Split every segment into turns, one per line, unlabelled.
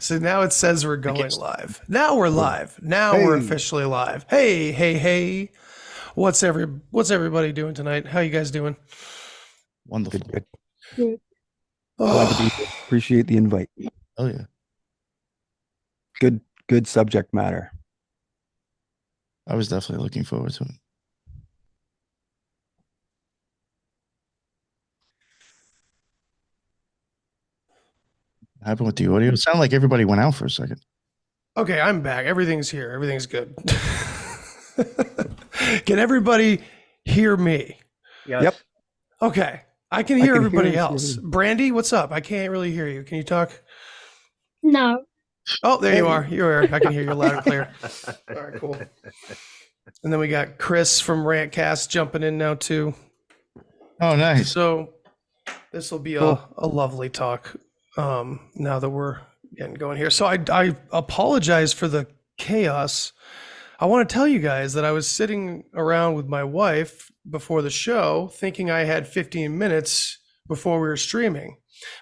So now it says we're going live. Now we're live. Now we're officially live. Hey, hey, hey. What's everybody doing tonight? How you guys doing?
Wonderful.
Good.
Glad to be here. Appreciate the invite.
Oh yeah.
Good subject matter.
I was definitely looking forward to it. What happened with the audio? It sounded like everybody went out for a second.
Okay, I'm back. Everything's here. Everything's good. Can everybody hear me?
Yes.
Yep.
Okay. I can hear everybody
you.
else. Brandy, what's up? I can't really hear you. Can you talk?
No.
Oh, there you are. You're I can hear you loud and clear. All right, cool. And then we got Chris from Rantcast jumping in now too.
Oh, nice.
So this will be a lovely talk now that we're getting going here. So I apologize for the chaos. I want to tell you guys that I was sitting around with my wife before the show thinking I had 15 minutes before we were streaming.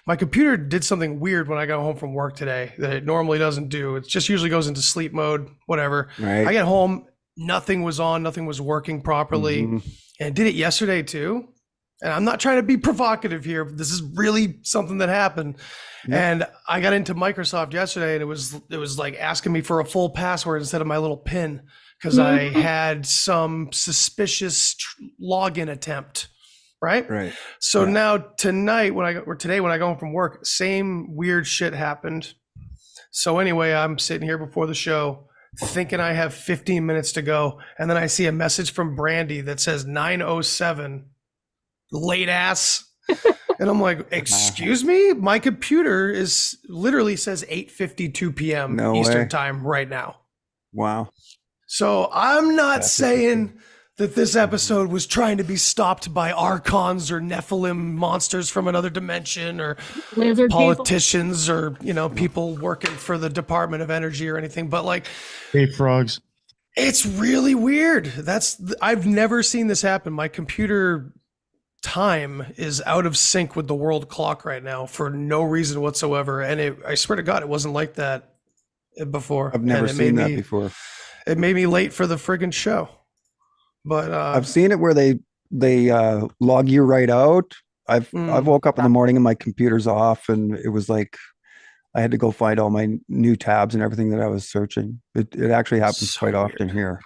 My computer did something weird when I got home from work today that it normally doesn't do. It just usually goes into sleep mode, whatever.
Right.
I get home, nothing was on, nothing was working properly. And it did it yesterday too. And I'm not trying to be provocative here, but this is really something that happened. Yep. And I got into Microsoft yesterday and it was like asking me for a full password instead of my little PIN because I had some suspicious login attempt. Right. So now today when I go home from work, same weird shit happened. So anyway, I'm sitting here before the show thinking I have 15 minutes to go. And then I see a message from Brandy that says 9:07, late ass. And I'm like, excuse me? My computer is literally says 8:52 p.m. Eastern time right now.
Wow.
So I'm not saying that this episode was trying to be stopped by archons or Nephilim monsters from another dimension or
Lizard
politicians people. Or, people working for the Department of Energy or anything. But like,
hey, frogs.
It's really weird. I've never seen this happen. My computer time is out of sync with the world clock right now for no reason whatsoever. And I swear to God, it wasn't like that before.
I've never seen that before.
It made me late for the friggin' show. But
I've seen it where they log you right out. I've woke up in the morning and my computer's off, and it was like I had to go find all my new tabs and everything that I was searching. It actually happens quite often here.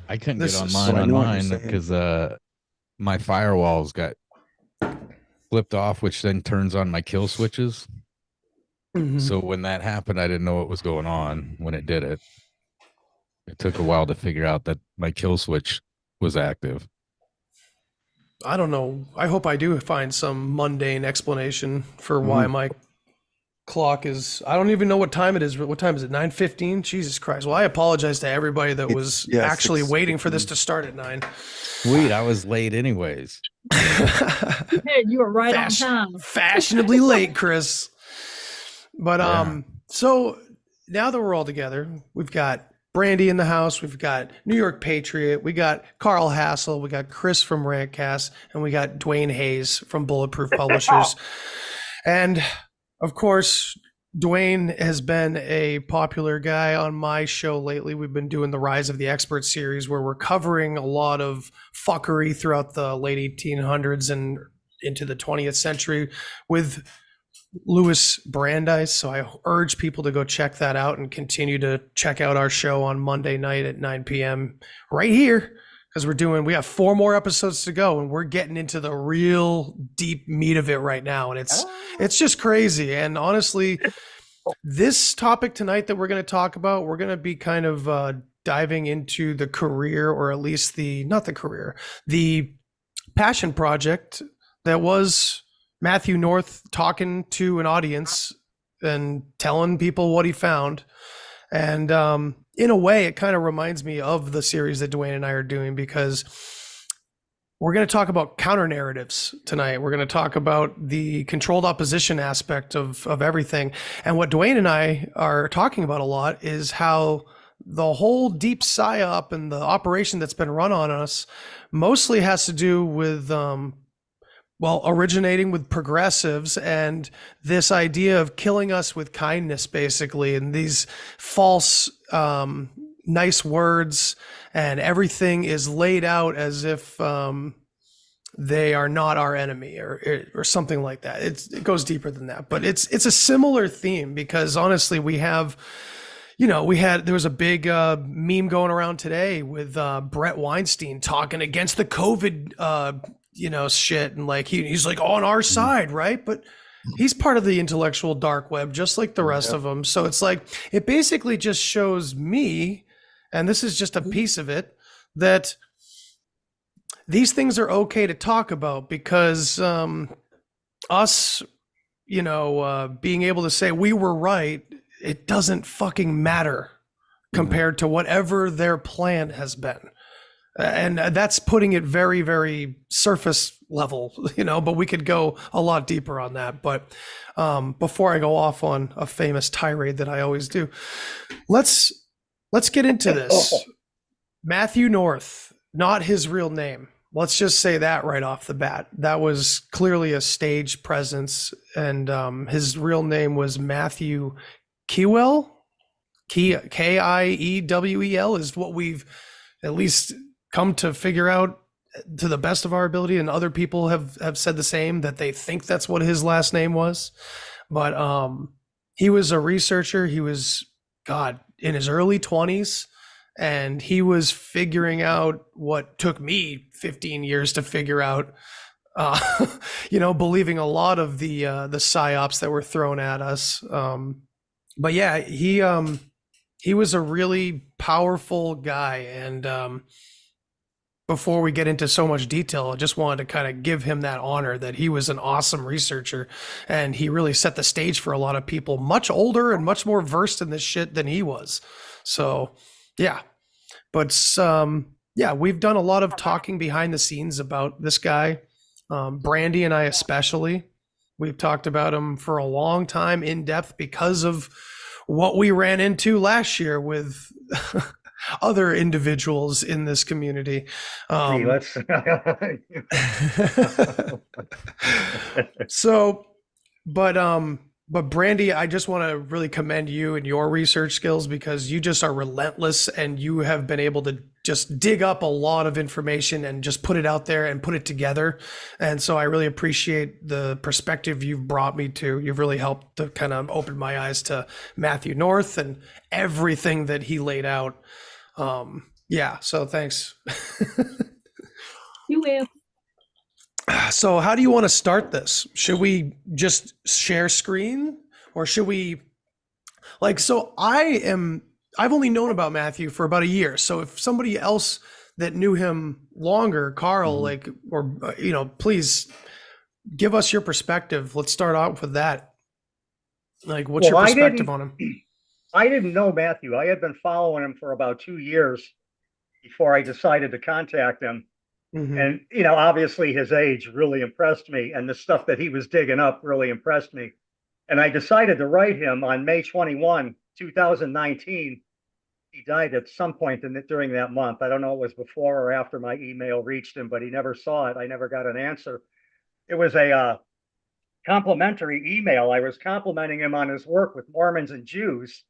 I couldn't get on mine because my firewalls got flipped off, which then turns on my kill switches. So when that happened, I didn't know what was going on when it did it. It took a while to figure out that my kill switch was active.
I don't know. I hope I do find some mundane explanation for why my clock is. I don't even know what time it is. What time is it? 9:15? Jesus Christ. Well, I apologize to everybody that was actually waiting for this to start at 9.
Sweet. I was late anyways.
Hey, you were right on time.
Fashionably late, Chris. But so now that we're all together, we've got Brandy in the house, we've got New York Patriot, we got Carl Hassel, we got Chris from Rantcast, and we got Dwayne Hayes from Bulletproof Publishers. And of course, Dwayne has been a popular guy on my show lately. We've been doing the Rise of the Expert series where we're covering a lot of fuckery throughout the late 1800s and into the 20th century with Louis Brandeis. So I urge people to go check that out and continue to check out our show on Monday night at 9 p.m. right here, because we have 4 more episodes to go and we're getting into the real deep meat of it right now. And it's just crazy. And honestly, this topic tonight that we're going to talk about, we're going to be kind of diving into the career, or at least the passion project that was Matthew North talking to an audience and telling people what he found. And in a way, it kind of reminds me of the series that Dwayne and I are doing, because we're going to talk about counter narratives tonight. We're going to talk about the controlled opposition aspect of everything. And what Dwayne and I are talking about a lot is how the whole deep psyop and the operation that's been run on us mostly has to do with well, originating with progressives and this idea of killing us with kindness, basically, and these false, nice words, and everything is laid out as if they are not our enemy, or something like that. It goes deeper than that, but it's a similar theme, because honestly, we have, there was a big meme going around today with Brett Weinstein talking against the COVID shit, and like he's like on our side, right? But he's part of the intellectual dark web just like the rest of them. So it's like, it basically just shows me, and this is just a piece of it, that these things are okay to talk about, because us, being able to say we were right, it doesn't fucking matter compared to whatever their plan has been. And that's putting it very, very surface level, but we could go a lot deeper on that. But before I go off on a famous tirade that I always do, let's get into this. Matthew North, not his real name. Let's just say that right off the bat. That was clearly a stage presence, and his real name was Matthew Kiewel. Kiewel is what we've at least come to figure out to the best of our ability, and other people have said the same, that they think that's what his last name was. But he was a researcher. He was, in his early 20s, and he was figuring out what took me 15 years to figure out, believing a lot of the psyops that were thrown at us. But yeah, he was a really powerful guy. And before we get into so much detail, I just wanted to kind of give him that honor, that he was an awesome researcher, and he really set the stage for a lot of people much older and much more versed in this shit than he was. So yeah, but we've done a lot of talking behind the scenes about this guy. Brandy and I especially, we've talked about him for a long time in depth, because of what we ran into last year with other individuals in this community. But Brandy, I just want to really commend you and your research skills, because you just are relentless, and you have been able to just dig up a lot of information and just put it out there and put it together. And so I really appreciate the perspective you've brought me to. You've really helped to kind of open my eyes to Matthew North and everything that he laid out. So thanks.
You will.
So how do you want to start this? Should we just share screen, or should we, so I've only known about Matthew for about a year. So if somebody else that knew him longer, Carl, please give us your perspective. Let's start out with that. What's your perspective on him?
I didn't know Matthew. I had been following him for about 2 years before I decided to contact him. Mm-hmm. And, obviously his age really impressed me, and the stuff that he was digging up really impressed me. And I decided to write him on May 21, 2019. He died at some point during that month. I don't know if it was before or after my email reached him, but he never saw it. I never got an answer. It was a complimentary email. I was complimenting him on his work with Mormons and Jews.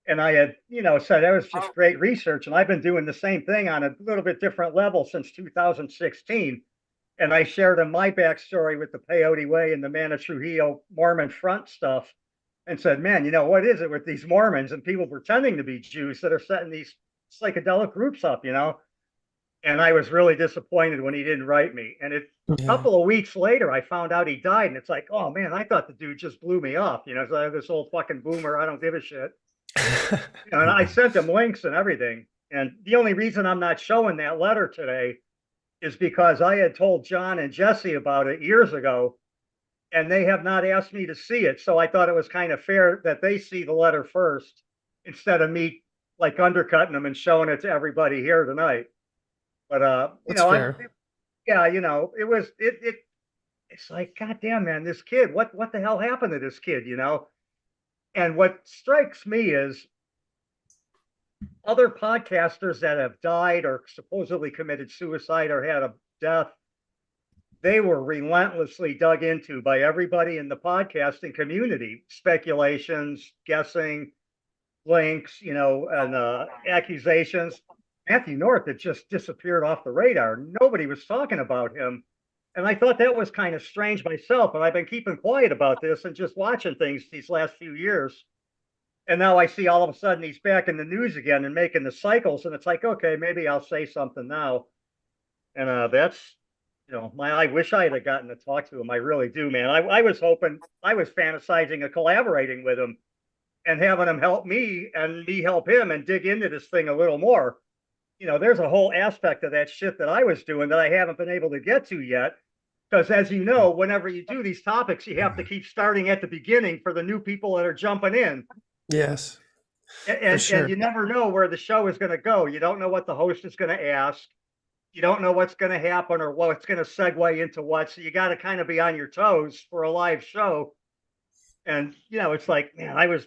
And I had, said that was just great research. And I've been doing the same thing on a little bit different level since 2016. And I shared him my backstory with the Peyote Way and the Mana Trujillo Mormon Front stuff, and said, man, what is it with these Mormons and people pretending to be Jews that are setting these psychedelic groups up, And I was really disappointed when he didn't write me. And a couple of weeks later, I found out he died. And it's like, oh, man, I thought the dude just blew me off. So I have this old fucking boomer. I don't give a shit. And I sent him links and everything. And the only reason I'm not showing that letter today is because I had told John and Jesse about it years ago, and they have not asked me to see it. So I thought it was kind of fair that they see the letter first, instead of me undercutting them and showing it to everybody here tonight. But
That's fair.
It's like, goddamn, man, this kid, what the hell happened to this kid, And what strikes me is other podcasters that have died or supposedly committed suicide or had a death, they were relentlessly dug into by everybody in the podcasting community. Speculations, guessing, links, and accusations. Matthew North had just disappeared off the radar. Nobody was talking about him. And I thought that was kind of strange myself. And I've been keeping quiet about this and just watching things these last few years. And now I see all of a sudden he's back in the news again and making the cycles. And it's like, okay, maybe I'll say something now. And that's, I wish I had gotten to talk to him. I really do, man. I was hoping, I was fantasizing of collaborating with him and having him help me and me help him and dig into this thing a little more. There's a whole aspect of that shit that I was doing that I haven't been able to get to yet. Because as you know, whenever you do these topics, you have to keep starting at the beginning for the new people that are jumping in.
Yes.
And you never know where the show is going to go. You don't know what the host is going to ask. You don't know what's going to happen or what's going to segue into what. So you got to kind of be on your toes for a live show. And, it's like, man,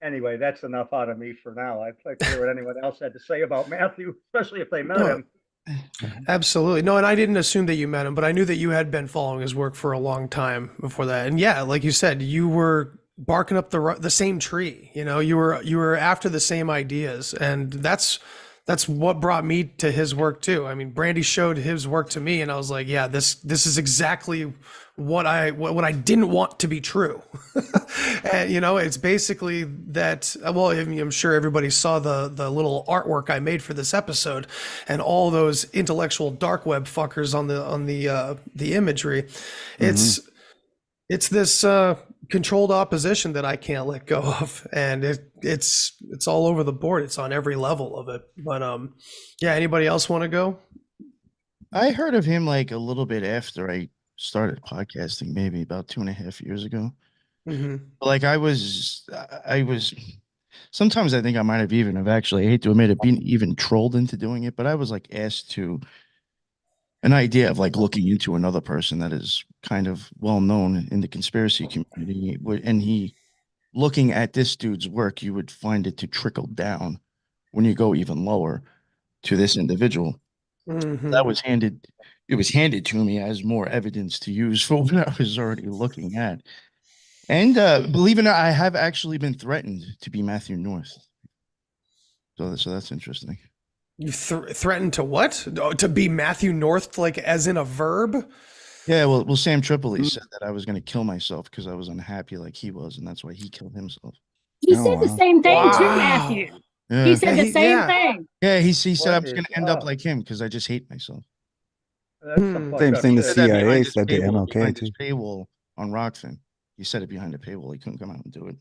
anyway, that's enough out of me for now. I'd like to hear what anyone else had to say about Matthew, especially if they met him.
Absolutely. No, and I didn't assume that you met him, but I knew that you had been following his work for a long time before that. And yeah, like you said, you were barking up the same tree. You were after the same ideas, and that's what brought me to his work too. I mean, Brandy showed his work to me, and I was like, yeah, this is exactly what I didn't want to be true. And it's basically that. Well, I'm sure everybody saw the little artwork I made for this episode, and all those intellectual dark web fuckers on the imagery.
Mm-hmm.
It's this controlled opposition that I can't let go of, and it's all over the board. It's on every level of it. But yeah. Anybody else want to go?
I heard of him like a little bit after I started podcasting, maybe about 2.5 years ago.
Mm-hmm.
Like I was. Sometimes I think I might have actually, I hate to admit it, been even trolled into doing it, but I was like asked to an idea of like looking into another person that is kind of well known in the conspiracy community, and looking at this dude's work, you would find it to trickle down when you go even lower to this individual.
Mm-hmm.
It was handed to me as more evidence to use for what I was already looking at. And believe it or not, I have actually been threatened to be Matthew North. So that's interesting.
You threatened to what? To be Matthew North, like as in a verb?
Yeah, well, Sam Tripoli said that I was going to kill myself because I was unhappy like he was, and that's why he killed himself.
He said the same thing
Wow.
to Matthew.
Yeah.
He said the same thing.
Yeah, he said I
What
was going
is
to end up
up?
like him because I just hate myself.
That's some fucked
Same
up
thing the
shit.
Said that
CIA
behind his
said to
paywall-
MLK
behind
too.
his paywall on Rockfin. He said it behind the paywall. He couldn't come out and do it.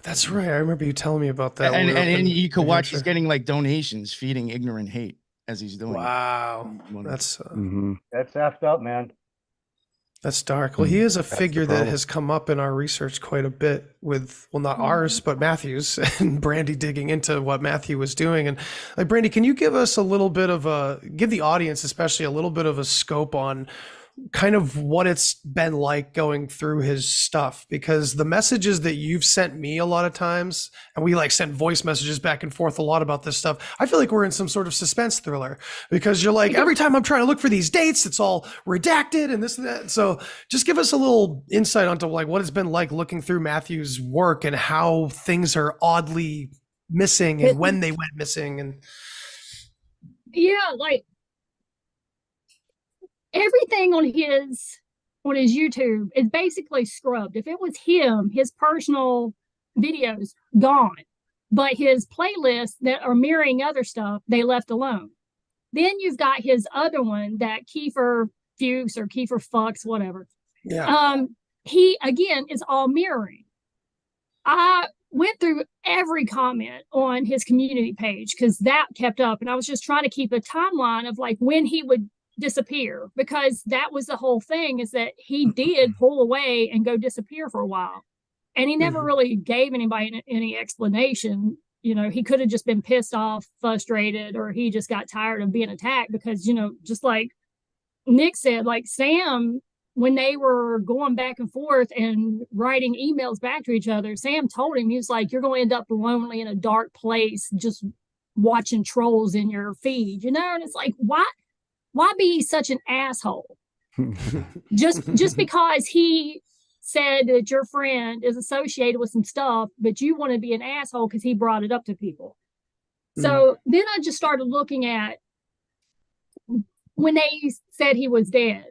That's right. I remember you telling me about that. when we were up
And
in
you could
New
watch. He's
Hampshire.
getting like donations, feeding ignorant hate as he's doing.
Wow,
it.
that's
Mm-hmm.
That's effed up, man.
That's dark. Well, he is a
That's the
figure that
problem.
has come up in our research quite a bit with, well, not ours, but Matthew's and Brandy digging into what Matthew was doing. And like, Brandy, can you give us a little bit of give the audience, especially a little bit of a scope on kind of what it's been like going through his stuff? Because the messages that you've sent me a lot of times, and we like sent voice messages back and forth a lot about this stuff, I feel like we're in some sort of suspense thriller, because you're like, every time I'm trying to look for these dates, it's all redacted and this and that. So just give us a little insight onto like what it's been like looking through Matthew's work and how things are oddly missing and when they went missing. And
Yeah, like everything on his YouTube is basically scrubbed. If it was him, his personal videos gone, but his playlists that are mirroring other stuff, they left alone. Then you've got his other one, that Kiefer Fuchs or Kiefer Fucks, whatever.
yeah.
He again is all mirroring. I went through every comment on his community page because that kept up, and I was just trying to keep a timeline of like when he would disappear, because that was the whole thing, is that he did pull away and go disappear for a while, and he never really gave anybody any explanation. He could have just been pissed off, frustrated, or he just got tired of being attacked, because just like Nick said, like Sam, when they were going back and forth and writing emails back to each other, Sam told him, he was like, you're going to end up lonely in a dark place just watching trolls in your feed, and it's like, why be such an asshole? just because he said that your friend is associated with some stuff, but you want to be an asshole because he brought it up to people. So then I just started looking at when they said he was dead.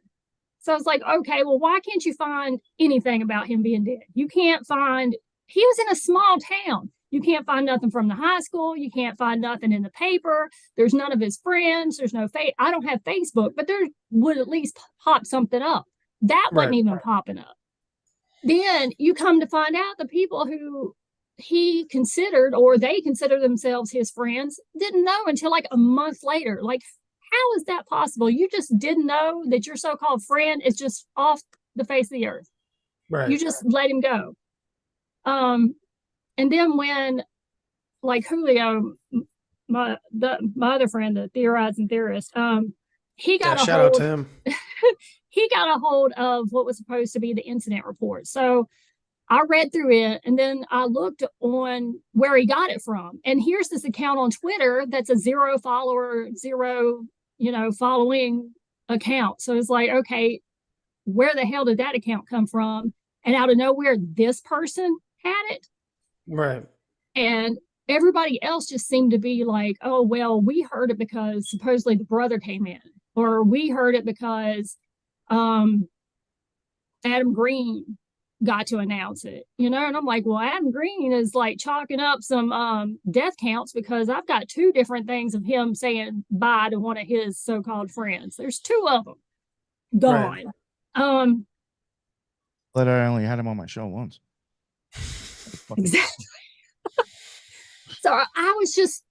So I was like, okay, well, why can't you find anything about him being dead? You can't find, he was in a small town. You can't find nothing from the high school. You can't find nothing in the paper. There's none of his friends. There's no I don't have Facebook, but there would at least pop something up. That wasn't even popping up. Then you come to find out the people who he considered or they consider themselves his friends didn't know until like a month later. Like, how is that possible? You just didn't know that your so-called friend is just off the face of the earth. Right. You just let him go. And then when, like Julio, my other friend, the theorizing theorist, he got
shout out to him.
He got a hold of what was supposed to be the incident report. So I read through it and then I looked on where he got it from. And here's this account on Twitter that's a 0 follower, 0, following account. So it's like, okay, where the hell did that account come from? And out of nowhere, this person had it.
Right.
And everybody else just seemed to be like, oh, well, we heard it because supposedly the brother came in, or we heard it because Adam Green got to announce it, and I'm like, well, Adam Green is like chalking up some death counts because I've got 2 different things of him saying bye to one of his so-called friends. There's 2 of them gone. Right.
But I only had him on my show once.
Exactly. So I was just,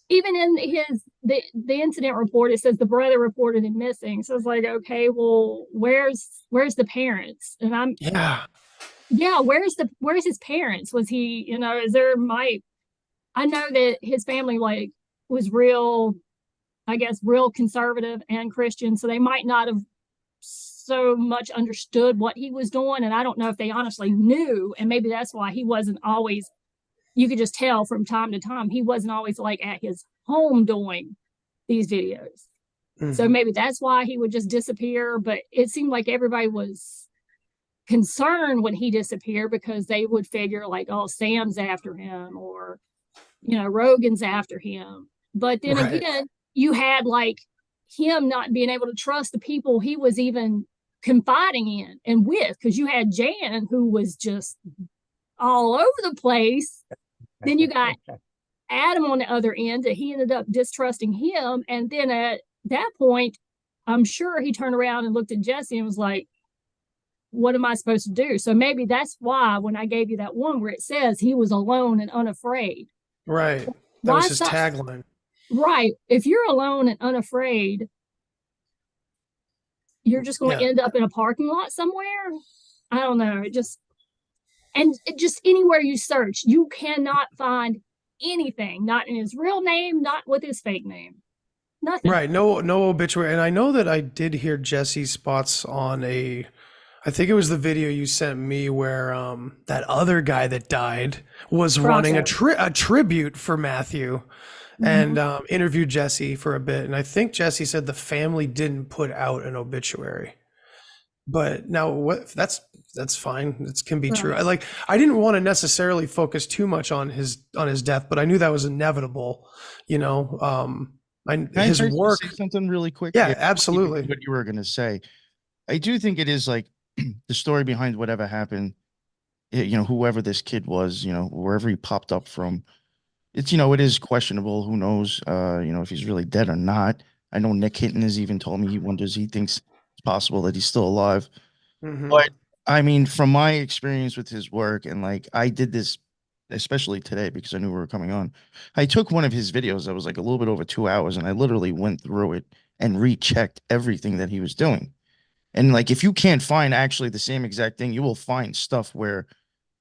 even in the incident report, it says the brother reported him missing. So it's like, okay, well, where's the parents? And I'm where's his parents? Was he, is there I know that his family like was real, I guess, real conservative and Christian, so they might not have so much understood what he was doing, and I don't know if they honestly knew, and maybe that's why he wasn't always, you could just tell from time to time he wasn't always like at his home doing these videos. So maybe that's why he would just disappear. But it seemed like everybody was concerned when he disappeared because they would figure like, oh, Sam's after him, or Rogan's after him. But then again, you had like him not being able to trust the people he was even confiding in and with, because you had Jan, who was just all over the place. Then you got Adam on the other end, that he ended up distrusting him. And then at that point, I'm sure he turned around and looked at Jesse and was like, what am I supposed to do? So maybe that's why when I gave you that one where it says he was alone and unafraid.
Right. That was his tagline.
Right. If you're alone and unafraid, you're just going to end up in a parking lot somewhere. I don't know. It just anywhere you search, you cannot find anything, not in his real name, not with his fake name. Nothing.
Right. No obituary. And I know that I did hear Jesse's spots on I think it was the video you sent me where that other guy that died was running a tribute for Matthew and interviewed Jesse for a bit. And I think Jesse said the family didn't put out an obituary. But now that's fine. It can be true. I didn't want to necessarily focus too much on his death, but I knew that was inevitable. His work.
Say something really quick.
Yeah, absolutely.
What you were going to say. I do think it is like the story behind whatever happened. Whoever this kid was, wherever he popped up from, it's, it is questionable. Who knows, if he's really dead or not. I know Nick Hinton has even told me he thinks it's possible that he's still alive. But I mean, from my experience with his work, and like I did this, especially today because I knew we were coming on, I took one of his videos that was like a little bit over 2 hours, and I literally went through it and rechecked everything that he was doing. And like, if you can't find actually the same exact thing, you will find stuff where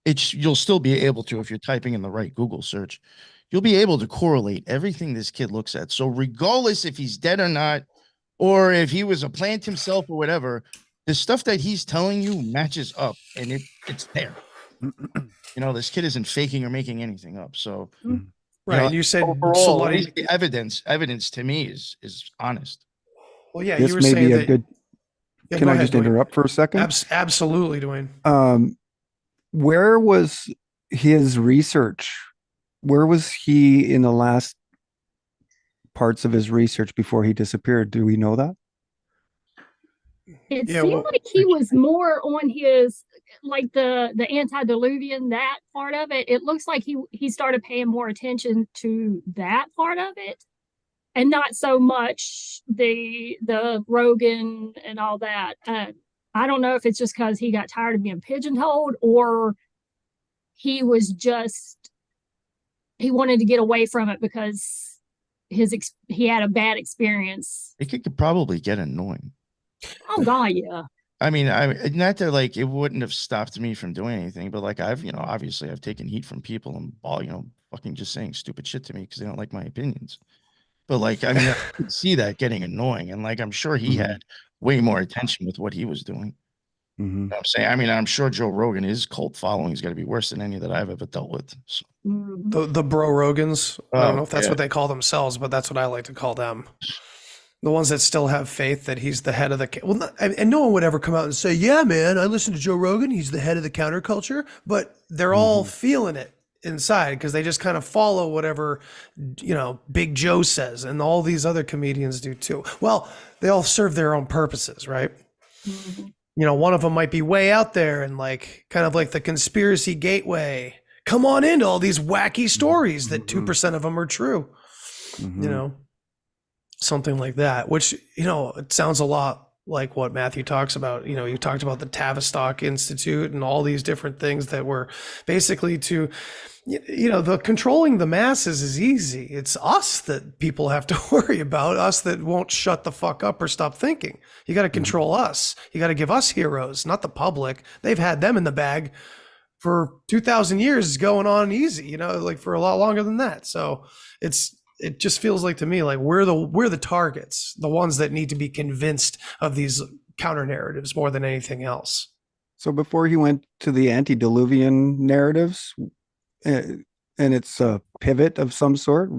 you'll still be able to, if you're typing in the right Google search, you'll be able to correlate everything this kid looks at. So regardless if he's dead or not, or if he was a plant himself or whatever, the stuff that he's telling you matches up, and it's there. This kid isn't faking or making anything up. So
right. And you said
overall, evidence to me is honest.
Well, yeah,
this
you were
may
saying
be a
that.
good.
Yeah,
Can
go
I
ahead,
just
Dwayne.
interrupt for a second?
Absolutely, Dwayne.
Where was his research? Where was he in the last parts of his research before he disappeared? Do we know that?
It
Yeah,
seemed
well,
like he was more on his like the antediluvian, that part of it. It looks like he started paying more attention to that part of it, and not so much the Rogan and all that. I don't know if it's just because he got tired of being pigeonholed, or he was just he wanted to get away from it because he had a bad experience.
It could probably get annoying.
Oh God, yeah.
I mean, not that like it wouldn't have stopped me from doing anything, but like I've, obviously I've taken heat from people and all, fucking just saying stupid shit to me because they don't like my opinions. But like, I mean, I could see that getting annoying, and like I'm sure he had way more attention with what he was doing. You know what I'm saying, I mean, I'm sure Joe Rogan, his cult following is going to be worse than any that I've ever dealt with. So.
The bro Rogans. I don't know if that's
yeah.
what they call themselves, but that's what I like to call them. The ones that still have faith that he's the head of the and no one would ever come out and say, "Yeah, man, I listen to Joe Rogan. He's the head of the counterculture." But they're all feeling it inside because they just kind of follow whatever Big Joe says, and all these other comedians do too. Well, they all serve their own purposes, right? One of them might be way out there and like kind of like the conspiracy gateway. Come on into all these wacky stories that 2% of them are true. Something like that, which, it sounds a lot like what Matthew talks about. You talked about the Tavistock Institute and all these different things that were basically to, the controlling the masses is easy. It's us that people have to worry about, us that won't shut the fuck up or stop thinking. You got to control us. You got to give us heroes, not the public. They've had them in the bag for 2,000 years going on easy, like for a lot longer than that. So it just feels like to me like we're the targets, the ones that need to be convinced of these counter narratives more than anything else.
So before he went to the antediluvian narratives, and it's a pivot of some sort,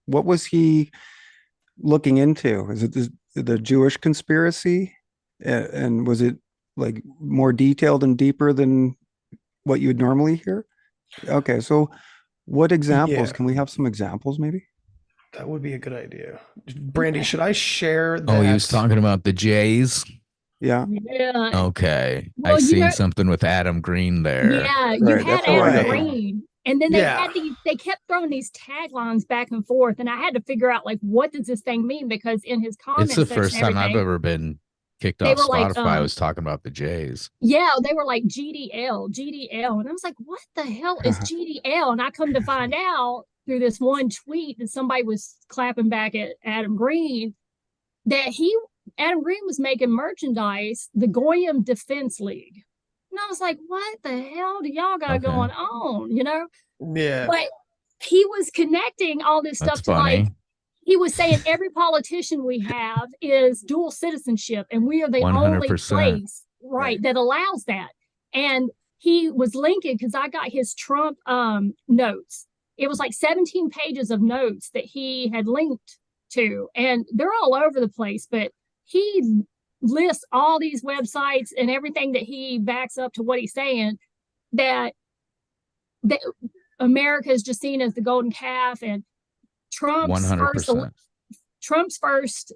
what was he looking into? Is it the Jewish conspiracy? And was it like more detailed and deeper than what you would normally hear? Okay, so what examples?
Yeah.
Can we have some examples maybe?
That would be a good idea. Brandy, should I share that?
Oh, he was talking about the Jays.
Yeah.
Okay.
Well,
I seen something with Adam Green there.
Yeah, you
Right,
had
that's what I
Adam
got.
Green. And then they kept throwing these taglines back and forth, and I had to figure out like what does this thing mean, because in his comments,
It's the first time I've ever been kicked off Spotify. I was talking about the Jays.
Yeah, they were like GDL, and I was like, what the hell is GDL? And I come to find out through this one tweet that somebody was clapping back at Adam Green that Adam Green was making merchandise, the Goyim Defense League. And I was like, what the hell do y'all got going on?
Yeah.
But he was connecting all this stuff to like, he was saying every politician we have is dual citizenship, and we are the 100%. Only place that allows that. And he was linking, because I got his Trump notes. It was like 17 pages of notes that he had linked to, and they're all over the place, but he lists all these websites and everything that he backs up to what he's saying, that America is just seen as the golden calf, and Trump's 100%. Trump's first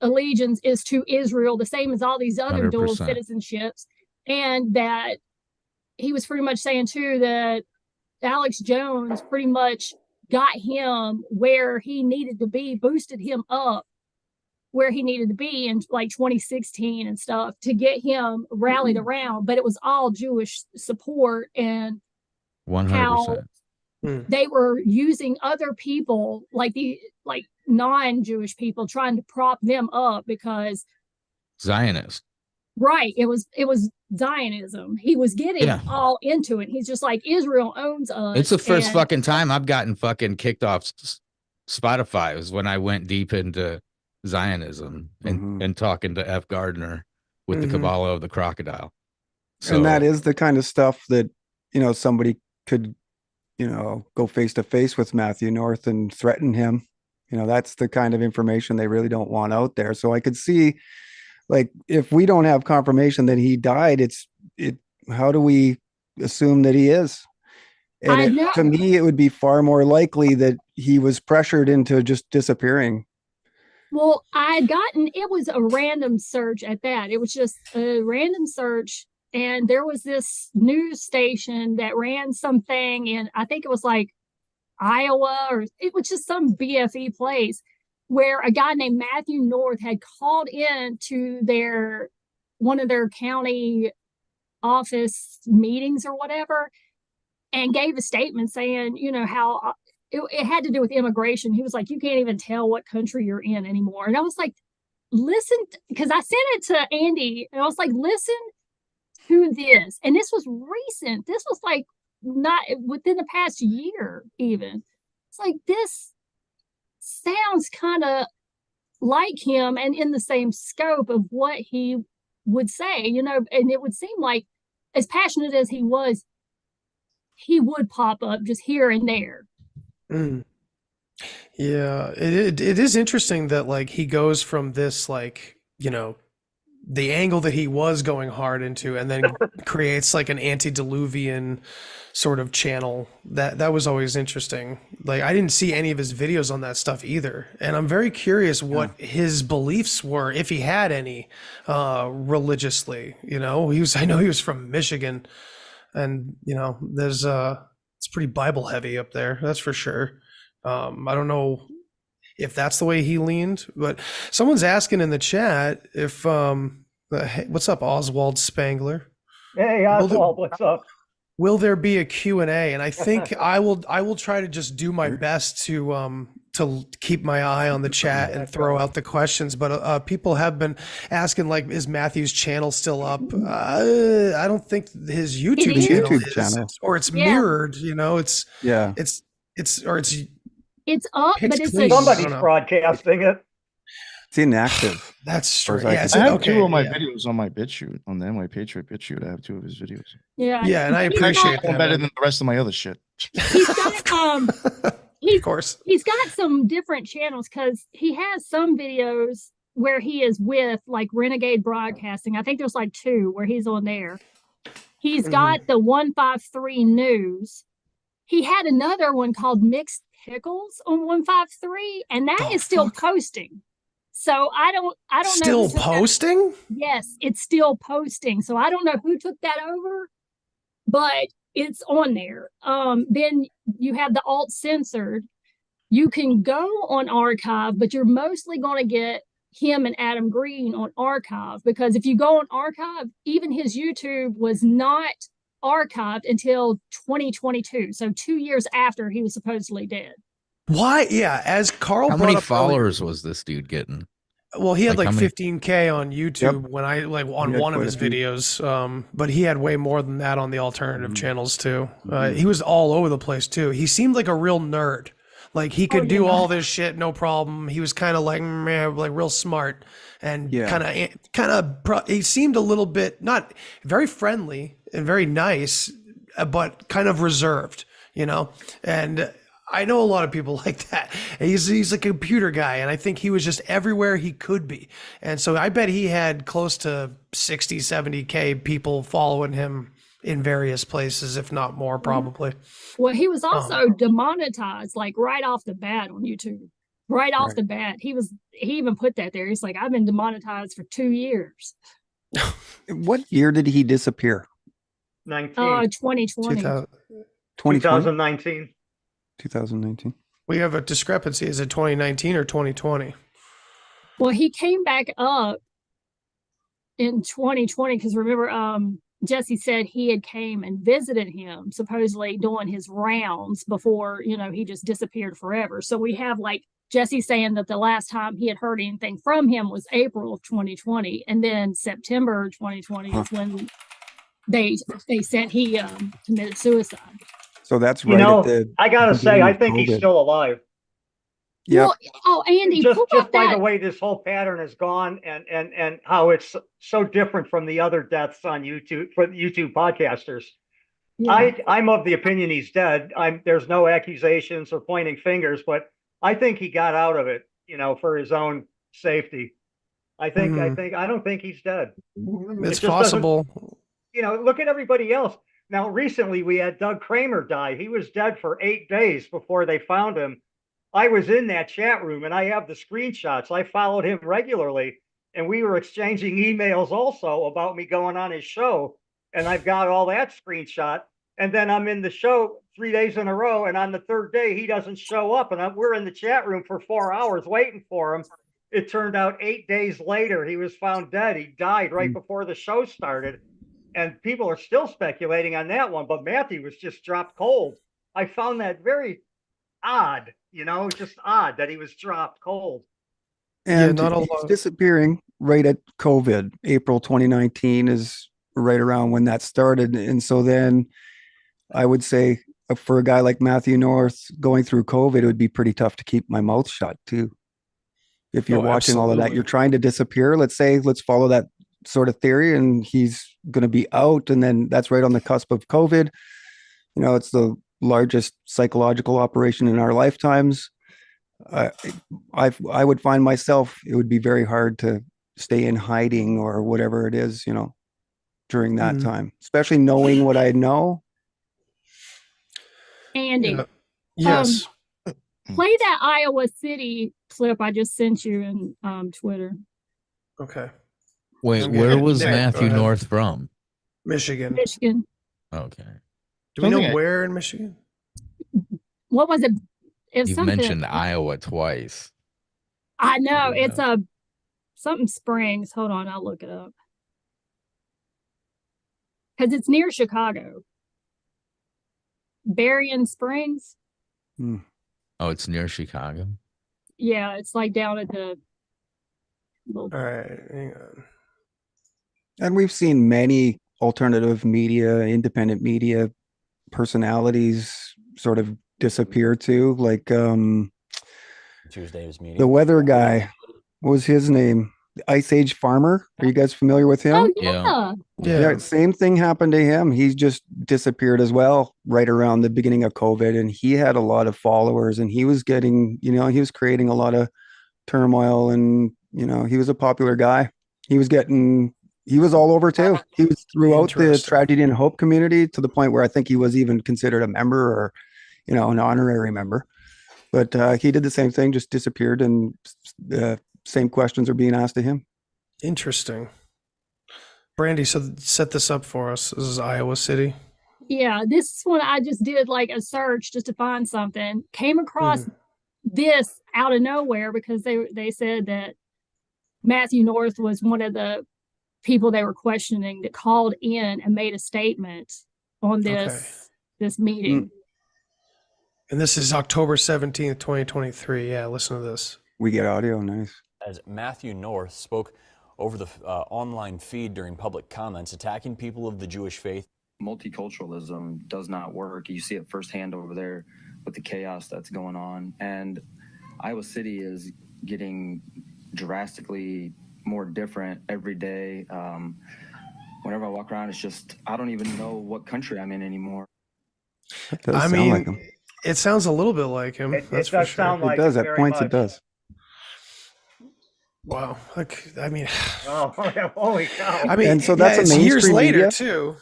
allegiance is to Israel, the same as all these other 100%. Dual citizenships, and that he was pretty much saying too that Alex Jones pretty much got him where he needed to be, boosted him up where he needed to be in like 2016 and stuff to get him rallied around. But it was all Jewish support, and 100%. How they were using other people like non-Jewish people, trying to prop them up because
Zionist.
Right. It was Zionism. He was getting all into it. He's just like, Israel owns us.
It's the first fucking time I've gotten fucking kicked off Spotify was when I went deep into Zionism and talking to F. Gardner with the Kabbalah of the crocodile.
So, and that is the kind of stuff that, somebody could, go face to face with Matthew North and threaten him, You know, that's the kind of information they really don't want out there. So I could see, like, if we don't have confirmation that he died, how do we assume that he is? And to me, it would be far more likely that he was pressured into just disappearing.
Well, it was a random search at that. It was just a random search. And there was this news station that ran something in, I think it was like Iowa, or it was just some BFE place where a guy named Matthew North had called in to one of their county office meetings or whatever, and gave a statement saying, how it had to do with immigration. He was like, you can't even tell what country you're in anymore. And I was like, listen, because I sent it to Andy, and I was like, listen to this. And this was recent. This was like not within the past year, even. It's like, this sounds kind of like him and in the same scope of what he would say, and it would seem like, as passionate as he was, he would pop up just here and there.
Mm. Yeah, it is interesting that like he goes from this, like, the angle that he was going hard into, and then creates like an antediluvian sort of channel. That was always interesting. Like, I didn't see any of his videos on that stuff either, and I'm very curious what his beliefs were, if he had any, religiously. I know he was from Michigan, and there's it's pretty Bible heavy up there, that's for sure. I don't know if that's the way he leaned, but someone's asking in the chat if hey, what's up, Oswald Spangler?
Hey, Oswald, what's up?
Will there be a Q&A? And I think I will try to just do my best to keep my eye on the chat and throw out the questions. But people have been asking, like, is Matthew's channel still up? I don't think his YouTube channel is, or it's mirrored.
It's up, but it's
somebody's broadcasting it.
It's inactive.
That's strange.
Yeah, I have two of my videos on my BitChute, on the NY Patriot BitChute. I have two of his videos.
Yeah,
and I appreciate that.
Better than the rest of my other shit.
He's got
of course.
He's got some different channels, because he has some videos where he is with like Renegade Broadcasting. I think there's like two where he's on there. He's got the 153 News. He had another one called Mixed Pickles on 153, and that is still posting. So I don't know.
Still posting?
Yes, it's still posting. So I don't know who took that over, but it's on there. Then you have the alt censored. You can go on archive, but you're mostly going to get him and Adam Green on archive, because if you go on archive, even his YouTube was not archived until 2022. So 2 years after he was supposedly dead.
Why? Yeah, as Carl
How many followers was this dude getting?
Well, he had like 15K on YouTube when I on one of his videos. But he had way more than that on the alternative channels too. He was all over the place too. He seemed like a real nerd. Like he could do all this shit, no problem. He was kind of like real smart, and kind of he seemed a little bit, not very friendly and very nice, but kind of reserved, and I know a lot of people like that. He's a computer guy, and I think he was just everywhere he could be. And so I bet he had close to 60, 70K people following him in various places, if not more, probably.
Well, he was also demonetized, like right off the bat on YouTube. Right off the bat. He even put that there. He's like, I've been demonetized for 2 years.
What year did he disappear?
2020.
2019.
2019.
We have a discrepancy. Is it 2019 or 2020?
Well, he came back up in 2020 because remember, Jesse said he had came and visited him, supposedly doing his rounds before, he just disappeared forever. So we have like Jesse saying that the last time he had heard anything from him was April of 2020, and then September 2020 is when they said he committed suicide.
So that's right.
I gotta say, I think he's still alive.
Yeah.
Well, Andy,
just by the way this whole pattern has gone, and how it's so different from the other deaths on YouTube for YouTube podcasters. Yeah. I'm of the opinion he's dead. There's no accusations or pointing fingers, but I think he got out of it, for his own safety. I don't think he's dead.
It's possible.
Look at everybody else. Now, recently we had Doug Kramer die. He was dead for 8 days before they found him. I was in that chat room and I have the screenshots. I followed him regularly and we were exchanging emails also about me going on his show. And I've got all that screenshot. And then I'm in the show 3 days in a row. And on the third day, he doesn't show up. And we're in the chat room for 4 hours waiting for him. It turned out 8 days later, he was found dead. He died right before the show started. And people are still speculating on that one. But Matthew was just dropped cold. I found that very odd, just odd that he was dropped cold.
And he's disappearing right at COVID. April 2019 is right around when that started. And so then I would say for a guy like Matthew North going through COVID, it would be pretty tough to keep my mouth shut too. If you're watching all of that, you're trying to disappear. Let's follow that sort of theory and he's going to be out. And then that's right on the cusp of COVID. It's the largest psychological operation in our lifetimes. I would find myself, it would be very hard to stay in hiding or whatever it is, during that time, especially knowing what I know.
Andy,
yes,
play that Iowa City clip I just sent you in Twitter.
Okay.
Wait, where was Matthew North from?
Michigan.
Michigan.
Okay.
Do we know where in Michigan?
What was it?
You've mentioned Iowa twice.
I know. It's something Springs. Hold on, I'll look it up. Because it's near Chicago. Berrien Springs.
Oh, it's near Chicago?
Yeah, it's like down at the...
All right, hang on.
And we've seen many alternative media, independent media personalities sort of disappear too. Like
Tuesday's meeting.
The weather guy, what was his name? The Ice Age Farmer. Are you guys familiar with him?
Oh,
Yeah. Same thing happened to him. He just disappeared as well right around the beginning of COVID. And he had a lot of followers and he was getting, he was creating a lot of turmoil and, he was a popular guy. He was all over too. He was throughout the tragedy and hope community to the point where I think he was even considered a member or, an honorary member. But he did the same thing, just disappeared, and same questions are being asked to him.
Interesting. Brandy, so set this up for us. This is Iowa City.
Yeah, this one I just did like a search just to find something. Came across this out of nowhere because they said that Matthew North was one of the people they were questioning that called in and made a statement on this meeting.
And this is October 17th, 2023. Yeah, listen to this.
We get audio, nice.
As Matthew North spoke over the online feed during public comments, attacking people of the Jewish faith.
Multiculturalism does not work. You see it firsthand over there with the chaos that's going on. And Iowa City is getting drastically more different every day. Whenever I walk around, it's just, I don't even know what country I'm in anymore.
I mean, like him.
It sounds a little bit like him.
It
That's
does
for
sound
sure.
like
it does. At points,
much.
it does.
Wow. I mean,
holy cow.
I mean,
and so that's
it's
a
years later
media?
too.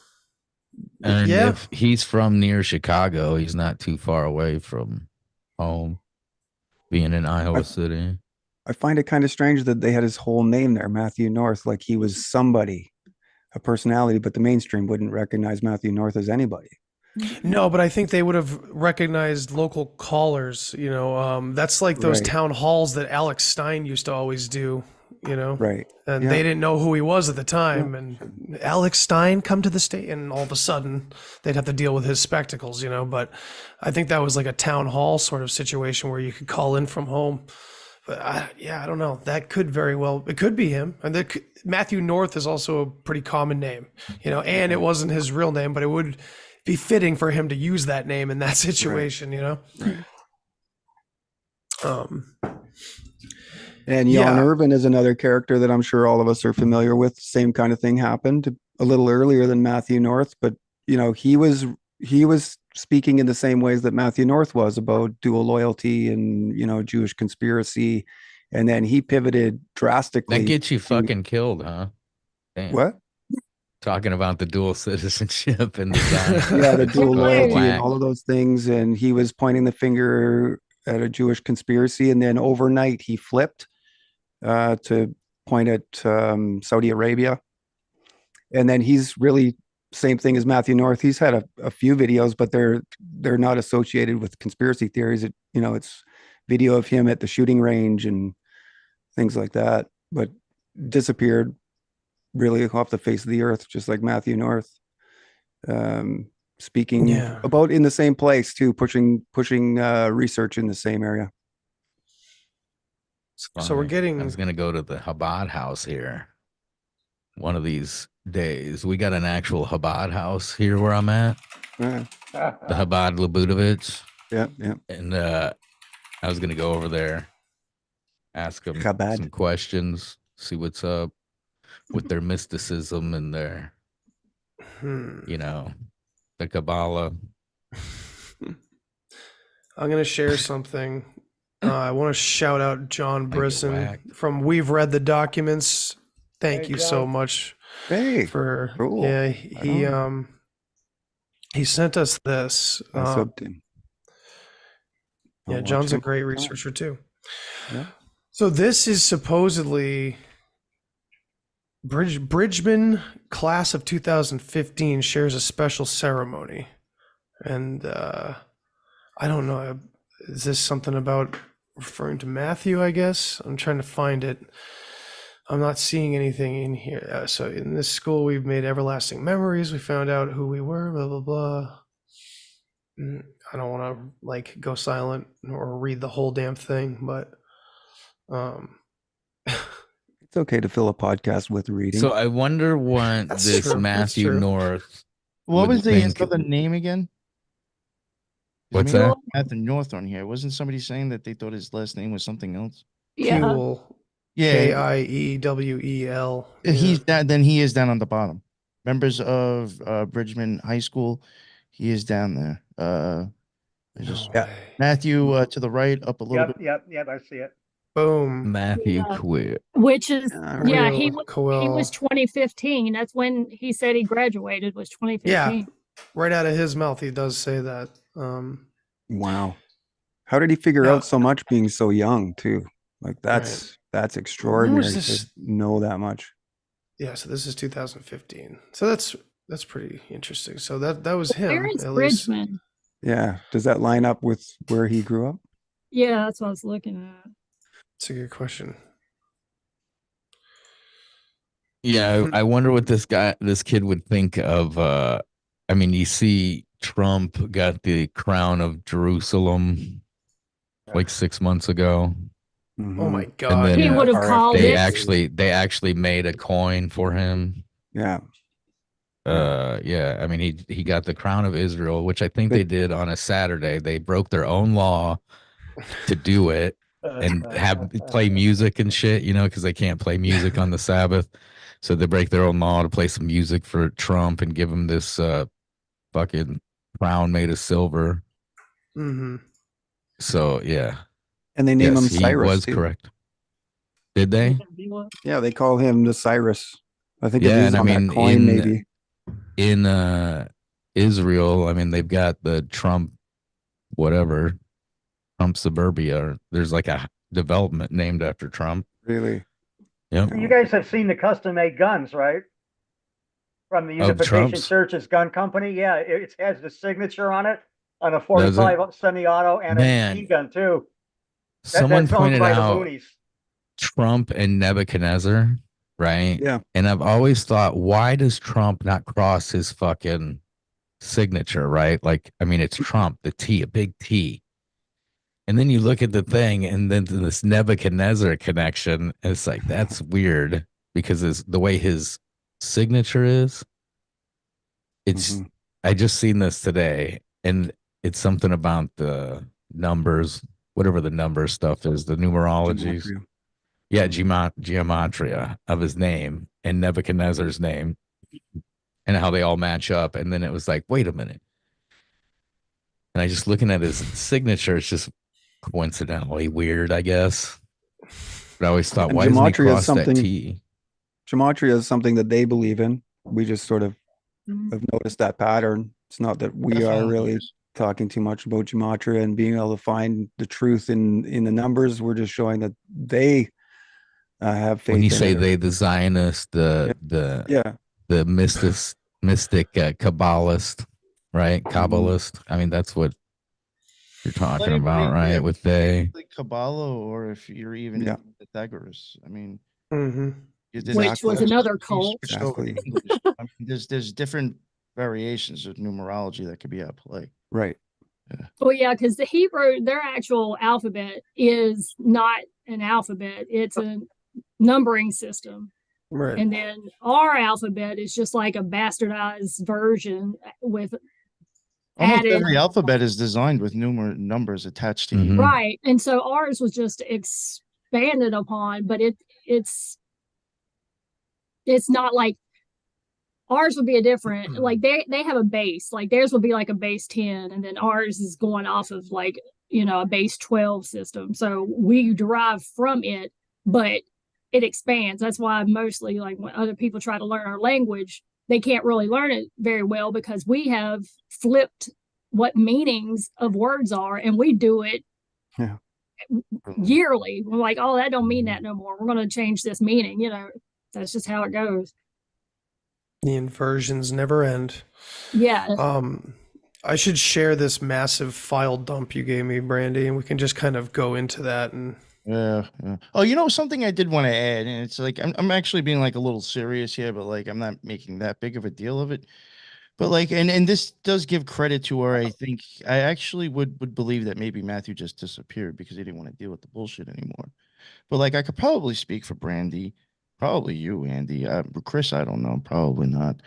And if he's from near Chicago, he's not too far away from home, being in Iowa City.
I find it kind of strange that they had his whole name there, Matthew North, like he was somebody, a personality, but the mainstream wouldn't recognize Matthew North as anybody.
No, but I think they would have recognized local callers. That's like those town halls that Alex Stein used to always do.
Right.
And they didn't know who he was at the time. And Alex Stein, come to the state, and all of a sudden they'd have to deal with his spectacles. But I think that was like a town hall sort of situation where you could call in from home. But I don't know. That could very well, it could be him. And Matthew North is also a pretty common name, and it wasn't his real name, but it would be fitting for him to use that name in that situation,
Right. And Jan Irvin is another character that I'm sure all of us are familiar with. Same kind of thing happened a little earlier than Matthew North, but he was he was speaking in the same ways that Matthew North was about dual loyalty and, Jewish conspiracy. And then he pivoted drastically.
That gets you fucking killed, huh? Damn.
What?
Talking about the dual citizenship and the
Yeah, the dual loyalty and
whack.
all of those things. And he was pointing the finger at a Jewish conspiracy. And then overnight he flipped to point at Saudi Arabia. And then he's really same thing as Matthew North. He's had a few videos, but they're not associated with conspiracy theories. It's video of him at the shooting range and things like that, but disappeared really off the face of the earth, just like Matthew North. Speaking about in the same place too, pushing research in the same area.
So we're getting.
I was gonna go to the Chabad house here one of these days. We got an actual Chabad house here where I'm at.
Yeah.
The Chabad Lubudovich.
Yeah.
And I was gonna go over there, ask them some questions, see what's up with their mysticism and their, the Kabbalah.
I'm gonna share something. I want to shout out John Brisson from We've Read the Documents. Thank you so much.
Hey,
for
cool.
Yeah, he sent us this. John's a great researcher too.
Yeah.
So this is supposedly Bridgman class of 2015 shares a special ceremony, and I don't know. Is this something about referring to Matthew? I guess I'm trying to find it. I'm not seeing anything in here. So in this school, we've made everlasting memories. We found out who we were. Blah blah blah. I don't want to go silent or read the whole damn thing, but
it's okay to fill a podcast with reading.
So I wonder what this Matthew North.
What was his other name again?
What's that?
Matthew North on here. Wasn't somebody saying that they thought his last name was something else?
Yeah.
Kiewel.
Yeah.
Kiewel.
He's that. Then he is down on the bottom. Members of Bridgman High School. He is down there. Matthew to the right, up a little bit.
Yep. I see it.
Boom.
Matthew quit.
Which is he
Coel.
was 2015. That's when he said he graduated, was 2015.
Yeah, right out of his mouth, he does say that.
Wow, how did he figure out so much being so young too? Like that's extraordinary to know that much.
Yeah, so this is 2015. So that's pretty interesting. So that was him.
Where is
at
Bridgman?
least.
Yeah, does that line up with where he grew up?
Yeah, that's what I was looking at.
It's a good question.
Yeah, I wonder what this kid would think of. I mean, you see, Trump got the crown of Jerusalem like 6 months ago.
Mm-hmm.
Oh my God!
And then,
he would have called
they
it.
They actually made a coin for him.
Yeah.
I mean, he got the crown of Israel, which I think they did on a Saturday. They broke their own law to do it and play music and shit, because they can't play music on the Sabbath. So they break their own law to play some music for Trump and give him this fucking crown made of silver.
Mm-hmm.
So yeah.
And they name him Cyrus.
He was correct. Did they?
Yeah, they call him the Cyrus. I think it is on that coin, maybe.
In Israel, I mean, they've got the Trump Suburbia. There's like a development named after Trump.
Really?
Yeah.
You guys have seen the custom-made guns, right? From the Unification Church's gun company. Yeah, it has the signature on it on a 45 semi-auto and a machine gun too.
Someone pointed out Trump and Nebuchadnezzar, right?
Yeah.
And I've always thought, why does Trump not cross his fucking signature, right? Like, I mean, it's Trump, the T, a big T. And then you look at the thing, and then this Nebuchadnezzar connection, it's like, that's weird because the way his signature is. It's I just seen this today, and it's something about the numbers, whatever the number stuff is, the numerologies. Gematria of his name and Nebuchadnezzar's name and how they all match up. And then it was like, wait a minute. And I just looking at his signature, it's just coincidentally weird, I guess. But I always thought,
And
why doesn't he
gematria is
cross that
something.
T?
Gematria is something that they believe in. We just sort of
Mhm.
have noticed that pattern. It's not that we
I
are
found
really
years.
talking too much about gematria and being able to find the truth in the numbers. We're just showing that they have faith
When you
in
say
it.
they, the Zionist,
Yeah,
the mystic Kabbalist, right? Kabbalist. I mean, that's what you're talking about, right? With they.
Like Kabbalah, or if you're even
Yeah.
in Pythagoras. I mean,
Mm-hmm.
Which was another cult.
Switched over to
Exactly.
English. I mean, there's different variations of numerology that could be at play.
right.
Well, yeah, because the Hebrew, their actual alphabet is not an alphabet; it's a numbering system.
Right.
And then our alphabet is just like a bastardized version with
Almost
added.
every alphabet is designed with numbers attached to each.
Right. And so ours was just expanded upon, but it's not like ours would be a different, like they have a base, like theirs would be like a base 10, and then ours is going off of like, a base 12 system. So we derive from it, but it expands. That's why mostly like when other people try to learn our language, they can't really learn it very well because we have flipped what meanings of words are, and we do it
Yeah.
yearly. We're like, oh, that don't mean that no more. We're going to change this meaning. That's just how it goes.
The inversions never end.
Yeah.
I should share this massive file dump you gave me, Brandy, and we can just kind of go into that. And
Yeah. Oh, something I did want to add, and it's like I'm actually being like a little serious here, but like I'm not making that big of a deal of it. But like, and this does give credit to where I think I actually would believe that maybe Matthew just disappeared because he didn't want to deal with the bullshit anymore. But like, I could probably speak for Brandy, probably you, Andy. Chris, I don't know, probably not.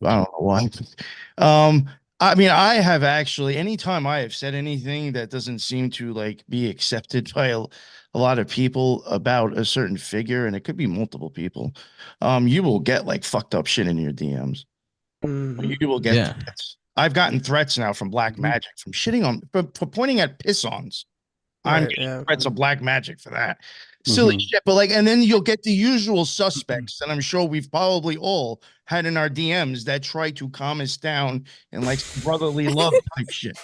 I don't know why. I mean, I have actually, anytime I have said anything that doesn't seem to like be accepted by a lot of people about a certain figure, and it could be multiple people, you will get like fucked up shit in your DMs. You will get threats. I've gotten threats now from Black Magic from shitting on for pointing at piss-ons. I'm getting threats of Black Magic for that. Silly shit. But like, and then you'll get the usual suspects, and I'm sure we've probably all had in our DMs that try to calm us down and like brotherly love type shit.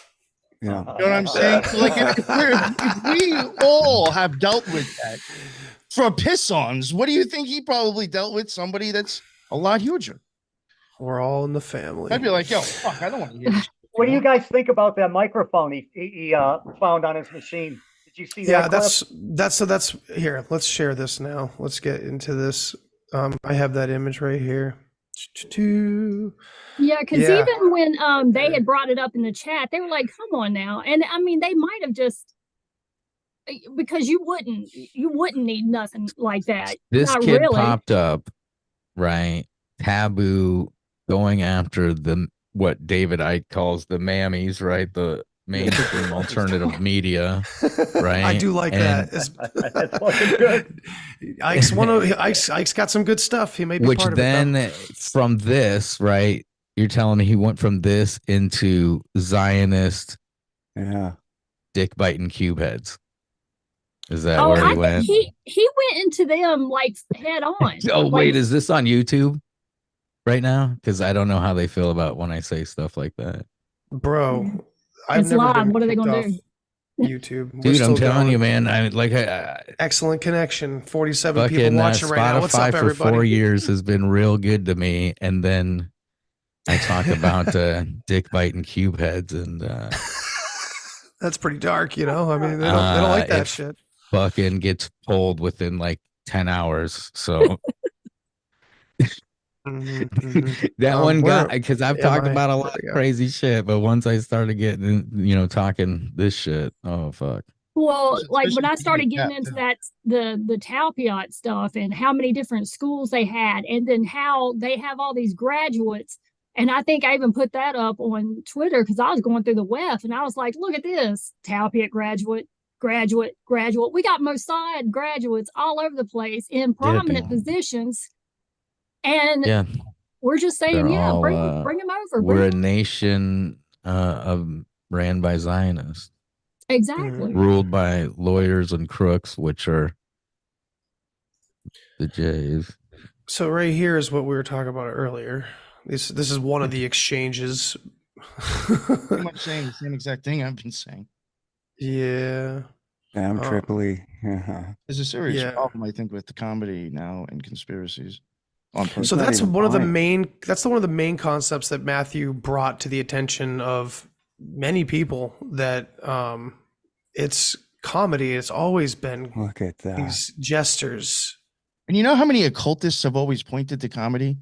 Yeah.
You know what I'm saying? So like, if we all have dealt with that for piss-ons, what do you think he probably dealt with? Somebody that's a lot huger.
We're all in the family.
I'd be like, yo, fuck, I don't want to hear this.
What do you guys think about that microphone he found on his machine? Did you see that?
Yeah, that's here. Let's share this now. Let's get into this. I have that image right here.
Yeah, because even when they had brought it up in the chat, they were like, "Come on now," and I mean, they might have just because you wouldn't need nothing like that.
This
Not
kid
really.
popped up, right? Taboo going after what David Icke calls the mammies, right? The mainstream alternative media, right?
I do like that.
That's fucking good.
Ike's got some good stuff. He may be part of it.
Which then from this, right? You're telling me he went from this into Zionist, dick biting cube heads. Is that where he went?
He went into them like head on.
Oh, wait, is this on YouTube right now? Because I don't know how they feel about when I say stuff like that.
Bro, I've never
live.
been
What are they gonna do?
YouTube.
Dude, I'm telling you, man.
Excellent connection. 47 people watching right now. What's up, everybody?
For 4 years has been real good to me, and then I talk about dick biting cube heads, and
that's pretty dark, I mean, they don't like that shit.
Fucking gets pulled within like 10 hours. So that one got, because I've talked about a lot of crazy shit, but once I started getting, talking this shit, oh fuck.
Well, like when I started getting into that, the Talpiot stuff and how many different schools they had, and then how they have all these graduates. And I think I even put that up on Twitter because I was going through the web and I was like, look at this Talpiot graduate. We got Mossad graduates all over the place in prominent positions. And we're just saying, bring them over.
We're a nation of ran by Zionists,
Exactly.
ruled by lawyers and crooks, which are the Jays.
So right here is what we were talking about earlier. This is one of the exchanges.
Pretty much saying the same exact thing I've been saying.
Yeah.
Damn Tripoli.
There's a serious
Yeah.
problem, I think, with the comedy now and conspiracies. On purpose.
So
not
that's
even
one of the
lying.
one of the main concepts that Matthew brought to the attention of many people, that it's comedy. It's always been
Look at that.
these jesters.
And you know how many occultists have always pointed to comedy?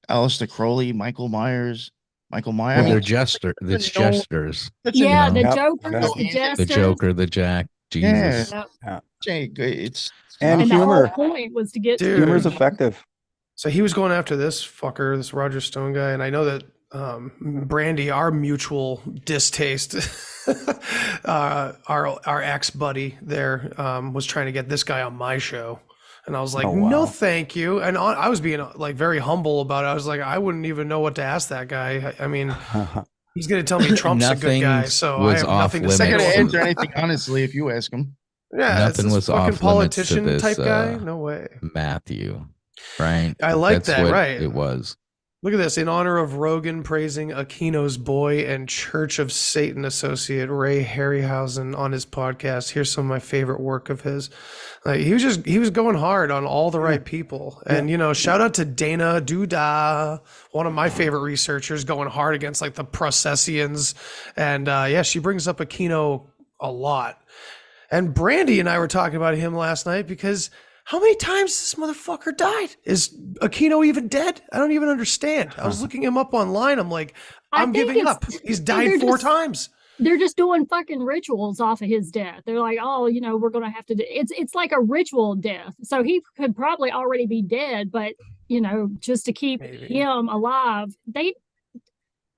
Aleister Crowley, Michael Myers.
Well, they're jesters. It's jesters.
Yeah, the
Yep.
Jokers,
Yep.
the Jesters.
The Joker, the Jack, Jesus.
Yep.
Jake, it's
And
And the
humor.
whole point was to get
Dude.
to
Humor's effective.
So he was going after this fucker, this Roger Stone guy, and I know that Brandy, our mutual distaste, our ex buddy there, was trying to get this guy on my show, and I was like,
Oh, wow.
no, thank you. And I was being like very humble about it. I was like, I wouldn't even know what to ask that guy. I mean, he's gonna tell me Trump's a good guy,
Nothing
so I
was
have
off
nothing to
not
say.
going
to
to
him.
answer anything honestly if you ask him.
Yeah,
Nothing
it's
was
this fucking
off limits to
politician
this,
type guy. No way.
Matthew, right?
I like
That's
that,
what
right.
It was.
Look at this. In honor of Rogan praising Aquino's boy and Church of Satan associate Ray Harryhausen on his podcast. Here's some of my favorite work of his. He was going hard on all the right people. And, shout out to Dana Duda, one of my favorite researchers, going hard against like the Processians. And she brings up Aquino a lot. And Brandy and I were talking about him last night because how many times this motherfucker died? Is Aquino even dead? I don't even understand. I was looking him up online. I'm like, I'm
think
giving
it's-
up. He's
they're
died 4
just-
times.
They're just doing fucking rituals off of his death. They're like, oh, we're gonna have to do it's like a ritual death. So he could probably already be dead, but just to keep
Maybe.
him alive, they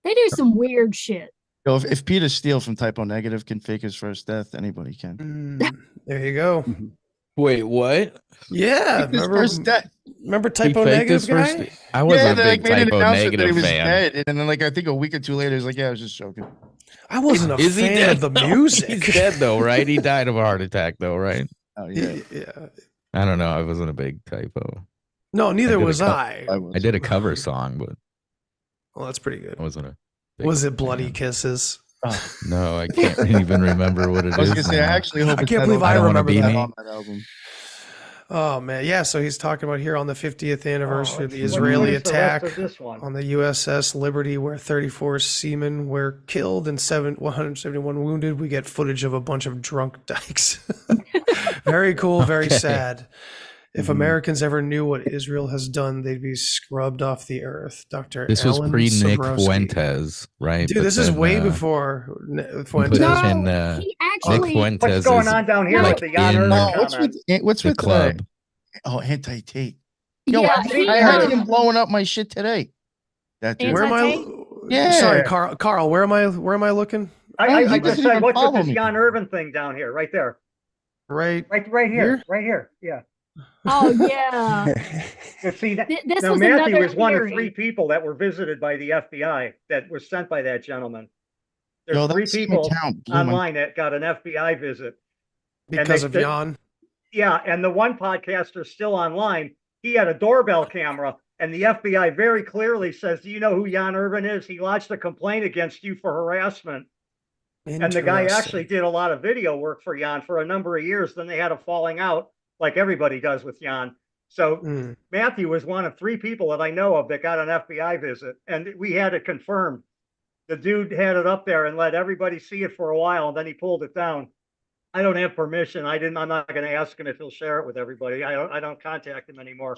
do some weird shit.
So if Peter Steele from Typo Negative can fake his first death, anybody can.
There you go.
Wait, what?
Yeah.
His first death.
Remember
He
Typo
faked
Negative
his
guy?
first. I wasn't a
they
big
made an
Typo
announcement that he
Negative
was
fan.
dead, and then I think a week or two later, he's like, "Yeah, I was just joking."
I wasn't a
Is he
fan
dead?
of the
though?
music.
He's dead though, right? He died of a heart attack though, right?
Oh yeah,
Yeah.
I don't know. I wasn't a big Typo.
No, neither
I did a
was
co-
I.
was.
I did a cover song, but
Well, that's pretty good.
I wasn't a. big
Was it Bloody
fan.
Kisses?
No, I can't even remember what it is.
I was gonna say, I
now.
actually hope
I
it's
can't
that
believe
on-
I
don't wanna
remember
be
that.
me.
on that album.
Oh man, yeah. So he's talking about here on the 50th anniversary of the
What
Israeli
is the rest
attack
of this one?
on the USS Liberty, where 34 seamen were killed and 171 wounded. We get footage of a bunch of drunk dykes. Very cool, very
Okay.
sad. If Americans ever knew what Israel has done, they'd be scrubbed off the earth. Dr.
This was
Ellen
pre Nick
Sobrowski.
Fuentes, right?
Dude,
But
this is
then,
way before Fuentes.
No.
No,
And,
he
Nick
actually
Fuentes
What's going
is
on down here
like
with the Jan
in-
Irvin
What's
comment?
with
the club.
anti-Tate? Yo,
yeah,
I heard him blowing up my shit today. That dude.
Where am I?
Anti-Tate?
Yeah.
Sorry, Carl. Where am I looking?
I
He
just
doesn't
said,
even
what's with
follow
this
me.
Jan Irvin thing down here? Right there.
Right.
Right
Here?
here. Right here. Yeah.
Oh yeah.
But see,
This
now
was
Matthew
another
was one of
theory.
3 people that were visited by the FBI that were sent by that gentleman. There's
Yo,
3
that same
people
account blew my-
online that got an FBI visit.
Because
they-
of Jan.
Yeah, and the one podcaster still online, he had a doorbell camera, and the FBI very clearly says, "Do you know who Jan Irvin is? He lodged a complaint against you for harassment." And the guy
Interesting.
actually did a lot of video work for Jan for a number of years. Then they had a falling out, like everybody does with Jan. So
Mm.
Matthew was one of 3 people that I know of that got an FBI visit, and we had it confirmed. The dude had it up there and let everybody see it for a while, and then he pulled it down. I don't have permission. I'm not going to ask him if he'll share it with everybody. I don't contact him anymore.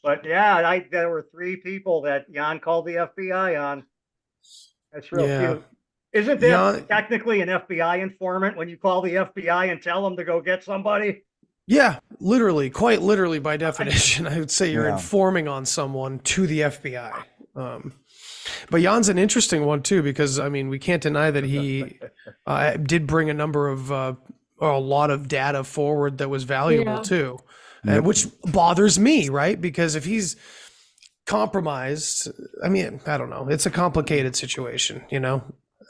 But yeah, there were 3 people that Jan called the FBI on. That's real
Yeah.
cute. Isn't that
Jan-
technically an FBI informant when you call the FBI and tell them to go get somebody?
Yeah, literally, quite literally by definition, I would say you're
Yeah.
informing on someone to the FBI. But Jan's an interesting one too, because I mean, we can't deny that he did bring a number of, or a lot of data forward that was valuable
Yeah.
too, and which bothers me, right? Because if he's compromised, I mean, I don't know, it's a complicated situation,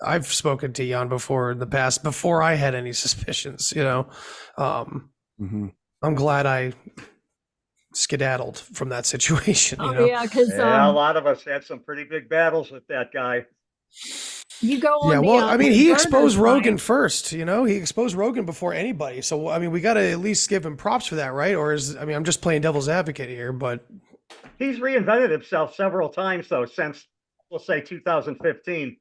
I've spoken to Jan before in the past, before I had any suspicions, you know. I'm glad I skedaddled from that situation, you know.
Yeah, because
Yeah, a lot of us had some pretty big battles with that guy.
you go on.
Yeah,
the,
well, I mean,
the
he
burners
exposed Rogan
line.
first, you know. He exposed Rogan before anybody. So, I mean, we got to at least give him props for that, right? Or is, I mean, I'm just playing devil's advocate here, but
He's reinvented himself several times, though, since we'll say 2015.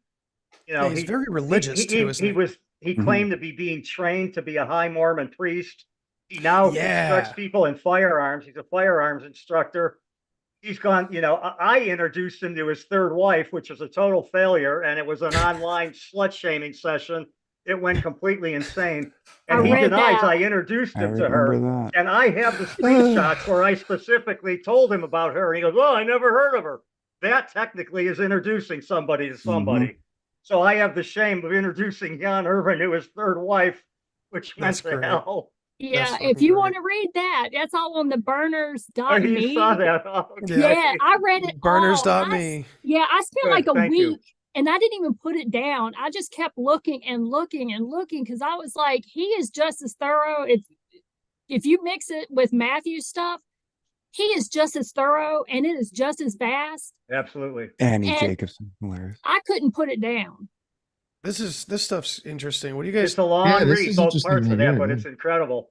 You know,
yeah, he's very religious too, isn't
he claimed to be being trained to be a high Mormon priest. He now instructs
Yeah.
people in firearms. He's a firearms instructor. He's gone, you know, I introduced him to his third wife, which was a total failure, and it was an online slut shaming session. It went completely insane. And he
read
denies
that.
I introduced
I
him to her.
remember that.
And I have the screenshots where I specifically told him about her. And he goes, well, I never heard of her. That technically is introducing somebody to somebody. So I have the shame of introducing Jan Irvin to his third wife, which went
That's
to
great.
hell.
Yeah,
fucking
if you
great.
want to read that, that's all on the
Oh,
burners.me.
you saw that. Oh, okay.
Yeah, I read it all.
Burners.me.
Yeah, I spent
Good,
like a
thank you.
week and I didn't even put it down. I just kept looking and looking and looking because I was like, he is just as thorough. If you mix it with Matthew's stuff, he is just as thorough and it is just as vast.
Absolutely.
Annie
And-
Jacobson, hilarious.
I couldn't put it down.
This stuff's interesting. What do you guys?
It's a long
this
read,
is
both
interesting
parts
to
of that,
hear,
but
yeah.
it's incredible.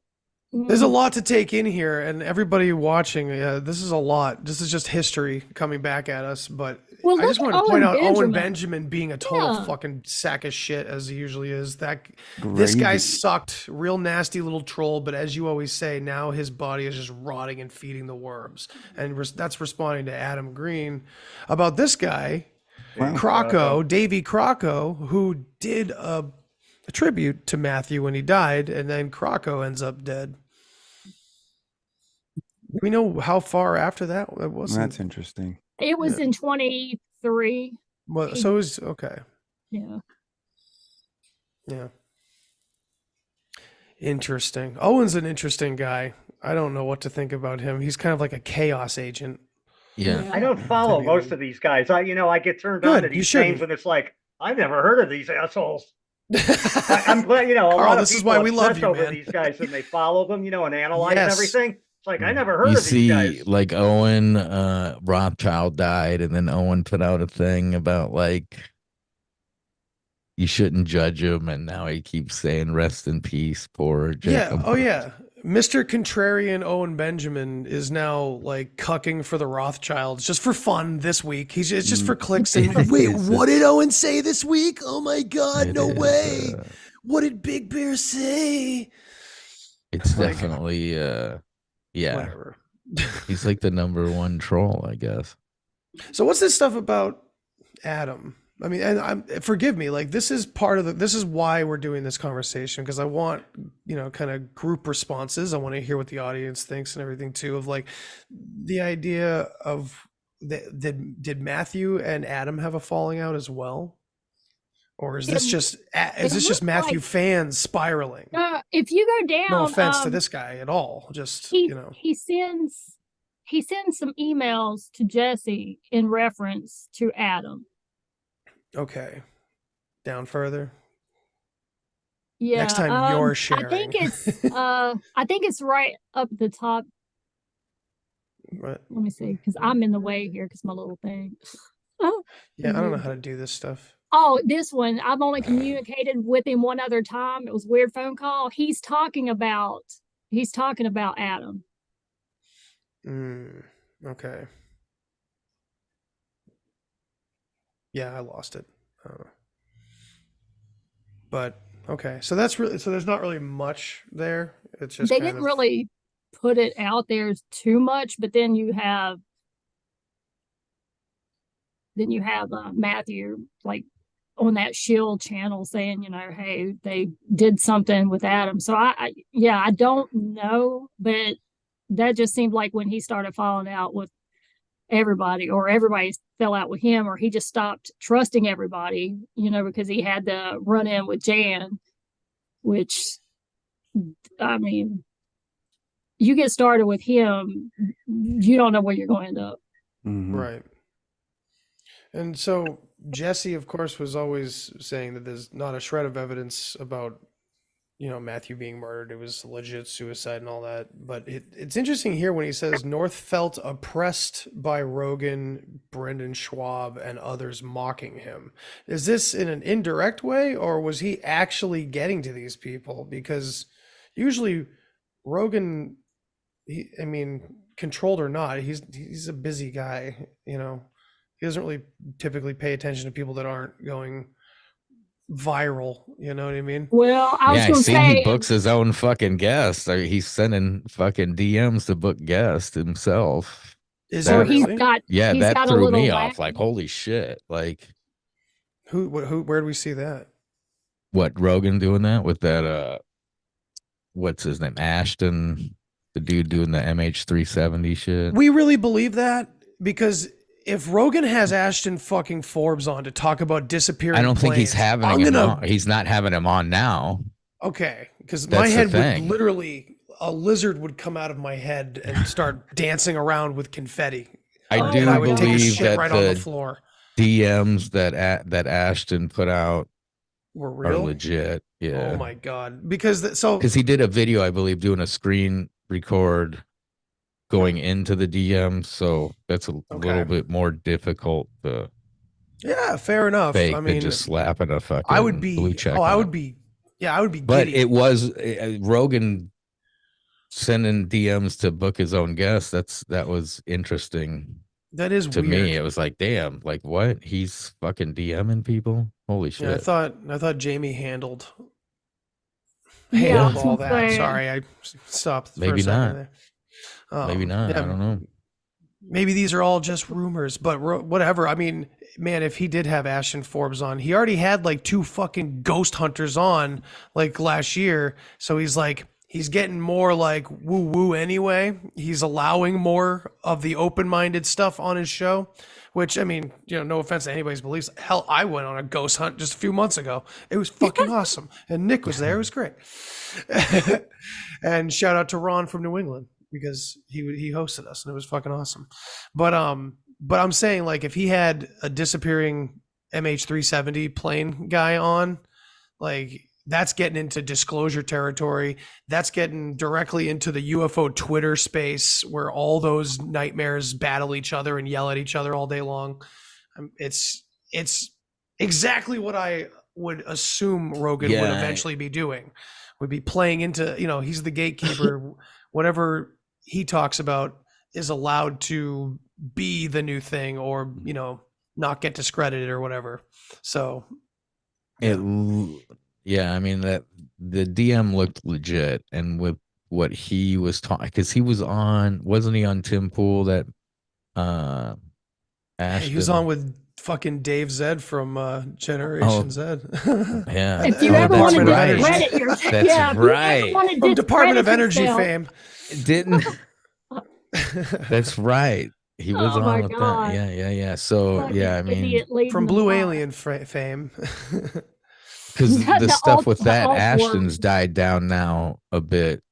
There's a lot to take in here, and everybody watching, this is a lot. This is just history coming back at us. But
Well,
I just
look
wanted
at
to point out
Owen
Owen
Benjamin.
Benjamin being a total
Yeah.
fucking sack of shit as he usually is. This guy
Gravy.
sucked, real nasty little troll. But as you always say, now his body is just rotting and feeding the worms, and that's responding to Adam Green about this guy,
Wow.
Crocco, Davy Crocco, who did a tribute to Matthew when he died, and then Crocco ends up dead. Do we know how far after that? It wasn't.
That's interesting.
It was in 23.
Well, so it was okay.
Yeah.
Yeah. Interesting. Owen's an interesting guy. I don't know what to think about him. He's kind of like a chaos agent.
Yeah.
I don't follow
Anyway.
most of these guys. I get turned
Good,
on to
you
these
shouldn't.
names, and it's like I've never heard of these assholes. I'm glad, a
Carl,
lot of
this is
people
why we love
obsess
you,
over
man.
these guys, and they follow them, and analyze
Yes.
everything. It's like I never heard
You
of these
see,
guys.
like Owen Rothschild died, and then Owen put out a thing about like you shouldn't judge him, and now he keeps saying rest in peace, poor Jacob.
Yeah. Oh, yeah. Mr. Contrarian Owen Benjamin is now like cucking for the Rothschilds just for fun this week. It's just for clicks. And
It
wait,
is.
what did Owen say this week? Oh my God,
It
no
is,
way. What did Big Bear say?
It's
Like,
definitely yeah.
Whatever.
He's like the #1 troll, I guess.
So what's this stuff about Adam? I mean, and forgive me, like this is why we're doing this conversation, because I want, kind of group responses. I want to hear what the audience thinks and everything too, of like the idea of did Matthew and Adam have a falling out as well? Or is this just
looks
Matthew
like-
fans spiraling?
If you go down,
No offense to this guy at all. Just,
he sends some emails to Jesse in reference to Adam.
Okay. Down further.
Yeah.
Next time you're
I think
sharing.
I think it's right up the top.
Right.
Let me see, because I'm in the way here because my little thing.
Yeah, I don't know how to do this stuff.
Oh, this one, I've only communicated with him one other time. It was a weird phone call. He's talking about Adam.
Okay. Yeah, I lost it. But okay, so there's not really much there. It's just
They
kind
didn't
of,
really put it out there too much, but then you have Matthew like on that Shield channel saying, hey, they did something with Adam. So I don't know, but that just seemed like when he started falling out with everybody, or everybody fell out with him, or he just stopped trusting everybody, because he had the run in with Jan, which, I mean, you get started with him, you don't know where you're going to end up.
Mhm.
right. And so Jesse, of course, was always saying that there's not a shred of evidence about, Matthew being murdered. It was legit suicide and all that. But it's interesting here when he says North felt oppressed by Rogan, Brendan Schwab, and others mocking him. Is this in an indirect way, or was he actually getting to these people? Because usually Rogan, I mean, controlled or not, he's a busy guy, He doesn't really typically pay attention to people that aren't going viral. You know what I mean?
Well, I was
Yeah, I
going to
see
say,
he books his own fucking guests. I mean, he's sending fucking DMs to book guests himself.
Is
or
that
he's
really?
got,
Yeah,
he's
that
got a
threw
little
me
lab.
off. Like, holy shit! Like,
Where do we see that?
what, Rogan doing that with that? What's his name? Ashton, the dude doing the MH370 shit.
We really believe that? Because if Rogan has Ashton fucking Forbes on to talk about disappearing
I don't think he's
planes,
having
I'm
him
gonna
on. He's not having him on now.
okay, because my
That's the
head would
thing.
literally, a lizard would come out of my head and start dancing around with confetti.
I
Oh,
do
And I would take a
believe
shit
that
right on the
the
floor.
DMs that Ashton put out
Were
are
real?
legit. Yeah.
Oh my god! Because so
Because he did a video, I believe, doing a screen record going into the DMs, so that's a little bit more difficult to
yeah, fair enough.
fake
I
than
mean,
just slapping a fucking
I would
blue
be.
check
Oh, I
on
would
it.
be. Yeah, I would be
But
giddy.
it was Rogan sending DMs to book his own guests. That was interesting
That is
to
weird.
me. It was like, damn, like what? He's fucking DMing people. Holy shit!
Yeah, I thought Jamie handled
Yeah, I was
all
gonna
that.
say,
Sorry, I stopped for
Maybe
a second
not.
there.
Maybe not.
yeah,
I don't know.
maybe these are all just rumors, but whatever. I mean, man, if he did have Ashton Forbes on, he already had like 2 fucking ghost hunters on like last year. So he's getting more like woo woo anyway. He's allowing more of the open-minded stuff on his show, which, I mean, no offense to anybody's beliefs. Hell, I went on a ghost hunt just a few months ago. It was fucking awesome. And Nick was there. It was great. And shout out to Ron from New England, because he hosted us and it was fucking awesome. But I'm saying, like, if he had a disappearing MH370 plane guy on, like, that's getting into disclosure territory. That's getting directly into the UFO Twitter space where all those nightmares battle each other and yell at each other all day long. It's exactly what I would assume Rogan would eventually be doing. Would be playing into, he's the gatekeeper. Whatever he talks about is allowed to be the new thing, or, not get discredited or whatever. So
yeah, I mean, that the DM looked legit, and with what he was talking, because he was on, wasn't he on Tim Pool, that Ashton?
he was on with fucking Dave Zed from Generation Z.
Yeah.
if you ever want to
right.
discredit yourself,
That's
yeah, if you ever
right.
want to
From Department of
discredit
Energy
yourself-
fame.
Didn't that's right. He was
Oh my
on with
God.
that. Yeah. So
Fucking
yeah, I mean,
idiot leading
From
the
Blue
line.
Alien fame.
because the
The
stuff
alt-
with
the
that
alt
Ashton's
word.
died down now a bit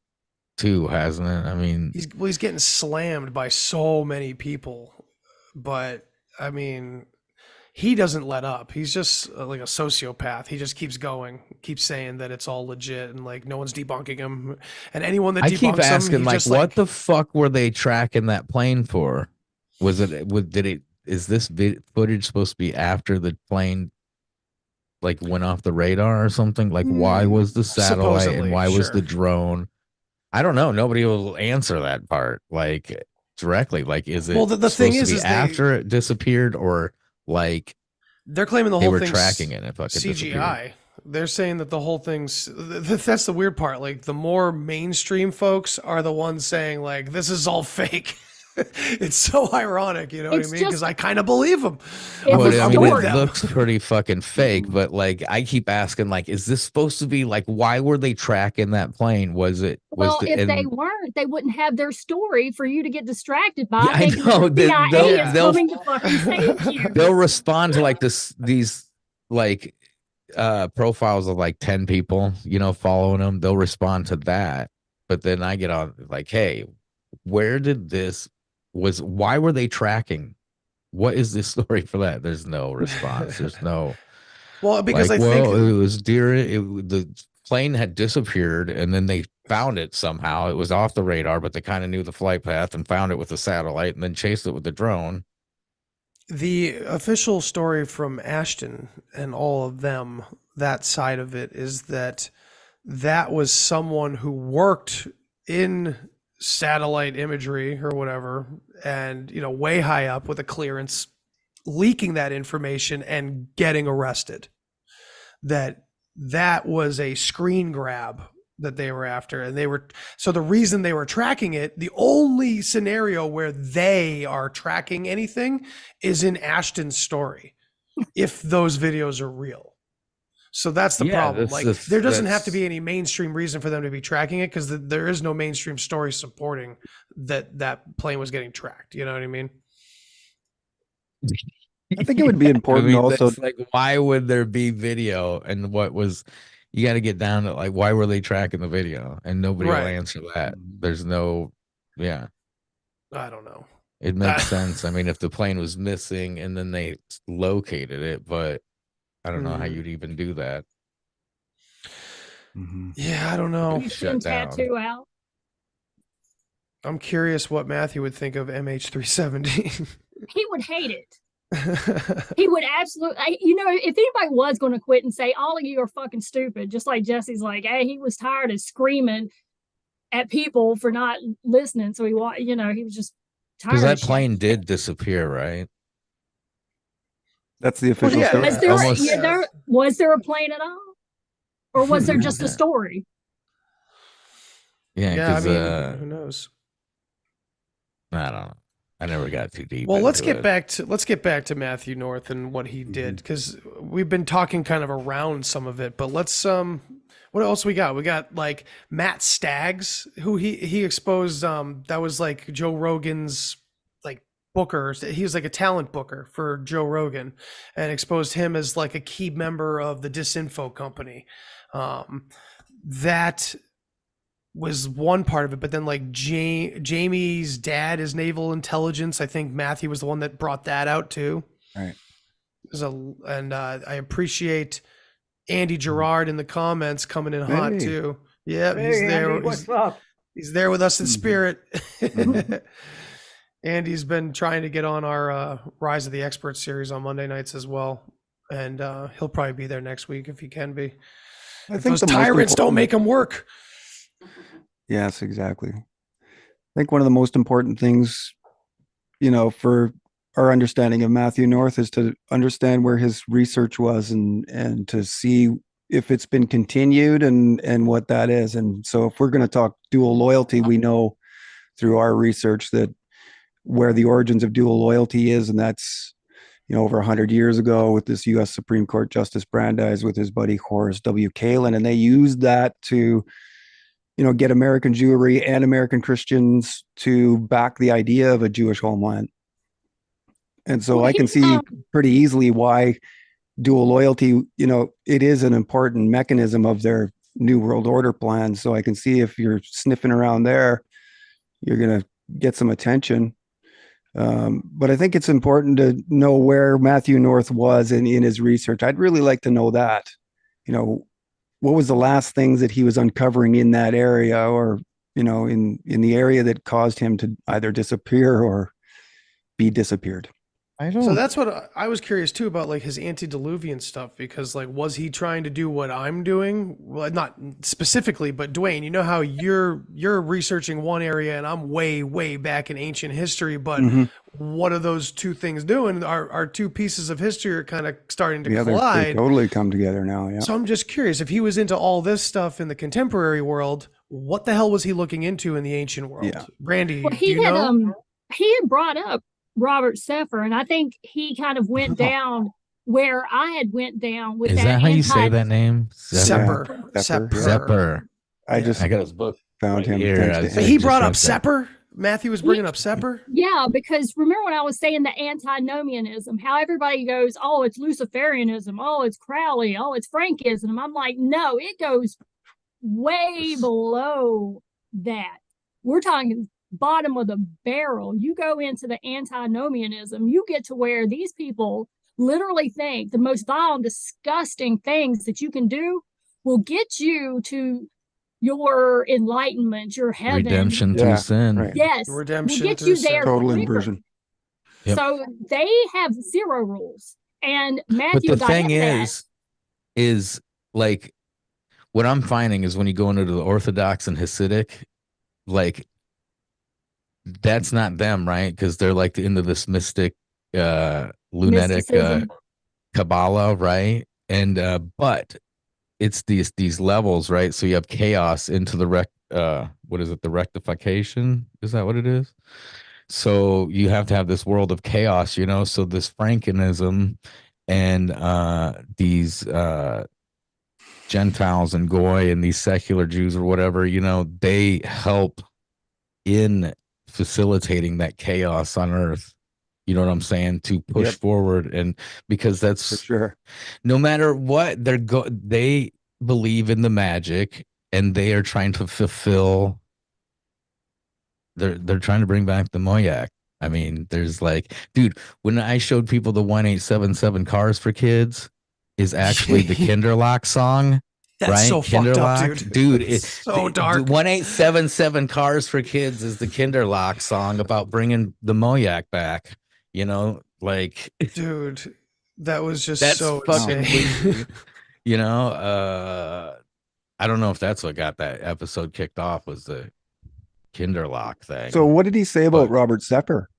too, hasn't it? I mean,
He's getting slammed by so many people, but I mean, he doesn't let up. He's just like a sociopath. He just keeps going, keeps saying that it's all legit, and like no one's debunking him. And anyone that
I
debunks
keep asking,
him,
like,
just
what the fuck were they tracking that plane for? Is this footage supposed to be after the plane like went off the radar or something? Like, why was the satellite
supposedly,
and why was
sure.
the drone? I don't know. Nobody will answer that part like directly. Like, is it
Well, the thing
supposed to
is
be
they-
after it disappeared, or like
They're claiming the
they
whole
were
thing's
tracking it and it fucking disappeared?
CGI. They're saying that the whole thing's that's the weird part. Like, the more mainstream folks are the ones saying like this is all fake. It's so ironic, you know what I
It's
mean?
just-
Because I kind of believe them.
It's
But
a
I mean,
story.
it looks pretty fucking fake. But like, I keep asking, like, is this supposed to be like? Why were they tracking that plane? Was it?
Well,
the,
if they
and-
weren't, they wouldn't have their story for you to get distracted by.
Yeah, I
thinking
know.
the CIA is
They'll-
coming to fucking save you.
they'll respond to like these like profiles of like 10 people, following them. They'll respond to that. But then I get on like, hey, why were they tracking what is the story for that? There's no response. There's no.
Well, because
like,
I think
it was the plane had disappeared, and then they found it somehow. It was off the radar, but they kind of knew the flight path and found it with a satellite, and then chased it with the drone.
the official story from Ashton and all of them, that side of it, is that that was someone who worked in satellite imagery or whatever, and way high up with a clearance, leaking that information and getting arrested. That was a screen grab that they were after, and so the reason they were tracking it, the only scenario where they are tracking anything is in Ashton's story, if those videos are real. So that's the problem. There doesn't have to be any mainstream reason for them to be tracking it, because there is no mainstream story supporting that plane was getting tracked. You know what I mean?
I think it would be important also.
Like, why would there be video? And you got to get down to like, why were they tracking the video? And nobody will answer that. There's no, I
don't know.
It makes sense. I mean, if the plane was missing and then they located it, but I don't know how you'd even do that.
Yeah, I don't know.
Shut down.
Tattoo out.
I'm curious what Matthew would think of MH370.
He would hate it. He would absolutely, if anybody was going to quit and say, all of you are fucking stupid, just like Jesse's like, hey, he was tired of screaming at people for not listening. So he was just tired.
Because that plane did disappear, right?
That's the official story.
Was there a plane at all? Or was there just a story?
Yeah,
I mean, who knows?
I don't know. I never got too deep.
Well, let's get back to Matthew North and what he did, because we've been talking kind of around some of it. But let's what else we got? We got like Matt Staggs, who he exposed. That was like Joe Rogan's like booker. He was like a talent booker for Joe Rogan, and exposed him as like a key member of the disinfo company. That was one part of it, but then like Jamie's dad is naval intelligence. I think Matthew was the one that brought that out too.
Right.
I appreciate Andy Gerard in the comments coming in hot too. Yeah,
hey,
he's there.
Andy, what's up?
He's there with us in spirit. Andy's been trying to get on our Rise of the Experts series on Monday nights as well, and he'll probably be there next week if he can be. I think those tyrants don't make him work.
Yes, exactly. I think one of the most important things, for our understanding of Matthew North is to understand where his research was and to see if it's been continued and what that is. And so if we're going to talk dual loyalty, we know through our research that where the origins of dual loyalty is, and that's, over 100 years ago with this U.S. Supreme Court Justice Brandeis with his buddy Horace W. Kalin, and they used that to get American Jewry and American Christians to back the idea of a Jewish homeland. And so I can see pretty easily why dual loyalty, it is an important mechanism of their New World Order plan. So I can see if you're sniffing around there, you're going to get some attention. But I think it's important to know where Matthew North was in his research. I'd really like to know that, what was the last things that he was uncovering in that area, or, in the area that caused him to either disappear or be disappeared?
So that's what I was curious too about, like his antediluvian stuff, because like, was he trying to do what I'm doing? Well, not specifically, but Dwayne, you know how you're researching one area and I'm way, way back in ancient history, but what are those two things doing? Our two pieces of history are kind of starting to collide.
They totally come together now. Yeah.
So I'm just curious, if he was into all this stuff in the contemporary world, what the hell was he looking into in the ancient world? Yeah. Brandy,
well, he had brought up Robert Sepher, and I think he kind of went down where I had went down with that.
Is that how you say that name?
Sepher.
Sepher.
I
got his book.
Found him.
He brought up Sepher. Matthew was bringing up Sepher.
Yeah, because remember when I was saying the antinomianism, how everybody goes, oh, it's Luciferianism, oh, it's Crowley, oh, it's Frankism. I'm like, no, it goes way below that. We're talking bottom of the barrel. You go into the antinomianism, you get to where these people literally think the most vile and disgusting things that you can do will get you to your enlightenment, your heaven.
Redemption through sin.
Right.
Yes.
Redemption
will get
through
you there
sin.
Total
quicker.
inversion.
Yep.
So they have zero rules. And
But
Matthew
the
got
thing
into that.
is like what I'm finding is when you go into the Orthodox and Hasidic, like that's not them, right? Because they're like into this mystic, lunatic
Mysticism.
Kabbalah, right? And but it's these levels, right? So you have chaos into the what is it? The rectification? Is that what it is? So you have to have this world of chaos, you know. So this Frankenism and these Gentiles and Goy and these secular Jews or whatever, you know, they help in facilitating that chaos on earth. You know what I'm saying? To push forward. And because that's
For sure.
no matter what, they believe in the magic and they are trying to fulfill. They're trying to bring back the Moyak. I mean, there's like, dude, when I showed people the 1877 Cars for Kids is actually the Kinderlock song.
That's
right?
so fucked up,
Kinderlock,
dude.
It's
so dark.
1877 Cars for Kids is the Kinderlock song about bringing the Moyak back. You know, like,
dude, that was just
that's
so
fucking
insane.
you know, I don't know if that's what got that episode kicked off was the Kinderlock thing.
So what did he say about Robert Sepper?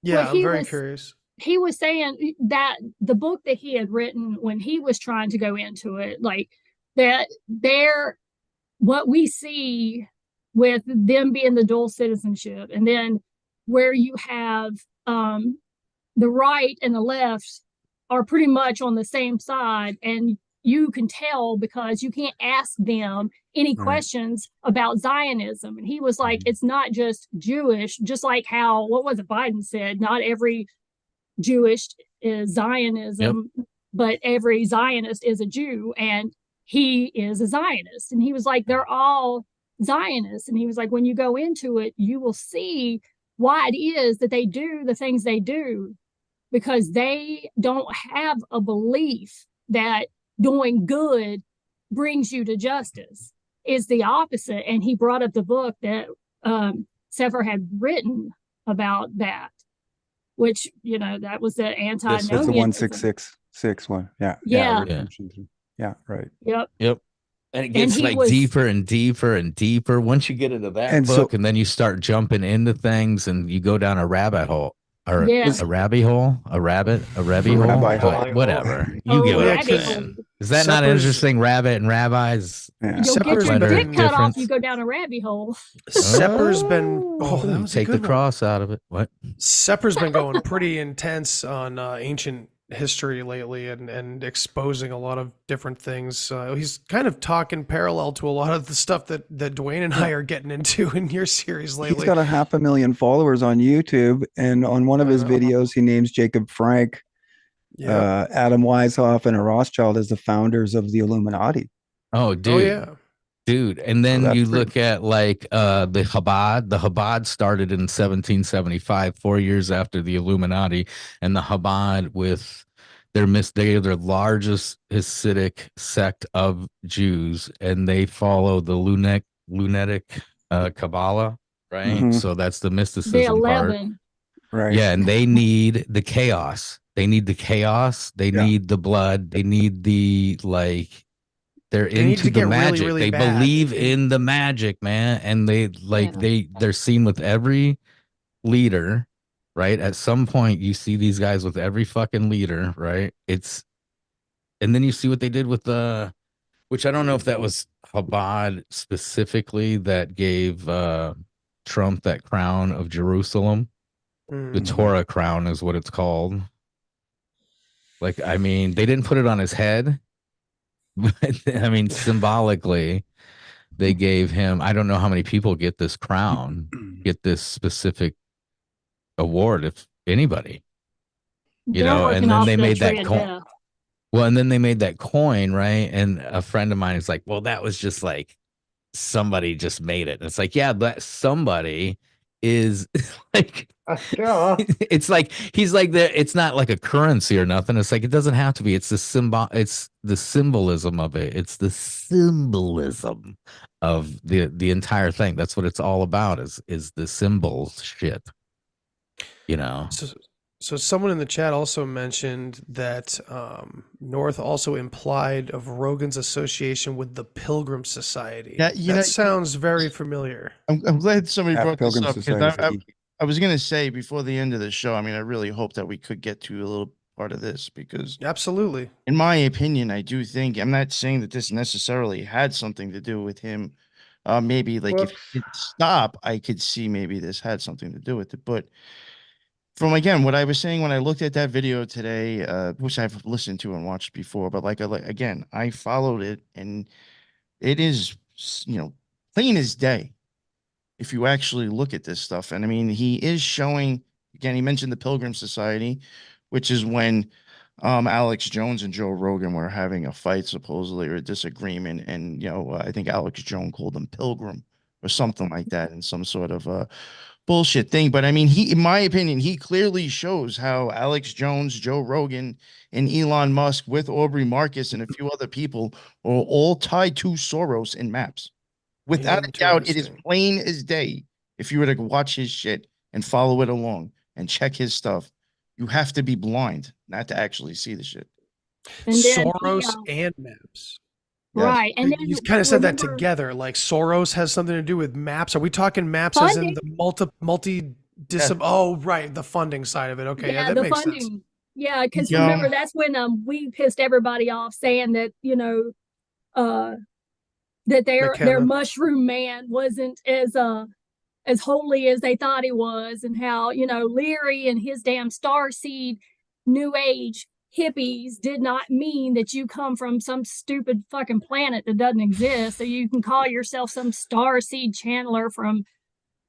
Yeah,
Well,
I'm very curious.
He was saying that the book that he had written when he was trying to go into it, like that what we see with them being the dual citizenship, and then where you have the right and the left are pretty much on the same side, and you can tell because you can't ask them any questions about Zionism. And he was like, it's not just Jewish, just like how, what was it, Biden said, not every Jewish is Zionism, but every Zionist is a Jew, and he is a Zionist. And he was like, they're all Zionists. And he was like, when you go into it, you will see why it is that they do the things they do, because they don't have a belief that doing good brings you to justice. Is the opposite. And he brought up the book that Sefer had written about that, which, you know, that was the anti-nomianism.
That's the 1666 one. Yeah.
Yeah.
Yeah. Right.
Yep.
And it gets like deeper and deeper and deeper once you get into that book, and then you start jumping into things and you go down a rabbit hole. Or a rabbit hole, a rabbit hole, whatever. You get what I'm saying. Is that not interesting? Rabbit and rabbis.
Yeah. You'll get your dick cut off. You go down a rabbit hole.
Sepper's been.
that was take the cross out of it. What?
Sepper's been going pretty intense on ancient history lately and exposing a lot of different things. He's kind of talking parallel to a lot of the stuff that Dwayne and I are getting into in your series lately.
He's got 500,000 followers on YouTube, and on one of his videos he names Jacob Frank, Adam Weishaupt, and a Rothschild as the founders of the Illuminati.
Oh, dude. Dude, and then you look at like the Chabad. The Chabad started in 1775, 4 years after the Illuminati, and the Chabad with they're their largest Hasidic sect of Jews, and they follow the lunatic Kabbalah, right? So that's the mysticism part,
right?
Yeah, and they need the chaos. They need the chaos. They need the blood. They need the like. They're into the magic. Really, really they believe in the magic, man. And they like they're seen with every leader, right? At some point you see these guys with every fucking leader, right? And then you see what they did with which I don't know if that was Chabad specifically that gave Trump that crown of Jerusalem. The Torah crown is what it's called. Like, I mean, they didn't put it on his head. But I mean, symbolically, they gave him. I don't know how many people get this crown, get this specific award, if anybody, you know. And then they made that coin. Well, and then they made that coin, right? And a friend of mine is like, "Well, that was just like somebody just made it." And it's like, yeah, but somebody is like it's like he's like it's not like a currency or nothing. It's like it doesn't have to be. It's the symbolism of it. It's the symbolism of the entire thing. That's what it's all about, is the symbols shit. You know.
So someone in the chat also mentioned that North also implied of Rogan's association with the Pilgrim Society. That sounds very familiar.
I'm glad somebody brought this
Pilgrim
up,
Society.
I was going to say before the end of the show, I mean, I really hope that we could get to a little part of this, because
absolutely,
in my opinion, I do think, I'm not saying that this necessarily had something to do with him. Maybe like if he did stop, I could see maybe this had something to do with it. But from, again, what I was saying when I looked at that video today, which I've listened to and watched before, but again, I followed it, and it is, plain as day if you actually look at this stuff. And I mean, he is showing, again, he mentioned the Pilgrim Society, which is when Alex Jones and Joe Rogan were having a fight, supposedly, or a disagreement. And, I think Alex Jones called him Pilgrim or something like that, in some sort of bullshit thing. But I mean, in my opinion, he clearly shows how Alex Jones, Joe Rogan, and Elon Musk, with Aubrey Marcus and a few other people, are all tied to Soros and maps. Without a doubt, it is plain as day. If you were to watch his shit and follow it along and check his stuff, you have to be blind not to actually see the shit.
And
Soros and maps.
Right.
Yes. And then you kind of said that together, like Soros has something to do with maps. Are we talking maps funding? As in the multi Oh, right. The funding side of it. Okay. Yeah, that
the
makes
funding.
Sense.
Yeah. Because remember, that's when we pissed everybody off saying that, that their mushroom man wasn't as holy as they thought he was, and how, Leary and his damn starseed new age hippies did not mean that you come from some stupid fucking planet that doesn't exist, so you can call yourself some starseed channeler from,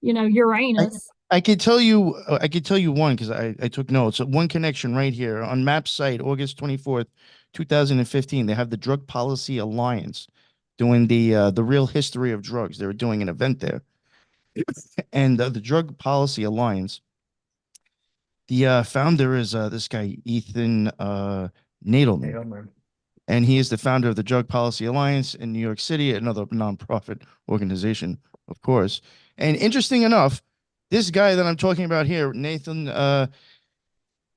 Uranus.
I could tell you one, because I took notes. One connection right here on MAP's site, August 24th, 2015. They have the Drug Policy Alliance doing the real history of drugs. They were doing an event there. And the Drug Policy Alliance, the founder is this guy, Ethan Nadelman. And he is the founder of the Drug Policy Alliance in New York City, another nonprofit organization, of course. And interesting enough, this guy that I'm talking about here, Ethan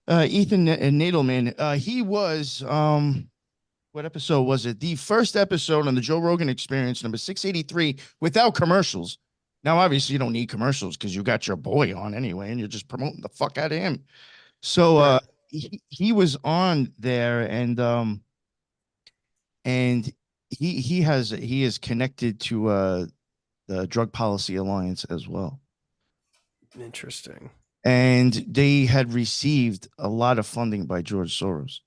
Nadelman, he was, what episode was it? The first episode on the Joe Rogan Experience, number 683, without commercials. Now, obviously, you don't need commercials because you got your boy on anyway, and you're just promoting the fuck out of him. So he was on there, and he is connected to the Drug Policy Alliance as well.
Interesting.
And they had received a lot of funding by George Soros.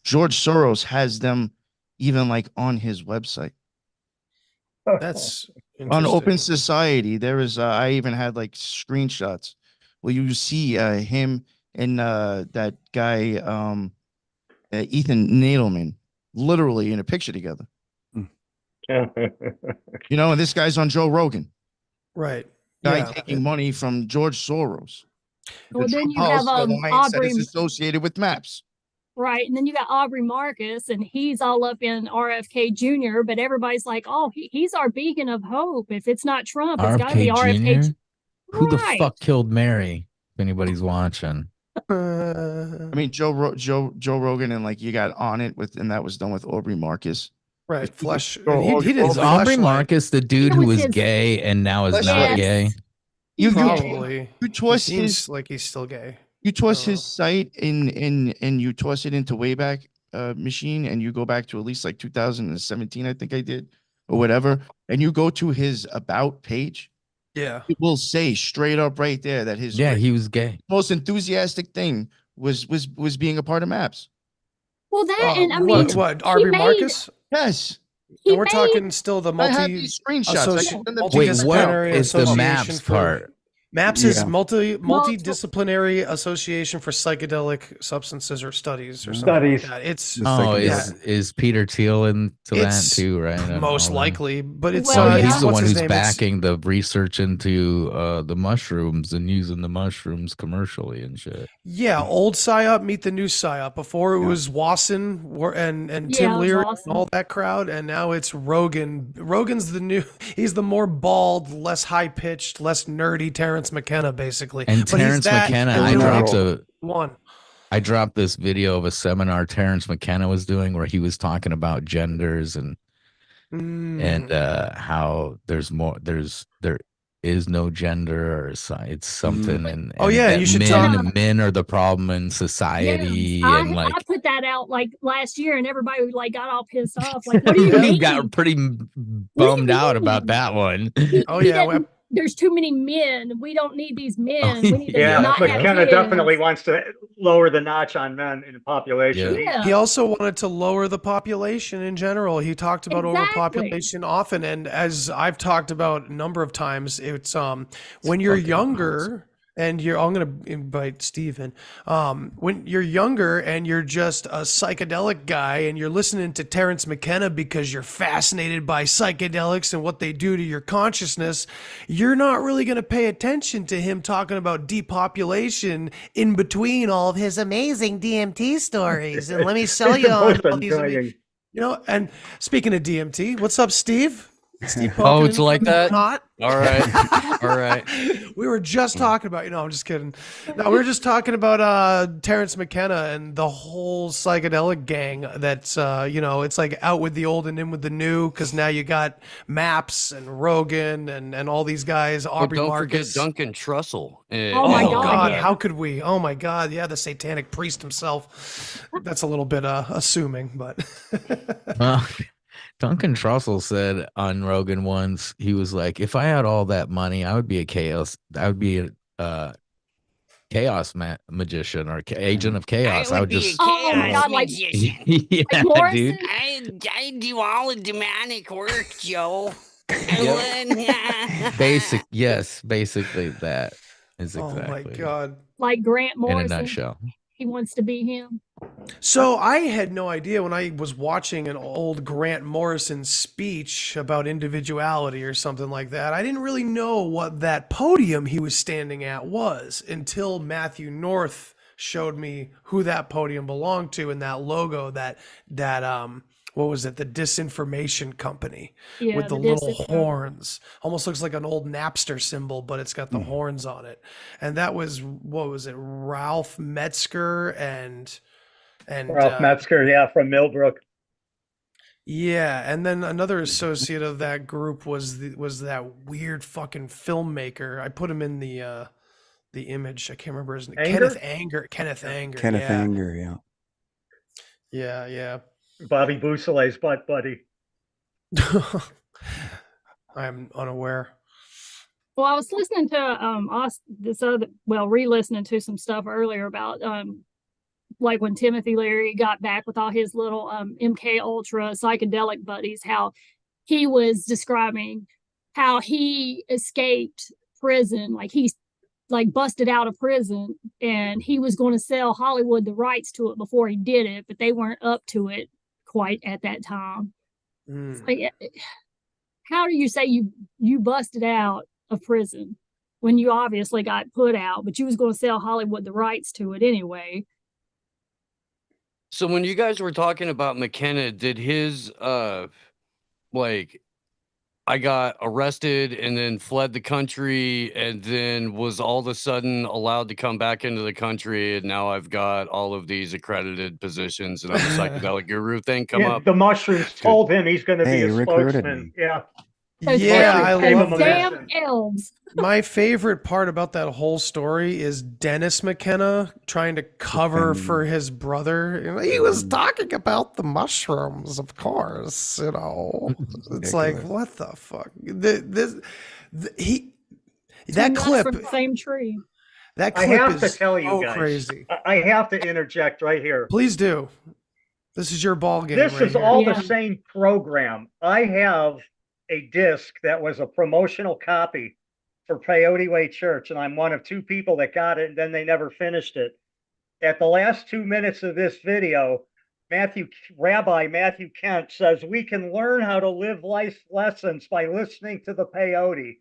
George Soros has them even like on his website.
That's
on Open Society. There is, I even had like screenshots where you see him and that guy, Ethan Nadelman, literally in a picture together. And this guy's on Joe Rogan.
Right.
Guy taking money from George Soros.
Well, then you have Aubrey,
that is associated with maps.
Right. And then you got Aubrey Marcus, and he's all up in RFK Jr., but everybody's like, oh, he's our beacon of hope. If it's not Trump, it's got to be RFK Jr.
Who the fuck killed Mary? If anybody's watching.
I mean, Joe Rogan, and like you got On It with, and that was done with Aubrey Marcus.
Right. Flesh.
Is Aubrey Marcus the dude who was gay and now is not gay?
You
twist seems like he's still gay.
You toss his site and you toss it into Wayback Machine, and you go back to at least like 2017, I think I did, or whatever, and you go to his About page.
Yeah,
it will say straight up right there that his
he was gay.
Most enthusiastic thing was being a part of Maps.
Well, that and I mean,
what Aubrey Marcus?
Yes.
And we're talking still the multi
screenshots.
Wait, what is the Maps part?
MAPS is
Yeah.
multidisciplinary association for psychedelic substances or studies or something
Studies.
like that. It's
The
Oh,
psychedelic.
is Peter Thiel into that
It's
too, right? And
most
all that?
likely, but it's
Well, yeah.
He's the
what's
one
his
who's
name? It's-
backing the research into the mushrooms and using the mushrooms commercially and shit.
Yeah, old PSYOP meet the new PSYOP. Before it
Yeah.
was Wasson and
Yeah,
Tim
it was
Leary
Wasson.
and all that crowd, and now it's Rogan. Rogan's the new. He's the more bald, less high pitched, less nerdy Terrence McKenna, basically.
And
But he's
Terrence
that
McKenna,
He's
I
in that
dropped
role.
one.
I dropped this video of a seminar Terrence McKenna was doing where he was talking about genders and how there is no gender, or it's something, and
Oh, yeah,
that
you should
men are the problem in society,
Yes,
and like
I put that out like last year, and everybody like got all pissed off. Like, what do you mean?
got pretty
What do you
bummed out
mean?
about that one.
Oh
He
yeah,
didn't- there's too many men. We don't need these men. We need to
Yeah,
not have
McKenna
kids.
definitely wants to lower the notch on men in the population.
Yeah.
he also wanted to lower the population in general. He talked about
Exactly.
overpopulation often, and as I've talked about a number of times, it's when you're
fucking
younger and I'm going to invite Steve in. When you're younger and you're just a psychedelic guy and you're listening to Terrence McKenna because you're fascinated by psychedelics and what they do to your consciousness, you're not really going to pay attention to him talking about depopulation in between all of his amazing DMT stories. And let me sell
It's
you
the
on
most
all these
annoying.
and speaking of DMT, what's up, Steve? Steve
Oh,
poking
it's like that?
Not.
All right. All right.
We were just talking about, I'm just kidding. No, we were just talking about Terrence McKenna and the whole psychedelic gang that's, it's like out with the old and in with the new, because now you got Maps and Rogan and all these guys,
Well,
Aubrey
don't
Marcus.
forget Duncan Trussell.
Oh my God, yeah.
How could we? Oh my God, yeah, the satanic priest himself. That's a little bit assuming, but
Duncan Trussell said on Rogan once, he was like, if I had all that money, I would be a chaos magician or agent of chaos. I would just
Oh my God, like
yeah,
like Morrison.
dude.
I do all the demonic work, Joe.
Basically that is
oh
exactly
my God.
Like Grant
in a
Morrison.
nutshell.
He wants to be him.
So I had no idea when I was watching an old Grant Morrison speech about individuality or something like that. I didn't really know what that podium he was standing at was until Matthew North showed me who that podium belonged to and that logo that what was it? The Disinformation Company
Yeah,
with the
the
little
Disinform-
horns. Almost looks like an old Napster symbol, but it's got the horns on it. And that was, what was it? Ralph Metzger and
Ralph Metzger, yeah, from Millbrook.
yeah, and then another associate of that group was that weird fucking filmmaker. I put him in the image. I can't remember his name.
Anger?
Kenneth Anger.
Kenneth
yeah.
Anger, yeah.
Yeah,
Bobby Boussolet's butt buddy.
yeah. I'm unaware.
Well, I was listening to re-listening to some stuff earlier about like when Timothy Leary got back with all his little MK Ultra psychedelic buddies, how he was describing how he escaped prison, like he's like busted out of prison, and he was going to sell Hollywood the rights to it before he did it, but they weren't up to it quite at that time. It's like, how do you say you busted out of prison when you obviously got put out, but you was going to sell Hollywood the rights to it anyway?
So when you guys were talking about McKenna, did his I got arrested and then fled the country and then was all of a sudden allowed to come back into the country, and now I've got all of these accredited positions and I'm a psychedelic guru thing come up?
The mushrooms told him he's going to be a
recruited
spokesman.
me.
Yeah.
Those
Yeah, I
Gave
love
him a
that.
damn
mission.
elves.
My favorite part about that whole story is Dennis McKenna trying to cover for his brother. He was talking about the mushrooms, of course. It's like, what the fuck? That
Two nuts
clip,
from the same tree.
that
I
clip
have to
is
tell you
so
guys.
crazy.
I have to interject right here.
Please do. This is your ball game.
This
right
is
here.
all
Yeah.
the same program. I have a disc that was a promotional copy for Peyote Way Church, and I'm one of 2 people that got it, and then they never finished it. At the last 2 minutes of this video, Rabbi Matthew Kent says we can learn how to live life lessons by listening to the peyote.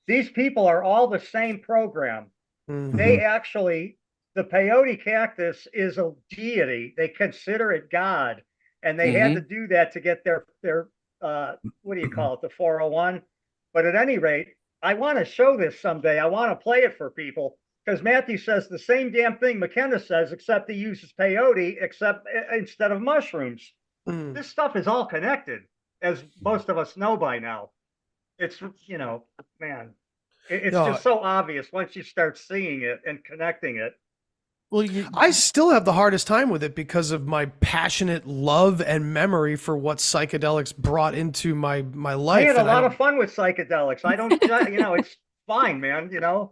These people are all the same program. They actually, the peyote cactus is a deity. They consider it God, and they had to do that to get their what do you call it, the 401. But at any rate, I want to show this someday. I want to play it for people, because Matthew says the same damn thing McKenna says, except he uses peyote instead of mushrooms. This stuff is all connected, as most of us know by now. It's, you know, man, it's just so obvious once you start seeing it and connecting it.
Well, I still have the hardest time with it because of my passionate love and memory for what psychedelics brought into my life.
I had a lot of fun with psychedelics. I don't, you know, it's fine, man. You know,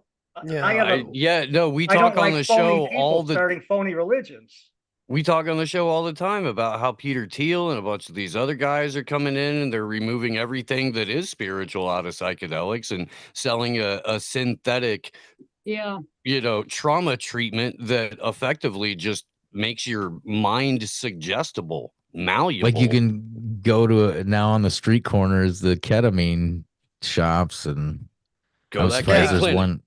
we talk on the show all the
starting phony religions.
We talk on the show all the time about how Peter Thiel and a bunch of these other guys are coming in and they're removing everything that is spiritual out of psychedelics and selling a synthetic, you know, trauma treatment that effectively just makes your mind suggestible, malleable.
Like you can go to now on the street corners, the ketamine shops, and
go to that K clinic.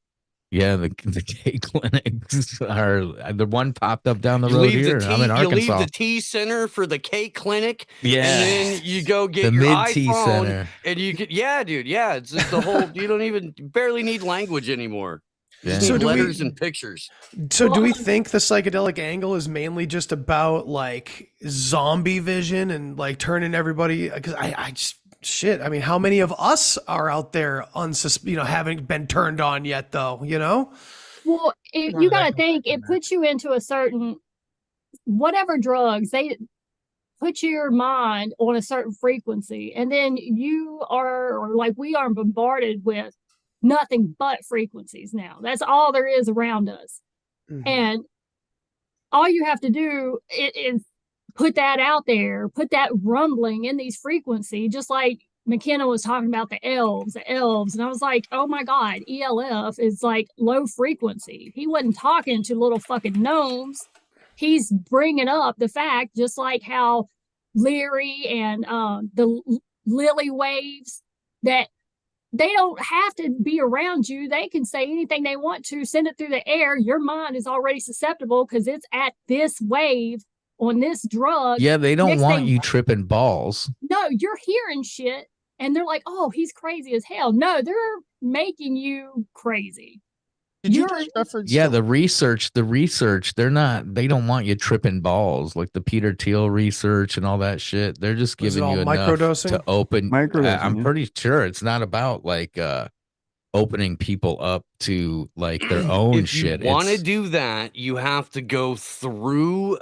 The K clinics are the one popped up down the road here. I'm in Arkansas.
You leave the T center for the K clinic,
and
then you go get
the
your
mid-T
iPhone,
center.
and you can, it's just the whole. You don't even barely need language anymore.
Yeah.
So letters and pictures.
So do we think the psychedelic angle is mainly just about like zombie vision and like turning everybody? Because I just shit. I mean, how many of us are out there haven't been turned on yet, though? You know.
Well, you got to think it puts you into a certain whatever drugs they put your mind on a certain frequency, and then you are, or like we are, bombarded with nothing but frequencies now. That's all there is around us. And all you have to do is put that out there, put that rumbling in these frequencies, just like McKenna was talking about the elves. And I was like, oh my God, ELF is like low frequency. He wasn't talking to little fucking gnomes. He's bringing up the fact, just like how Leary and the Lily waves, that they don't have to be around you. They can say anything they want to, send it through the air. Your mind is already susceptible because it's at this wave on this drug.
Yeah, they don't want you tripping balls.
No, you're hearing shit and they're like, oh, he's crazy as hell. No, they're making you crazy.
The research, they don't want you tripping balls like the Peter Thiel research and all that shit. They're just giving you enough
microdosing?
to open. I'm pretty sure it's not about like opening people up to like their own shit.
If you want to do that, you have to go through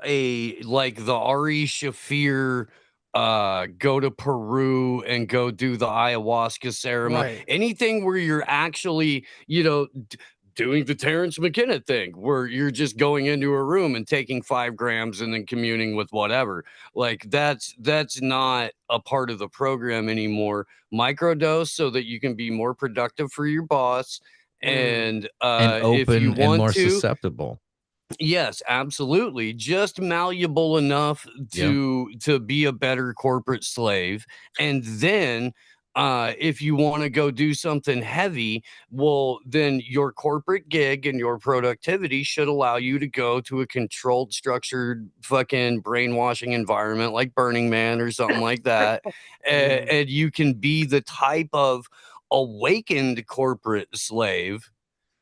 like the Ari Shafir go to Peru and go do the ayahuasca ceremony. Right. Anything where you're actually, doing the Terrence McKenna thing where you're just going into a room and taking 5 grams and then communing with whatever. Like that's not a part of the program anymore. Microdose so that you can be more productive for your boss and
open
if you want
and more susceptible.
Yes, absolutely. Just malleable enough to be a better corporate slave. And then if you want to go do something heavy, well, then your corporate gig and your productivity should allow you to go to a controlled, structured, fucking brainwashing environment like Burning Man or something like that. And you can be the type of awakened corporate slave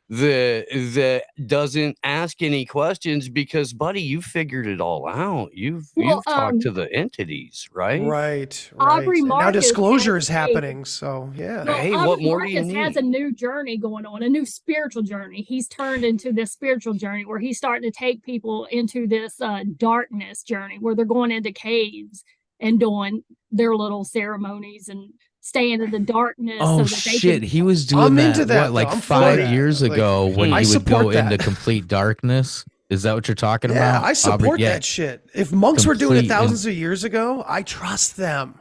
that doesn't ask any questions because, buddy, you figured it all out. You've talked to the entities, right?
Right.
Aubrey Marcus
now disclosure is happening, so yeah.
Well,
hey,
Aubrey
what more
Marcus
do you need?
has a new journey going on, a new spiritual journey. He's turned into this spiritual journey where he's starting to take people into this darkness journey where they're going into caves and doing their little ceremonies and staying in the darkness.
Oh
so that they
shit!
can...
He was doing
that
what, like 5 years ago when he would go into
that.
complete darkness. Is that what you're talking about?
Yeah, I support that shit. If monks were doing it thousands of years ago, I trust them.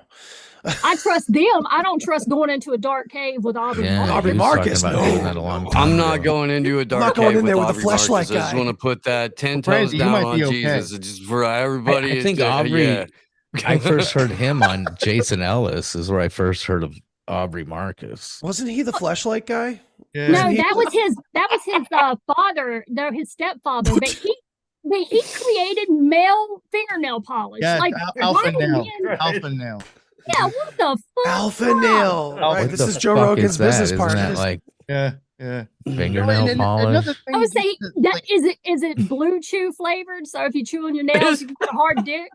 I trust them. I don't trust going into a dark cave with Aubrey.
Yeah,
Marcus.
Aubrey
he was
Marcus,
talking about
no.
doing that a long time
I'm not
ago.
going into a dark
going
cave
in
with
there with the
Aubrey Marcus.
fleshlight
I just
guy.
want to put that 10
Brandy,
toes
you
down
might
on
be okay.
Jesus. It's just for everybody.
I think Aubrey. I first heard him on Jason Ellis. Is where I first heard of Aubrey Marcus.
Wasn't he the fleshlight guy?
Yeah.
No,
Wasn't he-
that was his father, no, his stepfather. But he created male fingernail polish.
Yeah,
like
Alpha
why
Nail.
men-
Alpha Nail.
Yeah, what the fuck?
Alpha Nail.
Oh,
Right,
What
this
the
is Joe
fuck
Rogan's
is that?
business
Isn't
partner.
that like
Yeah.
fingernail
And
polish?
another thing,
I would say that
like,
is it blue chew flavored? So if you chew on your nails, you can get a hard dick.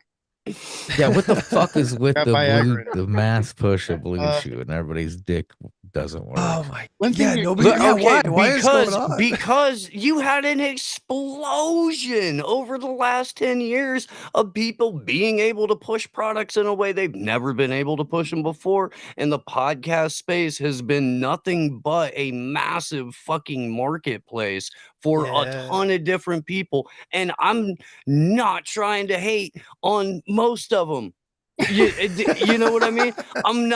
Yeah, what the fuck is with
Got
the
Viagra.
the mass push of blue chew and everybody's dick doesn't work?
Oh my.
One thing
Yeah,
you-
nobody.
Look,
Yeah,
okay,
why is going
because
on?
because you had an explosion over the last 10 years of people being able to push products in a way they've never been able to push them before, and the podcast space has been nothing but a massive fucking marketplace for a
Yeah.
ton of different people, and I'm not trying to hate on most of them. You know what I mean? I'm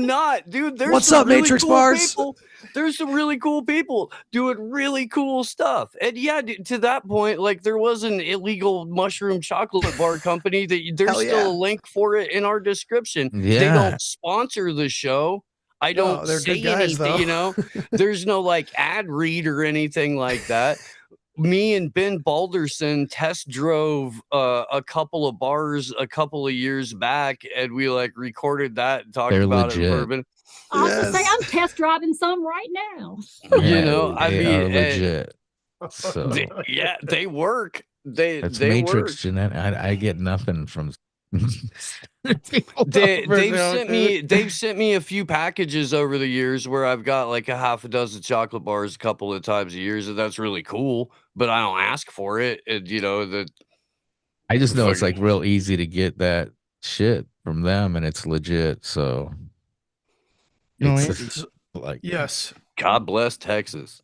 not, dude. There's
What's
some
up,
really
Matrix
cool
Bars?
people. There's some really cool people doing really cool stuff. And yeah, to that point, like there was an illegal mushroom chocolate bar company that there's
Hell
still
yeah.
a link for it in our description. They
Yeah.
don't sponsor the show. I
No,
don't
they're
say
good guys,
anything,
though.
you know. There's no like ad read or anything like that. Me and Ben Balderson test drove a couple of bars a couple of years back, and we like recorded that and talked
They're
about it
legit.
bourbon.
I was gonna say
Yes.
I'm test driving some right now.
You know, I
they
mean,
are legit. So
yeah, they work. They
Matrix
work.
genetic. I get nothing from.
They've sent me a few packages over the years where I've got like a half a dozen chocolate bars a couple of times a year, and that's really cool. But I don't ask for it, and you know that.
I just know it's like
Fucking-
real easy to get that shit from them, and it's legit. So
You know,
it's
Andy,
just like
Yes.
God bless Texas.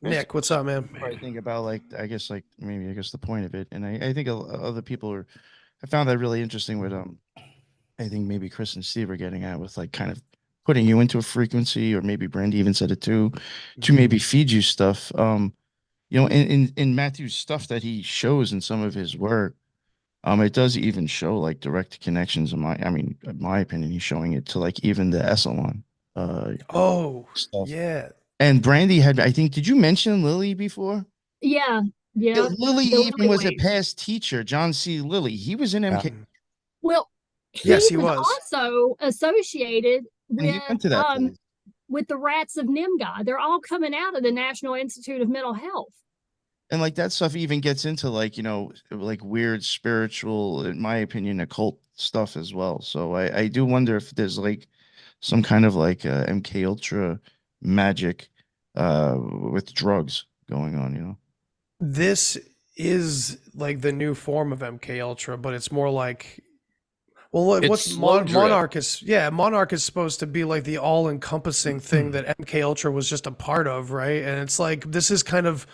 Nick, what's up, man?
I think about like I guess the point of it, and I think other people are. I found that really interesting with I think maybe Chris and Steve are getting at with like kind of putting you into a frequency, or maybe Brandy even said it too, to maybe feed you stuff. You know, in Matthew's stuff that he shows in some of his work, it does even show like direct connections. In my opinion, he's showing it to like even the Essalon
Oh,
stuff.
yeah.
And Brandy had, I think, did you mention Lily before?
Yeah.
Lily
The
even
Lily
was a
Wings.
past teacher, John C. Lilly. He was in MK.
Well,
Yes, he
was
was.
also associated
And he went to
with
that place.
with the Rats of Nimgod. They're all coming out of the National Institute of Mental Health.
And like that stuff even gets into like, you know, like weird spiritual, in my opinion, occult stuff as well. So I do wonder if there's like some kind of like MK Ultra magic with drugs going on, you know?
This is like the new form of MK Ultra, but it's more like, well,
It's
what's
slow drip.
Monarch is? Yeah, Monarch is supposed to be like the all-encompassing thing that MK Ultra was just a part of, right? And it's like this is kind of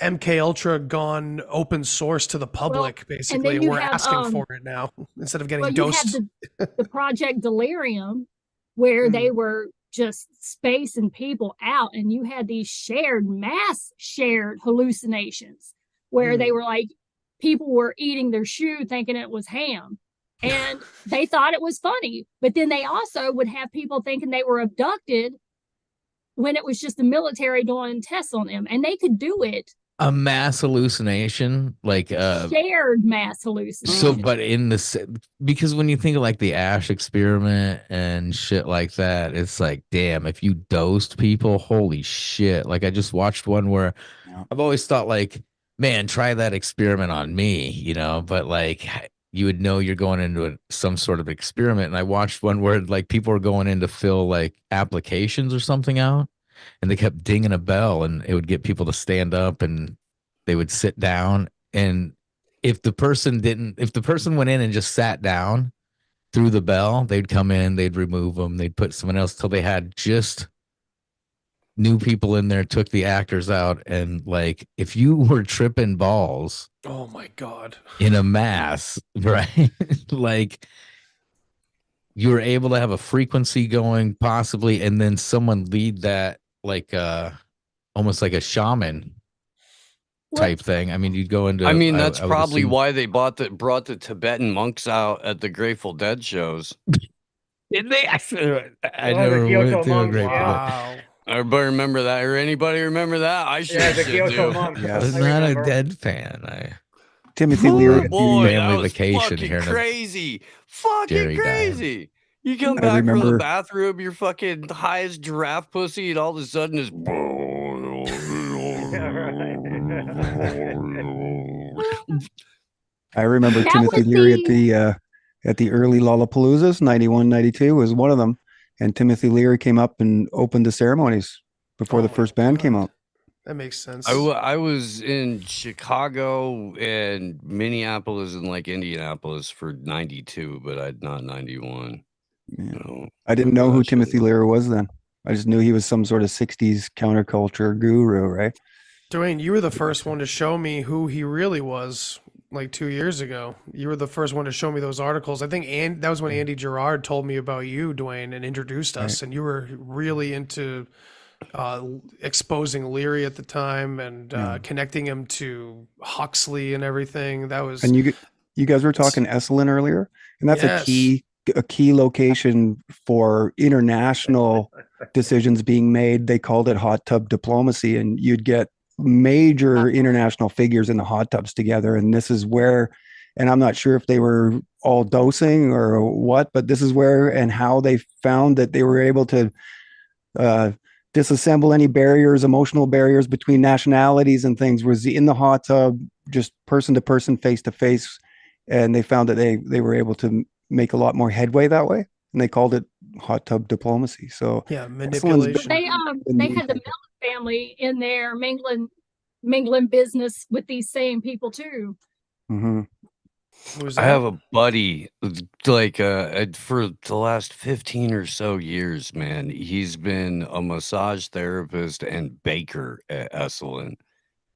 MK Ultra gone open source to the public, basically.
then
And
you
we're
have,
asking for it now instead of getting
Well, you
dosed.
have the Project Delirium, where they were just spacing people out, and you had these mass shared hallucinations where they were like, people were eating their shoe thinking it was ham. And they thought it was funny. But then they also would have people thinking they were abducted when it was just the military doing tests on them. And they could do it.
a mass hallucination, like
Shared mass hallucination.
so, but in the because when you think of like the Ash experiment and shit like that, it's like, damn, if you dosed people, holy shit! Like I just watched one where I've always thought like, man, try that experiment on me, you know, but like you would know you're going into some sort of experiment. And I watched one where like people were going in to fill like applications or something out, and they kept dinging a bell, and it would get people to stand up, and they would sit down. And if the person went in and just sat down through the bell, they'd come in, they'd remove them, they'd put someone else till they had just new people in there, took the actors out. And like, if you were tripping balls,
Oh my God.
in a mass, right? Like you were able to have a frequency going possibly, and then someone lead that like almost like a shaman type thing. I mean, you'd go into.
I mean, that's
I would
probably
assume-
why they brought the Tibetan monks out at the Grateful Dead shows.
Did they? I
Oh,
never
the
went
Kyoto
to a
monks,
Grateful Dead.
Wow.
Everybody remember that, or anybody remember that? I sure
Yeah, the
should
Kyoto
do.
monks.
Yes.
I was
I
not a
remember.
Dead fan.
Timothy
Oh
Leary. at
boy,
the-
Family
that was
vacation
fucking
here in a-
crazy. Fucking
Jerry died.
crazy. You come
I
back from the
remember-
bathroom, you're fucking high as giraffe pussy, and all of a sudden it's
I remember
That
Timothy
was
Leary
the
at the early Lollapaloozas, 91, 92 was one of them. And Timothy Leary came up and opened the ceremonies before
Oh
the
my
first band came
God.
out.
That makes sense.
I was in Chicago and Minneapolis and like Indianapolis for 92, but I'd not 91.
Yeah.
No,
I didn't know who
that shit.
Timothy Leary was then. I just knew he was some sort of 60s counterculture guru, right?
Dwayne, you were the first one to show me who he really was like 2 years ago. You were the first one to show me those articles. I think that was when Andy Gerard told me about you, Dwayne, and introduced us.
Right.
And you were really into exposing Leary at the time and connecting him to Huxley and everything. That was
And you guys were talking Esalen earlier, and that's
Yes.
a key location for international decisions being made. They called it hot tub diplomacy, and you'd get major international figures in the hot tubs together. And this is where, and I'm not sure if they were all dosing or what, but this is where and how they found that they were able to disassemble any barriers, emotional barriers between nationalities and things, was in the hot tub, just person to person, face to face. And they found that they were able to make a lot more headway that way. And they called it hot tub diplomacy. So
yeah,
Esselen's
manipulation.
they had the Mellon family in there mingling business with these same people too.
Mhm.
Was
I
that?
have a buddy like for the last 15 or so years, man. He's been a massage therapist and baker at Esalen.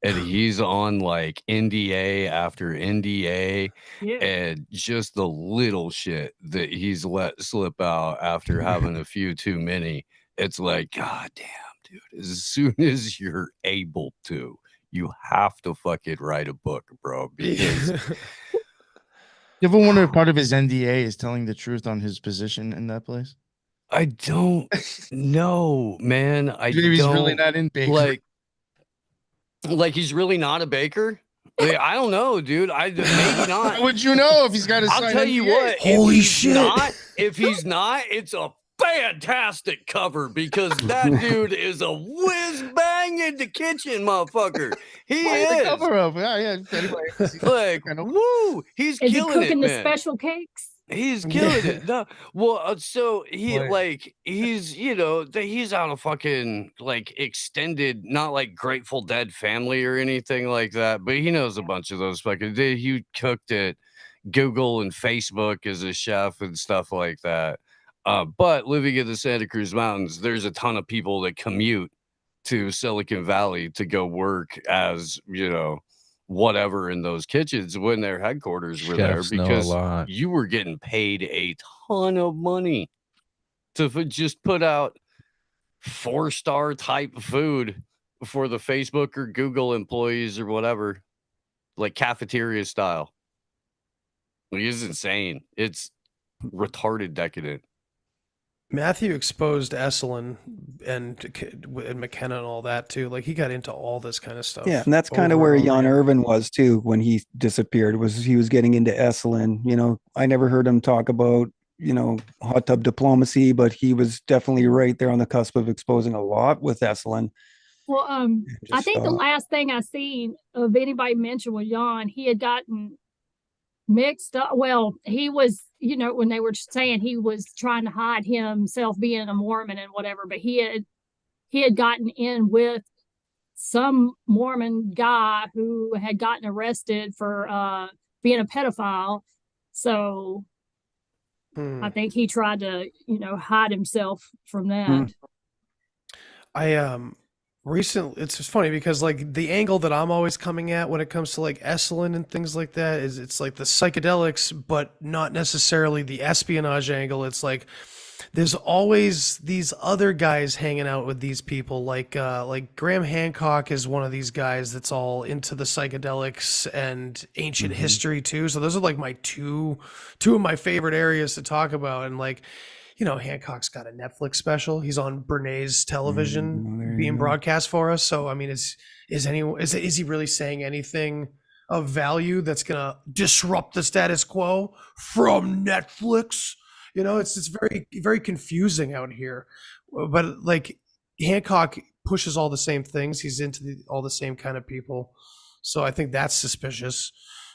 And he's on like NDA after NDA
Yeah.
and just the little shit that he's let slip out after having a few too many. It's like, God damn, dude. As soon as you're able to, you have to fucking write a book, bro. Because
You ever wonder if part of his NDA is telling the truth on his position in that place?
I don't know, man.
Maybe he's really not in bakery.
Like he's really not a baker. Like, I don't know, dude. Maybe not.
How would you know if he's got a
I'll
signed
tell you
NDA?
what.
Holy
if he's
shit.
if he's not, it's a fantastic cover because that dude is a whiz bang in the kitchen, motherfucker. He
Play the
is.
cover of anyway.
Like, woo, he's
Is he
killing
cooking
it,
the
man.
special cakes?
He's killing it. No, well, so
Boy.
he's he's out of fucking like extended, not like Grateful Dead family or anything like that, but he knows a bunch of those fucking. He cooked at Google and Facebook as a chef and stuff like that. But living in the Santa Cruz Mountains, there's a ton of people that commute to Silicon Valley to go work as whatever in those kitchens when their headquarters were there
Chefs know a
because
lot.
you were getting paid a ton of money to just put out 4-star type food for the Facebook or Google employees or whatever, like cafeteria style. Like, it's insane. It's retarded decadent.
Matthew exposed Esalen and McKenna and all that too. Like he got into all this kind of stuff.
Yeah, and that's kind of
over
where
and over
Jan
again.
Irvin was too when he disappeared. He was getting into Esalen. I never heard him talk about hot tub diplomacy, but he was definitely right there on the cusp of exposing a lot with Esalen.
Well, I think the last thing I seen of anybody mentioned was Jan. He had gotten mixed up. Well, he was, when they were saying he was trying to hide himself being a Mormon and whatever, but he had gotten in with some Mormon guy who had gotten arrested for being a pedophile. So I think he tried to, hide himself from that.
recently, it's just funny because like the angle that I'm always coming at when it comes to like Esalen and things like that is it's like the psychedelics, but not necessarily the espionage angle. It's like there's always these other guys hanging out with these people like Graham Hancock is one of these guys that's all into the psychedelics and ancient history too. So those are like my two of my favorite areas to talk about. And like, you know, Hancock's got a Netflix special. He's on Bernays television being broadcast for us. So I mean, is he really saying anything of value that's gonna disrupt the status quo from Netflix? You know, it's very, very confusing out here. But like Hancock pushes all the same things. He's into all the same kind of people. So I think that's suspicious.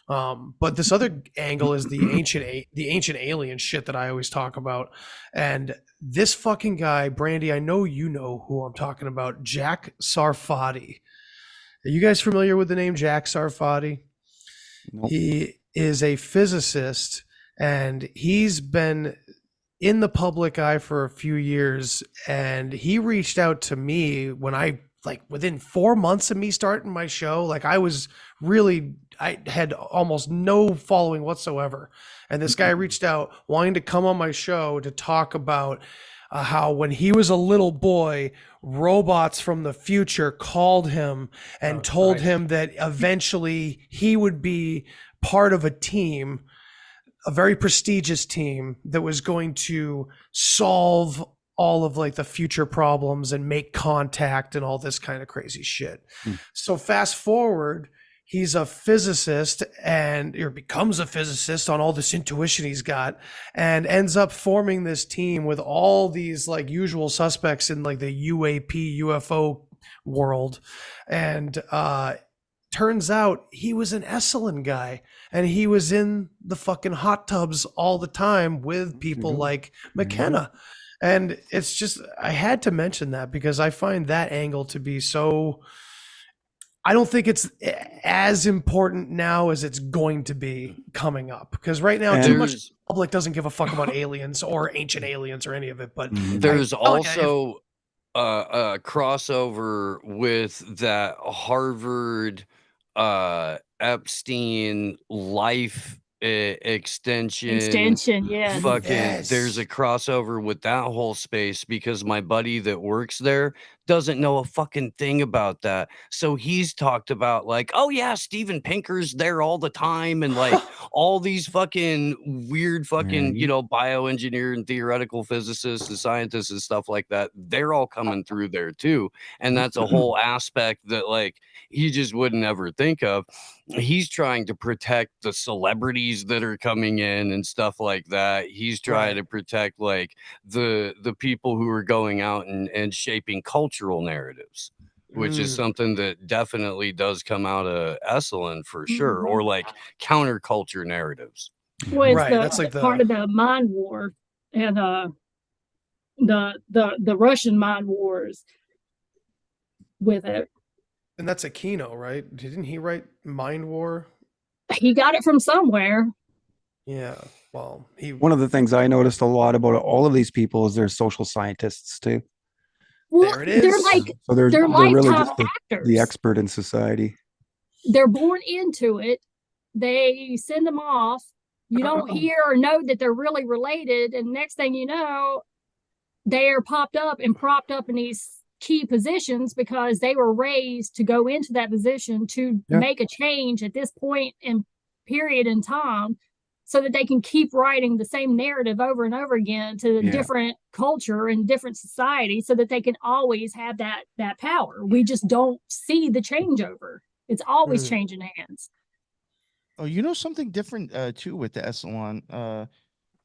But this other angle is the ancient alien shit that I always talk about. And this fucking guy, Brandy, I know you know who I'm talking about, Jack Sarfati. Are you guys familiar with the name Jack Sarfati?
Nope.
He is a physicist, and he's been in the public eye for a few years. And he reached out to me when I, like, within 4 months of me starting my show, like I had almost no following whatsoever. And this guy reached out wanting to come on my show to talk about how when he was a little boy, robots from the future called him and told him that eventually he would be part of a team, a very prestigious team that was going to solve all of like the future problems and make contact and all this kind of crazy shit. So fast forward, he's a physicist or becomes a physicist on all this intuition he's got, and ends up forming this team with all these like usual suspects in like the UFO world. And turns out he was an Esalen guy, and he was in the fucking hot tubs all the time with people like McKenna. And it's just, I had to mention that because I find that angle to be so, I don't think it's as important now as it's going to be coming up. Because right now, too much public doesn't give a fuck about aliens or ancient aliens or any of it. But
there's also a crossover with that Harvard Epstein life extension,
yeah.
fucking there's a crossover with that whole space because my buddy that works there doesn't know a fucking thing about that. So he's talked about like, oh yeah, Steven Pinker's there all the time, and like all these fucking weird fucking, you know, bioengineer and theoretical physicists and scientists and stuff like that. They're all coming through there too. And that's a whole aspect that like he just wouldn't ever think of. He's trying to protect the celebrities that are coming in and stuff like that. He's trying to protect like the people who are going out and shaping cultural narratives, which is something that definitely does come out of Esalen for sure, or like counterculture narratives.
Well, that's like part of the mind war and the Russian mind wars with it.
And that's Aquino, right? Didn't he write Mind War?
He got it from somewhere.
Yeah. Well,
one of the things I noticed a lot about all of these people is they're social scientists too.
Well, there it is. They're
really
lifetime
just
actors.
The expert in society.
They're born into it. They send them off. You don't hear or know that they're really related. And next thing you know, they are popped up and propped up in these key positions because they were raised to go into that position to make a change at this point in period in time, so that they can keep writing the same narrative over and over again to a different culture and different society, so that they can always have that power. We just don't see the changeover. It's always changing hands.
Oh, you know something different too with the Esalen. I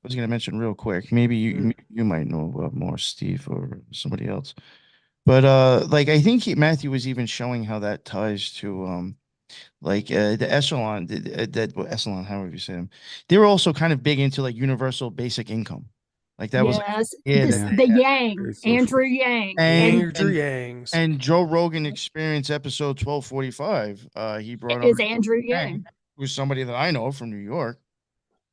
was going to mention real quick. Maybe you might know more, Steve, or somebody else. But like I think Matthew was even showing how that ties to like the echelon, echelon, however you say them. They were also kind of big into like universal basic income. Like that was
the Yang, Andrew Yang.
Andrew Yang.
And Joe Rogan Experience episode 1245. He brought
up Andrew Yang,
who's somebody that I know from New York.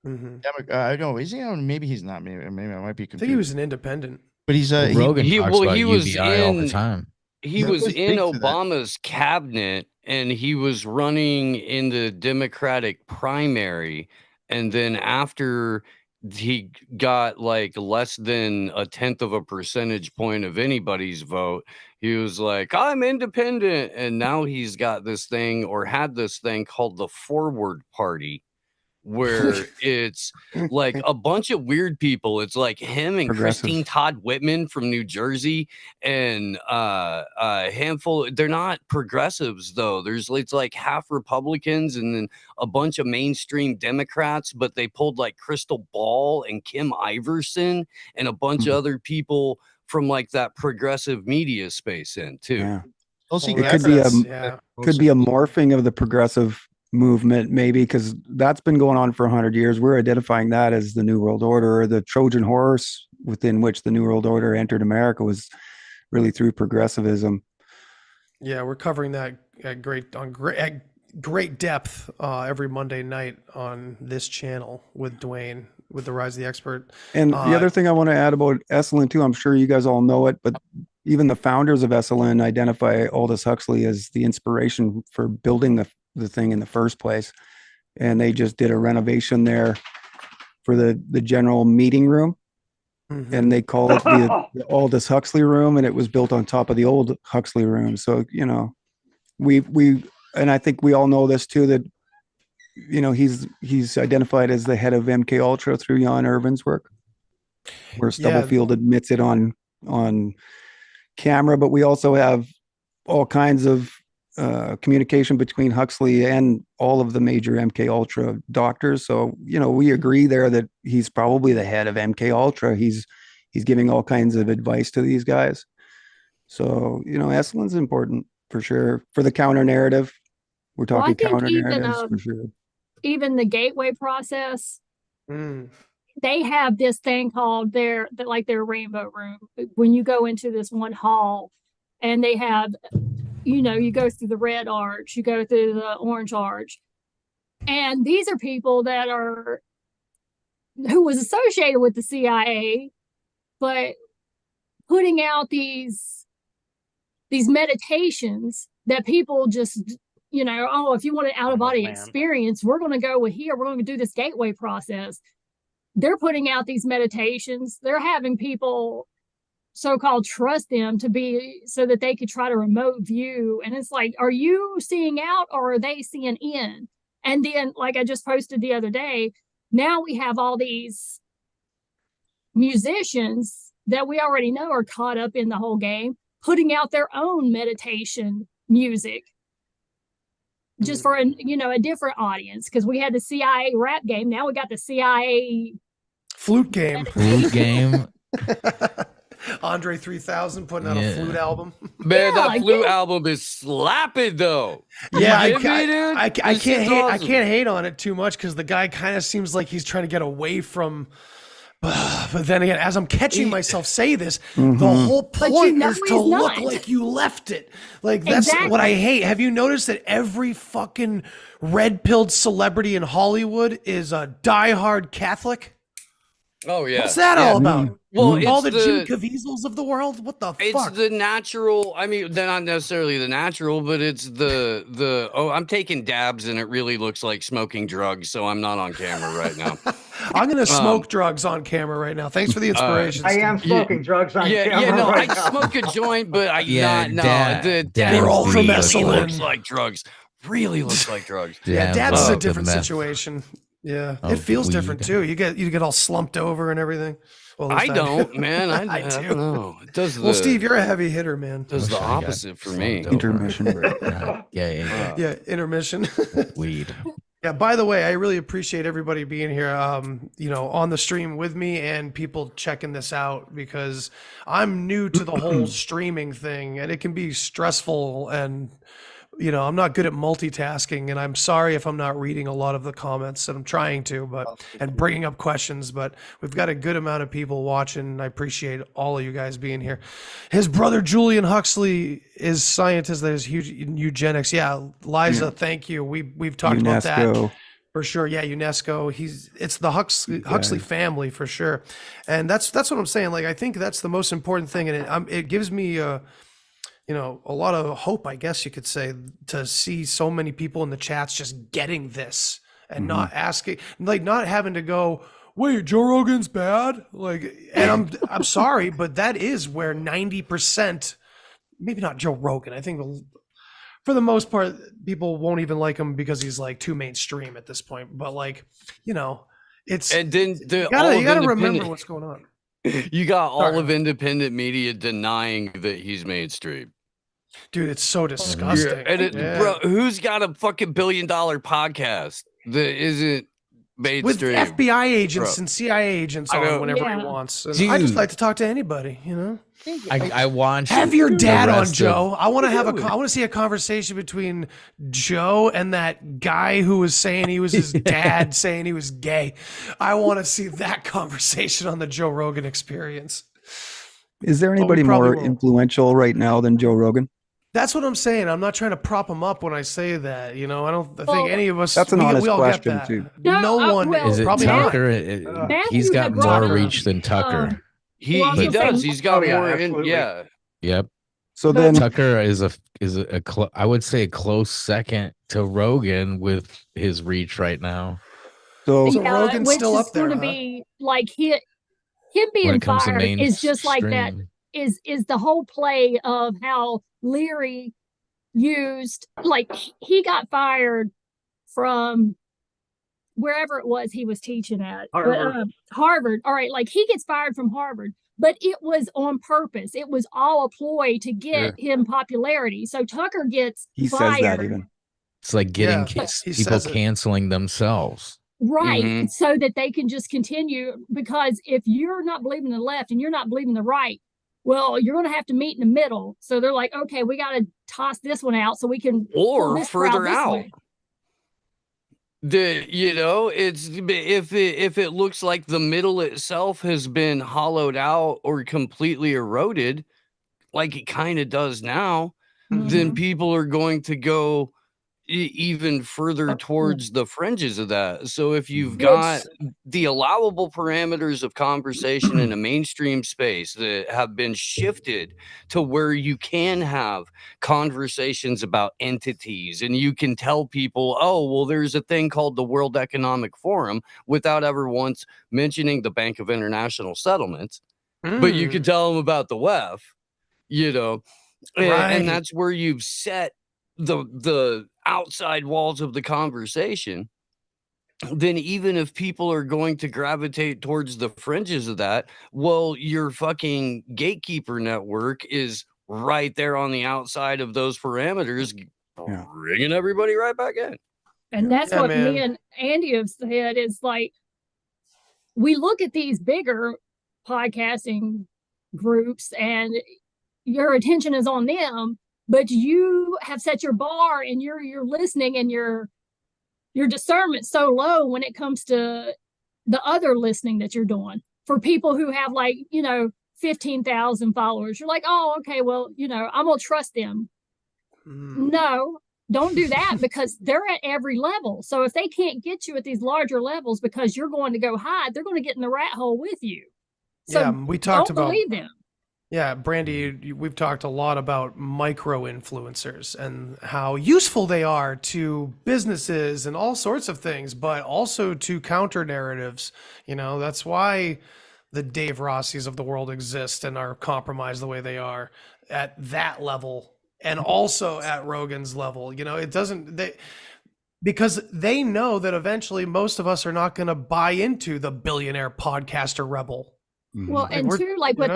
I know, is he? Maybe he's not. Maybe I might be confused.
I think he was an independent.
But he's
Rogan talks about
he was
UBI all the time.
he
That
was
was
in
big for that.
Obama's cabinet and he was running in the Democratic primary. And then after he got like less than 1/10 of a percentage point of anybody's vote, he was like, I'm independent. And now he's got this thing, or had this thing called the Forward Party, where it's like a bunch of weird people. It's like him and Christine
Progressives.
Todd Whitman from New Jersey, and a handful. They're not progressives though. It's like half Republicans and then a bunch of mainstream Democrats, but they pulled like Crystal Ball and Kim Iverson and a bunch of other people from like that progressive media space in too.
Yeah.
Also,
Well,
It could be a
yeah.
could be a morphing of the progressive movement, maybe, because that's been going on for 100 years. We're identifying that as the New World Order, or the Trojan horse within which the New World Order entered America was really through progressivism.
Yeah, we're covering that at great depth every Monday night on this channel with Dwayne, with the Rise of the Expert.
And the other thing I want to add about Esalen too, I'm sure you guys all know it, but even the founders of Esalen identify Aldous Huxley as the inspiration for building the thing in the first place. And they just did a renovation there for the general meeting room.
Mhm.
And they called it the Aldous Huxley room, and it was built on top of the old Huxley room. So, we and I think we all know this too, that he's identified as the head of MK Ultra through Jan Irvin's work, where Stubblefield admits it on camera. But we also have all kinds of communication between Huxley and all of the major MK Ultra doctors. So, we agree there that he's probably the head of MK Ultra. He's giving all kinds of advice to these guys. So, Esselin's important for sure for the counter narrative. We're talking counter narratives for sure.
Even the gateway process,
Mm.
they have this thing called their rainbow room. When you go into this one hall, and they have, you go through the red arch, you go through the orange arch, and these are people who was associated with the CIA, but putting out these meditations that people just, if you want an out of body experience, we're going to go here. We're going to do this gateway process. They're putting out these meditations. They're having people so-called trust them to be, so that they could try to remote view. And it's like, are you seeing out or are they seeing in? And then, like I just posted the other day, now we have all these musicians that we already know are caught up in the whole game, putting out their own meditation music just for a different audience. Because we had the CIA rap game, now we got the CIA
flute game. Andre 3000 putting out a flute album.
Man, that flute album is slapping though.
Yeah, I can't hate on it too much, because the guy kind of seems like he's trying to get away from. But then again, as I'm catching myself say this, the whole point is to look like you left it. Like, that's what I hate. Have you noticed that every fucking red-pilled celebrity in Hollywood is a diehard Catholic?
Oh yeah.
What's that all about?
Well,
all the Jim Caviezel's of the world? What the fuck?
It's the natural. I mean, they're not necessarily the natural, but it's the I'm taking dabs and it really looks like smoking drugs, so I'm not on camera right now.
I'm gonna smoke drugs on camera right now. Thanks for the inspiration.
I am smoking drugs on camera.
Yeah, no,
right
I
now.
smoke a joint, but
They're all from Esalen.
Looks like drugs. Really looks like drugs.
Yeah, dabs is a different situation. Yeah, it feels different too. You get all slumped over and everything. Well,
I don't, man. I don't know. It does.
Well, Steve, you're a heavy hitter, man.
Does the opposite for me.
Intermission.
Yeah, intermission.
Weed.
Yeah, by the way, I really appreciate everybody being here, on the stream with me and people checking this out, because I'm new to the whole streaming thing and it can be stressful, and I'm not good at multitasking, and I'm sorry if I'm not reading a lot of the comments, and I'm trying to, and bringing up questions, but we've got a good amount of people watching. I appreciate all of you guys being here. His brother, Julian Huxley, is scientist that is huge in eugenics. Yeah. Liza, thank you. We've talked about that for sure. Yeah. UNESCO. It's the Huxley family for sure. And that's what I'm saying. Like, I think that's the most important thing. And it gives me a lot of hope, I guess you could say, to see so many people in the chats just getting this and not asking, like not having to go, wait, Joe Rogan's bad? Like, and I'm sorry, but that is where 90%, maybe not Joe Rogan. I think for the most part, people won't even like him because he's like too mainstream at this point. But like, it's,
and then
you gotta remember what's going on.
You got all of independent media denying that he's mainstream.
Dude, it's so disgusting.
And bro, who's got a fucking $1 billion podcast that isn't mainstream?
With FBI agents and CIA agents on whenever he wants. And I just like to talk to anybody,
I want
have your dad on, Joe. I want to see a conversation between Joe and that guy who was saying he was his dad, saying he was gay. I want to see that conversation on the Joe Rogan Experience.
Is there anybody more influential right now than Joe Rogan?
That's what I'm saying. I'm not trying to prop him up when I say that. I think any of us.
That's an honest
we all
question
get that.
too.
No one
is it
probably
Tucker?
not.
He's got more reach than Tucker.
He does. He's got more.
Yep.
So then
Tucker is I would say a close second to Rogan with his reach right now.
So
Rogan's still up there.
Which is going to be like him being fired is just like that. Is the whole play of how Leary used, like he got fired from wherever it was he was teaching at. Harvard. All right, like he gets fired from Harvard, but it was on purpose. It was all a ploy to get him popularity. So Tucker gets fired.
Says that even.
It's like getting people canceling themselves.
Right. So that they can just continue, because if you're not believing the left and you're not believing the right, well, you're going to have to meet in the middle. So they're like, okay, we got to toss this one out so we can,
or further out. It's if it looks like the middle itself has been hollowed out or completely eroded, like it kind of does now, then people are going to go even further towards the fringes of that. So if you've got the allowable parameters of conversation in a mainstream space that have been shifted to where you can have conversations about entities and you can tell people, oh, well, there's a thing called the World Economic Forum, without ever once mentioning the Bank of International Settlements, but you can tell them about the WEF, and that's where you've set the outside walls of the conversation. Then even if people are going to gravitate towards the fringes of that, well, your fucking gatekeeper network is right there on the outside of those parameters, bringing everybody right back in.
And that's what me and Andy have said, is like, we look at these bigger podcasting groups and your attention is on them, but you have set your bar and you're listening, and your discernment so low when it comes to the other listening that you're doing for people who have 15,000 followers. You're like, oh, okay, well, I'm gonna trust them. No, don't do that, because they're at every level. So if they can't get you at these larger levels because you're going to go hide, they're going to get in the rat hole with you. So
we talked about,
believe them.
Yeah, Brandy, we've talked a lot about micro influencers and how useful they are to businesses and all sorts of things, but also to counter narratives. That's why the Dave Rossies of the world exist and are compromised the way they are at that level, and also at Rogan's level. Because they know that eventually most of us are not going to buy into the billionaire podcaster rebel.
Well, and too, like with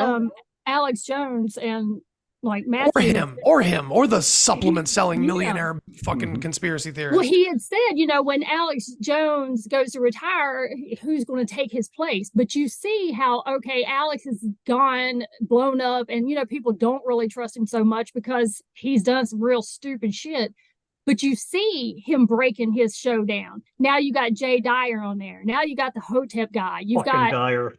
Alex Jones and like Matthew,
or the supplement selling millionaire fucking conspiracy theorist.
Well, he had said, when Alex Jones goes to retire, who's going to take his place? But you see how, Alex has gone, blown up, and people don't really trust him so much because he's done some real stupid shit. But you see him breaking his show down. Now you got Jay Dyer on there. Now you got the Hotep guy. You've got Dyer.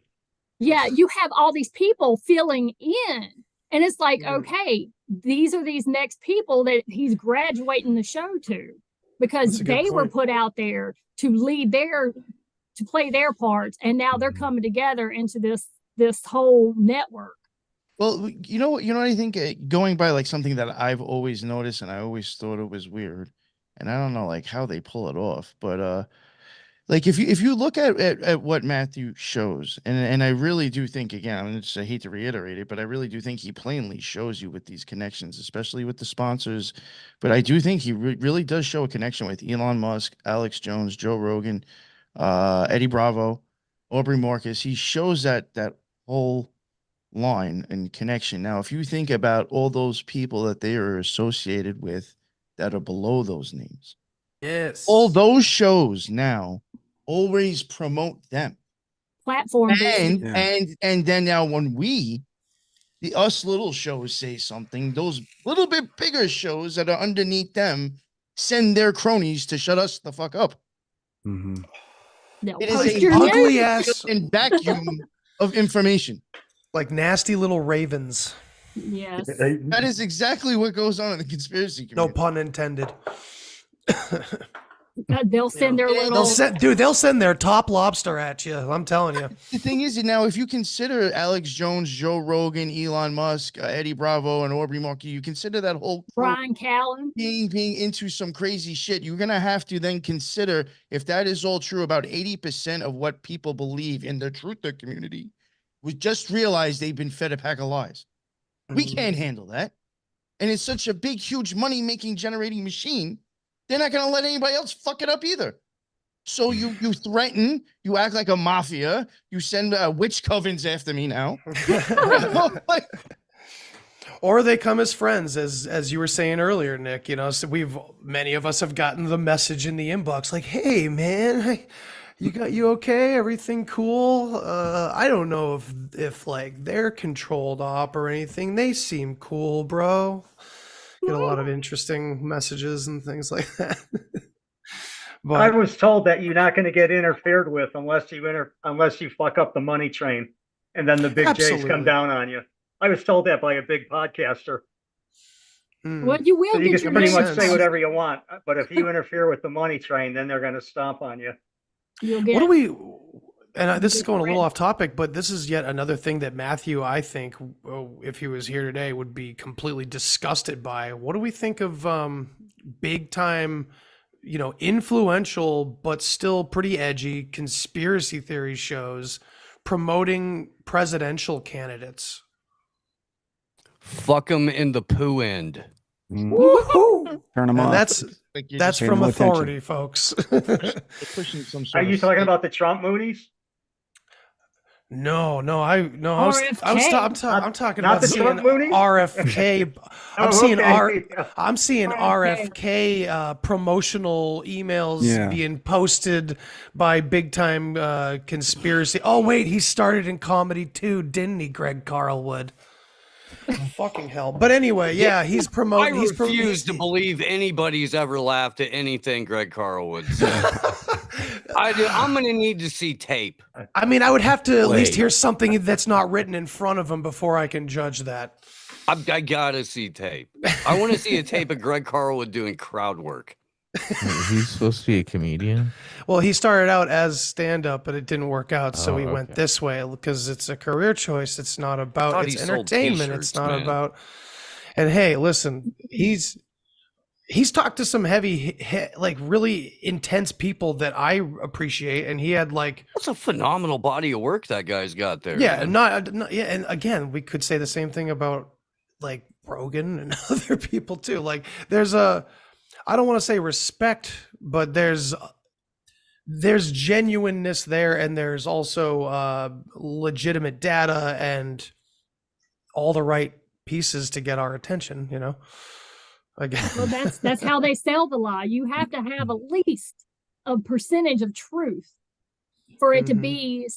Yeah, you have all these people filling in. And it's like, okay, these are these next people that he's graduating the show to, because they were put out there to play their parts. And now they're coming together into this whole network.
Well, you know what I think, going by like something that I've always noticed and I always thought it was weird, and I don't know like how they pull it off, but like if you look at what Matthew shows, and I really do think, again, I hate to reiterate it, but I really do think he plainly shows you with these connections, especially with the sponsors. But I do think he really does show a connection with Elon Musk, Alex Jones, Joe Rogan, Eddie Bravo, Aubrey Marcus. He shows that whole line and connection. Now, if you think about all those people that they are associated with that are below those names,
Yes.
all those shows now always promote them.
Platform
And then now when us little shows say something, those little bit bigger shows that are underneath them send their cronies to shut us the fuck up.
Mm-hmm.
No,
it is a
ugly ass
and vacuum of information.
Like nasty little ravens.
Yes.
That is exactly what goes on in the conspiracy community.
No pun intended.
They'll send their little.
They'll send their top lobster at you. I'm telling you.
The thing is, now, if you consider Alex Jones, Joe Rogan, Elon Musk, Eddie Bravo, and Aubrey Markey, you consider that whole
Brian Callen
being into some crazy shit. You're gonna have to then consider, if that is all true, about 80% of what people believe in the truther community, we just realized they've been fed a pack of lies. We can't handle that, and it's such a big, huge money-making generating machine. They're not going to let anybody else fuck it up either. So you threaten, you act like a mafia, you send witch covens after me now.
Or they come as friends, as you were saying earlier, Nick. You know, so many of us have gotten the message in the inbox like, "Hey, man, you okay? Everything cool? I don't know if like they're controlled op or anything. They seem cool, bro." Get a lot of interesting messages and things like that.
But I was told that you're not going to get interfered with unless you fuck up the money train, and then the big J's come down on you. I was told that by a big podcaster.
Well, you will. So
you can pretty much say whatever you want, but if you interfere with the money train, then they're going to stomp on you.
You'll get.
What do we? And this is going a little off topic, but this is yet another thing that Matthew, I think, if he was here today, would be completely disgusted by. What do we think of big time, influential but still pretty edgy conspiracy theory shows promoting presidential candidates?
Fuck them in the poo end.
Woohoo!
Turn them off.
That's from authority, folks.
Are you talking about the Trump Moonies?
No, I'm talking about seeing RFK. I'm seeing RFK promotional emails being posted by big time conspiracy. Oh wait, he started in comedy too, didn't he, Greg Carlwood? Fucking hell. But anyway, he's promoting.
I refuse to believe anybody's ever laughed at anything Greg Carlwood said. I'm going to need to see tape.
I mean, I would have to at least hear something that's not written in front of him before I can judge that.
I got to see tape. I want to see a tape of Greg Carlwood doing crowd work.
He's supposed to be a comedian?
Well, he started out as stand-up, but it didn't work out, so he went this way because it's a career choice. It's not about it's entertainment. It's not about. And hey, listen, he's talked to some heavy, like really intense people that I appreciate, and he had like
that's a phenomenal body of work that guy's got there.
Yeah, and again, we could say the same thing about like Rogan and other people too. Like, I don't want to say respect, but there's genuineness there, and there's also legitimate data and all the right pieces to get our attention, Again.
Well, that's how they sell the lie. You have to have at least a percentage of truth for it to be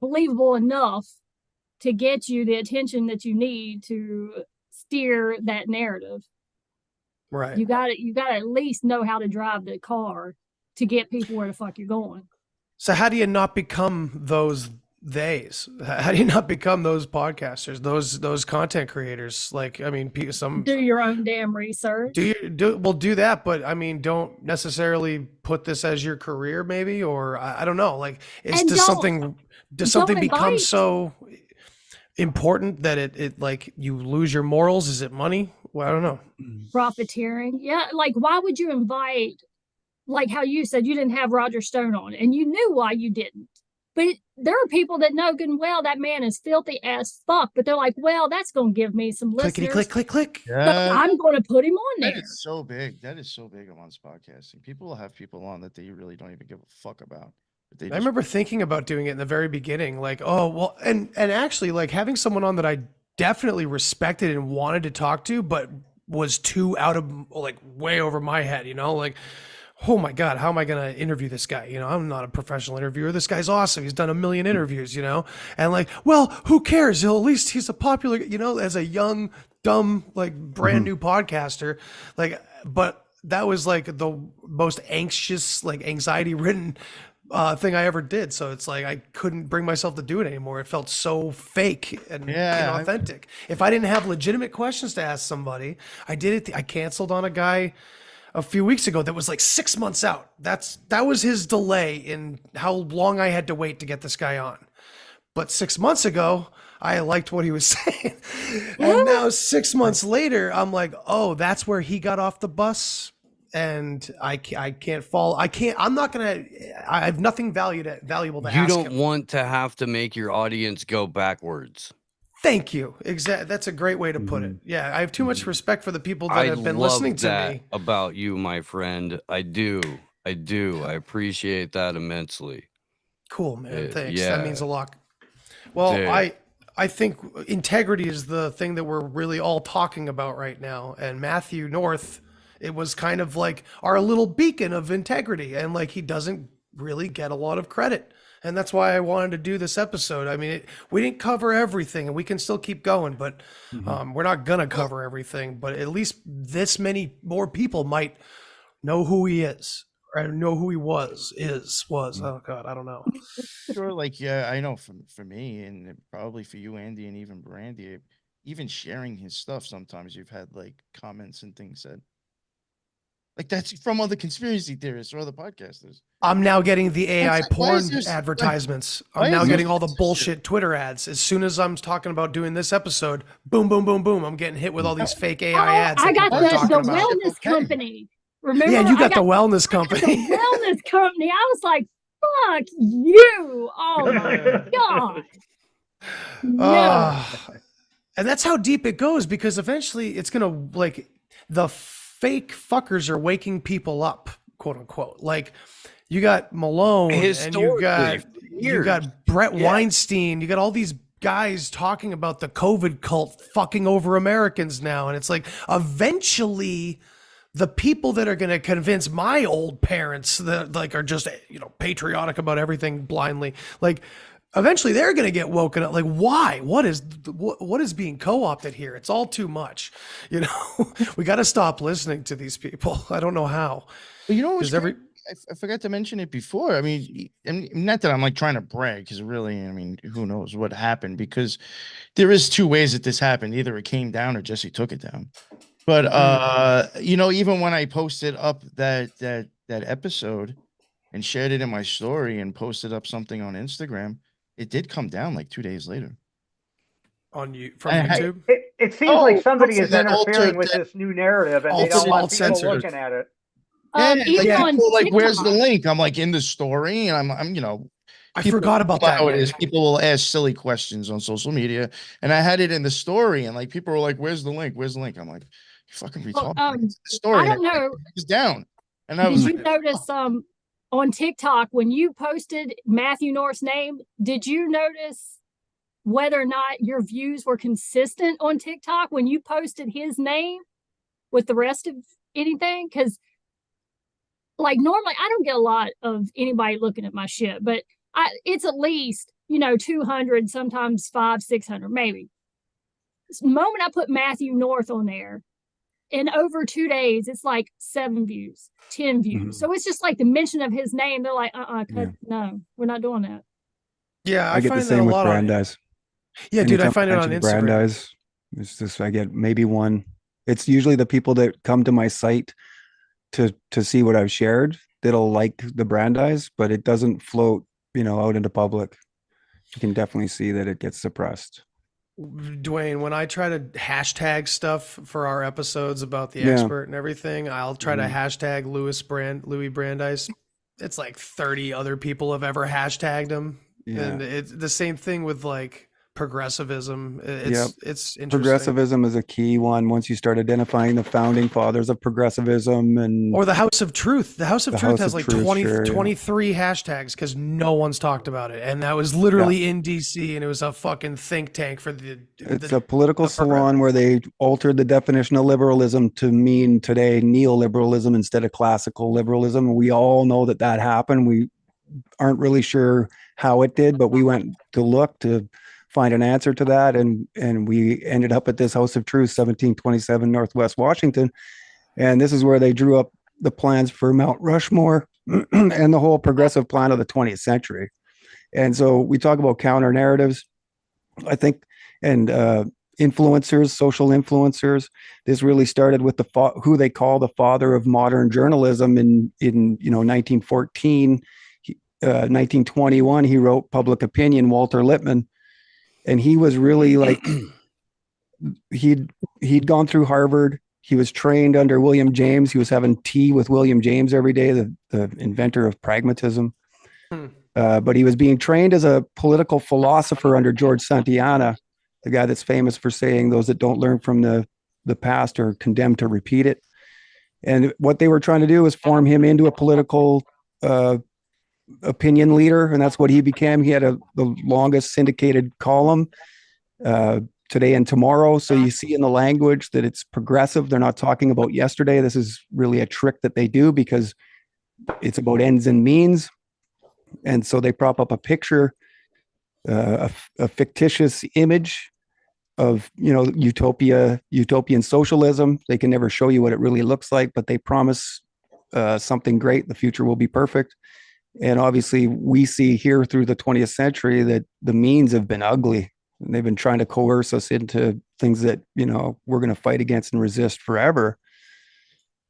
believable enough to get you the attention that you need to steer that narrative.
Right.
You got to at least know how to drive the car to get people where the fuck you're going.
So how do you not become those how do you not become those podcasters, those content creators? Like, I mean,
do your own damn research.
Do that, but I mean, don't necessarily put this as your career, maybe, or I don't know. Like, does something become so? important that it like you lose your morals? Is it money? Well, I don't know.
Profiteering. Yeah. Like, why would you invite, like how you said you didn't have Roger Stone on and you knew why you didn't? But there are people that know good and well that man is filthy as fuck, but they're like, well, that's going to give me some
Clickety
listeners.
click.
So I'm going to put him on there.
That is so big. That is so big amongst podcasting. People will have people on that they really don't even give a fuck about. But
I remember thinking about doing it in the very beginning, like, oh, well, and actually like having someone on that I definitely respected and wanted to talk to, but was too out of like way over my head, you know, like, oh my God, how am I going to interview this guy? You know, I'm not a professional interviewer. This guy's awesome. He's done a million interviews, you know, and like, well, who cares? At least he's a popular, you know, as a young, dumb, like brand new podcaster, like, but that was like the most anxious, like anxiety ridden thing I ever did. So it's like I couldn't bring myself to do it anymore. It felt so fake and inauthentic. If I didn't have legitimate questions to ask somebody, I did it. I canceled on a guy a few weeks ago that was like 6 months out. That was his delay in how long I had to wait to get this guy on. But 6 months ago, I liked what he was saying. And now 6 months later, I'm like, oh, that's where he got off the bus. And I can't fall. I'm not going to, I have nothing valuable to ask him.
You don't want to have to make your audience go backwards.
Thank you. Exactly. That's a great way to put it. Yeah. I have too much respect for the people that have been listening to me.
About you, my friend. I do. I appreciate that immensely.
Cool, man. Thanks.
Yeah.
That means a lot. Well,
Dude.
I think integrity is the thing that we're really all talking about right now. And Matthew North, it was kind of like our little beacon of integrity. And like, he doesn't really get a lot of credit. And that's why I wanted to do this episode. I mean, we didn't cover everything and we can still keep going, but we're not going to cover everything. But at least this many more people might know who he is or know who he was. Oh, God, I don't know.
Sure, like, yeah, I know for me and probably for you, Andy, and even Brandy, even sharing his stuff, sometimes you've had like comments and things said. Like that's from other conspiracy theorists or other podcasters.
I'm now getting the AI
Why
porn
is there-
advertisements.
why
I'm now
is there
getting all the
censorship?
bullshit Twitter ads. As soon as I'm talking about doing this episode, boom, boom, boom, boom, I'm getting hit with all these fake AI ads.
I got
that people are
the
talking about.
wellness company. Remember?
Yeah, you
I
got the wellness
I got
company.
the wellness company. I was like, fuck you. Oh my God. No.
And that's how deep it goes, because eventually it's going to, like, the fake fuckers are waking people up, quote unquote. Like, you got Malone and you got Brett Weinstein, you got all these guys talking about the COVID cult fucking over Americans now. And it's like, eventually the people that are going to convince my old parents that like are just, you know, patriotic about everything blindly, like, eventually they're going to get woken up. Like, why? What is being co-opted here? It's all too much. You know, we got to stop listening to these people. I don't know how.
But you know what's I forgot to mention it before. I mean, not that I'm like trying to brag, because really, I mean, who knows what happened, because there is two ways that this happened. Either it came down or Jesse took it down. But you know, even when I posted up that episode and shared it in my story and posted up something on Instagram, it did come down like 2 days later.
On you from YouTube?
It seems like somebody is interfering with this new narrative, and they don't want people looking at it.
People like, where's the link? I'm like in the story, and I'm you know,
I forgot about that.
How it is. People will ask silly questions on social media, and I had it in the story, and like people were like, "Where's the link? Where's the link?" I'm like, "You fucking retarded." The story.
I don't know.
It's down, and
did you notice on TikTok when you posted Matthew North's name? Did you notice whether or not your views were consistent on TikTok when you posted his name with the rest of anything? Because like normally I don't get a lot of anybody looking at my shit, but it's at least, you know, 200, sometimes 500, 600, maybe. The moment I put Matthew North on there, in over 2 days, it's like 7 views, 10 views. So it's just like the mention of his name. They're like, no, we're not doing that.
Yeah,
I get the same with Brandeis.
Yeah, dude, I find it on Instagram.
Brandeis, it's just, I get maybe one. It's usually the people that come to my site to see what I've shared that'll like the Brandeis, but it doesn't float, you know, out into public. You can definitely see that it gets suppressed.
Dwayne, when I try to hashtag stuff for our episodes about the
Yeah.
expert and everything, I'll try to
Mhm.
hashtag Louis Brandeis. It's like 30 other people have ever hashtagged him.
Yeah.
And it's the same thing with like progressivism.
Yep.
It's interesting.
Progressivism is a key one. Once you start identifying the founding fathers of progressivism and
Or the House of Truth. The House of
The
Truth
House
has
of
like
Truth,
20,
sure, yeah.
23 hashtags because no one's talked about it. And that was literally in DC, and it was a fucking think tank for
it's a political salon where they altered the definition of liberalism to mean today neoliberalism instead of classical liberalism. We all know that that happened. We aren't really sure how it did, but we went to look to find an answer to that, and we ended up at this House of Truth, 1727 Northwest Washington, and this is where they drew up the plans for Mount Rushmore and the whole progressive plan of the 20th century. And so we talk about counter narratives, I think, and influencers, social influencers. This really started with who they call the father of modern journalism in 1914. 1921, he wrote Public Opinion, Walter Lippmann, and he was really like he'd gone through Harvard. He was trained under William James. He was having tea with William James every day, the inventor of pragmatism. But he was being trained as a political philosopher under George Santayana, the guy that's famous for saying those that don't learn from the past are condemned to repeat it. And what they were trying to do was form him into a political opinion leader, and that's what he became. He had the longest syndicated column, Today and Tomorrow. So you see in the language that it's progressive. They're not talking about yesterday. This is really a trick that they do because it's about ends and means. And so they prop up a picture, a fictitious image of utopian socialism. They can never show you what it really looks like, but they promise something great. The future will be perfect. And obviously, we see here through the 20th century that the means have been ugly. And they've been trying to coerce us into things that, we're going to fight against and resist forever.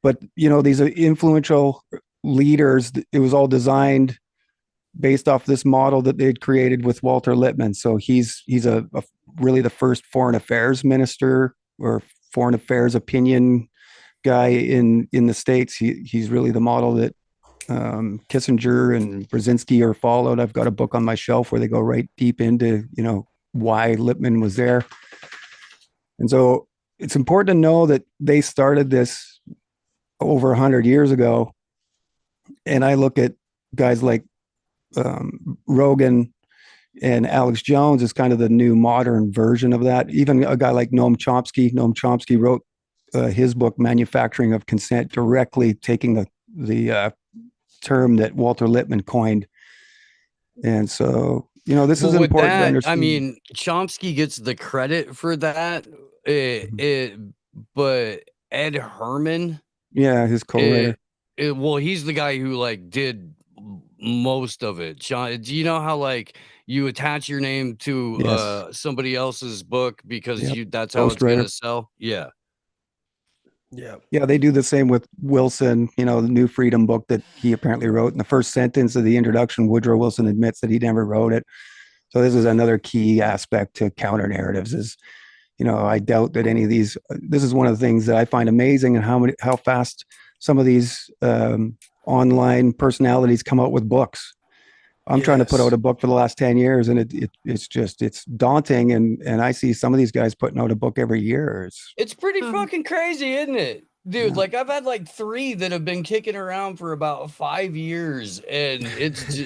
But, these are influential leaders. It was all designed based off this model that they'd created with Walter Lippmann. So he's a really the first foreign affairs minister or foreign affairs opinion guy in the States. He's really the model that Kissinger and Brzezinski are followed. I've got a book on my shelf where they go right deep into, why Lippmann was there. And so it's important to know that they started this over 100 years ago. And I look at guys like Rogan and Alex Jones as kind of the new modern version of that. Even a guy like Noam Chomsky. Noam Chomsky wrote his book, Manufacturing of Consent, directly taking the term that Walter Lippmann coined. And so, this is important to understand.
I mean, Chomsky gets the credit for that. But Ed Herman,
his co-writer.
Well, he's the guy who did most of it. Do you know how you attach your name to somebody else's book because that's how it's going to sell? Yeah.
Yeah, they do the same with Wilson, the New Freedom book that he apparently wrote. In the first sentence of the introduction, Woodrow Wilson admits that he never wrote it. So this is another key aspect to counter narratives is, I doubt that any of these, this is one of the things that I find amazing and how fast some of these online personalities come out with books. I'm trying to put out a book for the last 10 years and it's daunting. And I see some of these guys putting out a book every year.
It's pretty fucking crazy, isn't it? Dude, I've had 3 that have been kicking around for about 5 years and it's,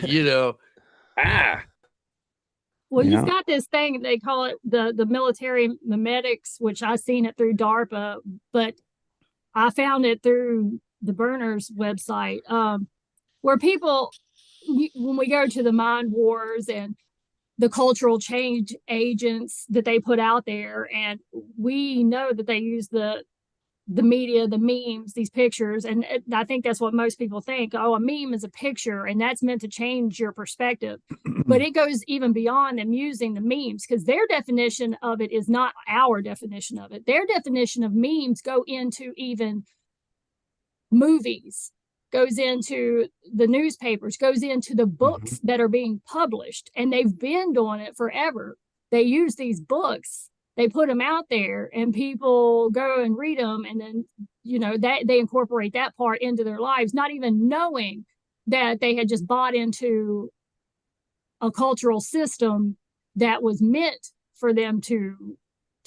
Well, you've got this thing, they call it the military memetics, which I seen it through DARPA, but I found it through the Burners website, where people, when we go to the mind wars and the cultural change agents that they put out there, and we know that they use the media, the memes, these pictures, and I think that's what most people think. Oh, a meme is a picture, and that's meant to change your perspective. But it goes even beyond them using the memes, because their definition of it is not our definition of it. Their definition of memes go into even movies, goes into the newspapers, goes into the books that are being published, and they've been doing it forever. they use these books, they put them out there, and people go and read them, and then that they incorporate that part into their lives, not even knowing that they had just bought into a cultural system that was meant for them to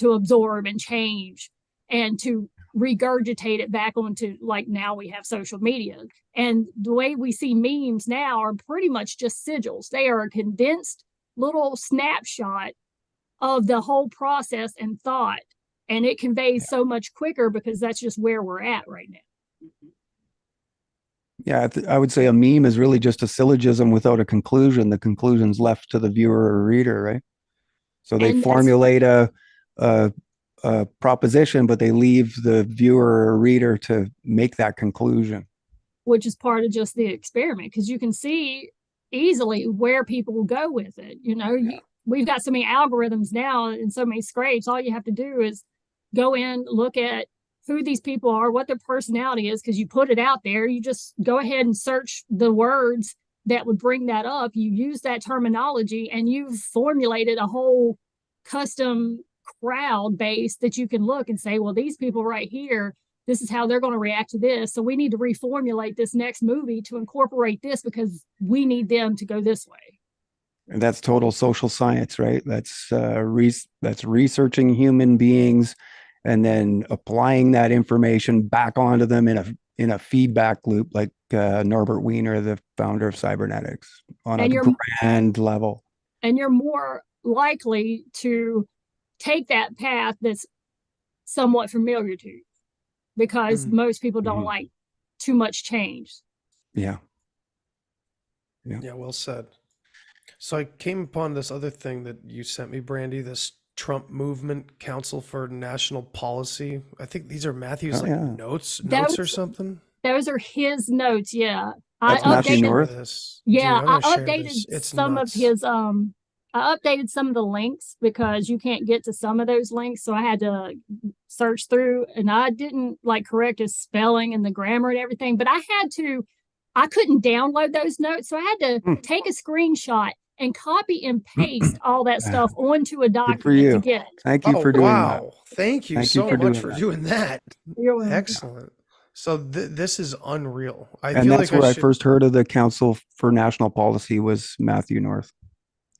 absorb and change and to regurgitate it back onto, like, now we have social media. And the way we see memes now are pretty much just sigils. They are a condensed little snapshot of the whole process and thought. And it conveys so much quicker because that's just where we're at right now.
Yeah, I would say a meme is really just a syllogism without a conclusion. The conclusion's left to the viewer or reader, right? So they formulate a proposition, but they leave the viewer or reader to make that conclusion.
Which is part of just the experiment, because you can see easily where people will go with it. We've got so many algorithms now and so many scrapes. All you have to do is go in, look at who these people are, what their personality is, because you put it out there. You just go ahead and search the words that would bring that up. You use that terminology, and you've formulated a whole custom crowd base that you can look and say, well, these people right here, this is how they're going to react to this. So we need to reformulate this next movie to incorporate this because we need them to go this way.
And that's total social science, right? That's researching human beings and then applying that information back onto them in a feedback loop, like Norbert Wiener, the founder of cybernetics, on a grand level.
And you're more likely to take that path that's somewhat familiar to you, because most people don't like too much change.
Yeah,
well said. So I came upon this other thing that you sent me, Brandy, this Trump Movement Council for National Policy. I think these are Matthew's notes or something.
Those are his notes. Yeah.
That's Matthew North.
Yeah. Dude, I updated some of his, I updated some of the links because you can't get to some of those links. So I had to search through, and I didn't correct his spelling and the grammar and everything, but I couldn't download those notes. So I had to take a screenshot and copy and paste all that stuff onto a document to get it.
Thank you for doing that.
Thank you so much for doing that. Excellent. So this is unreal. I feel
that's where I first heard of the Council for National Policy was Matthew North.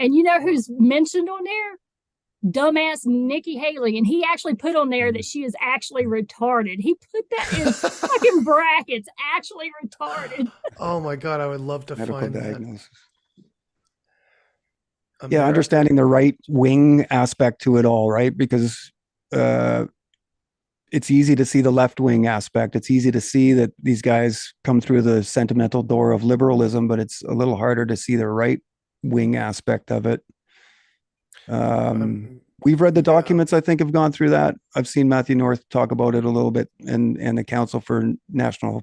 And you know who's mentioned on there? Dumbass Nikki Haley. And he actually put on there that she is actually retarded. He put that in fucking brackets, actually retarded.
Oh my God, I would love to find diagnosis.
Yeah, understanding the right wing aspect to it all, right? Because it's easy to see the left wing aspect. It's easy to see that these guys come through the sentimental door of liberalism, but it's a little harder to see the right wing aspect of it. We've read the documents, I think, have gone through that. I've seen Matthew North talk about it a little bit, and the Council for National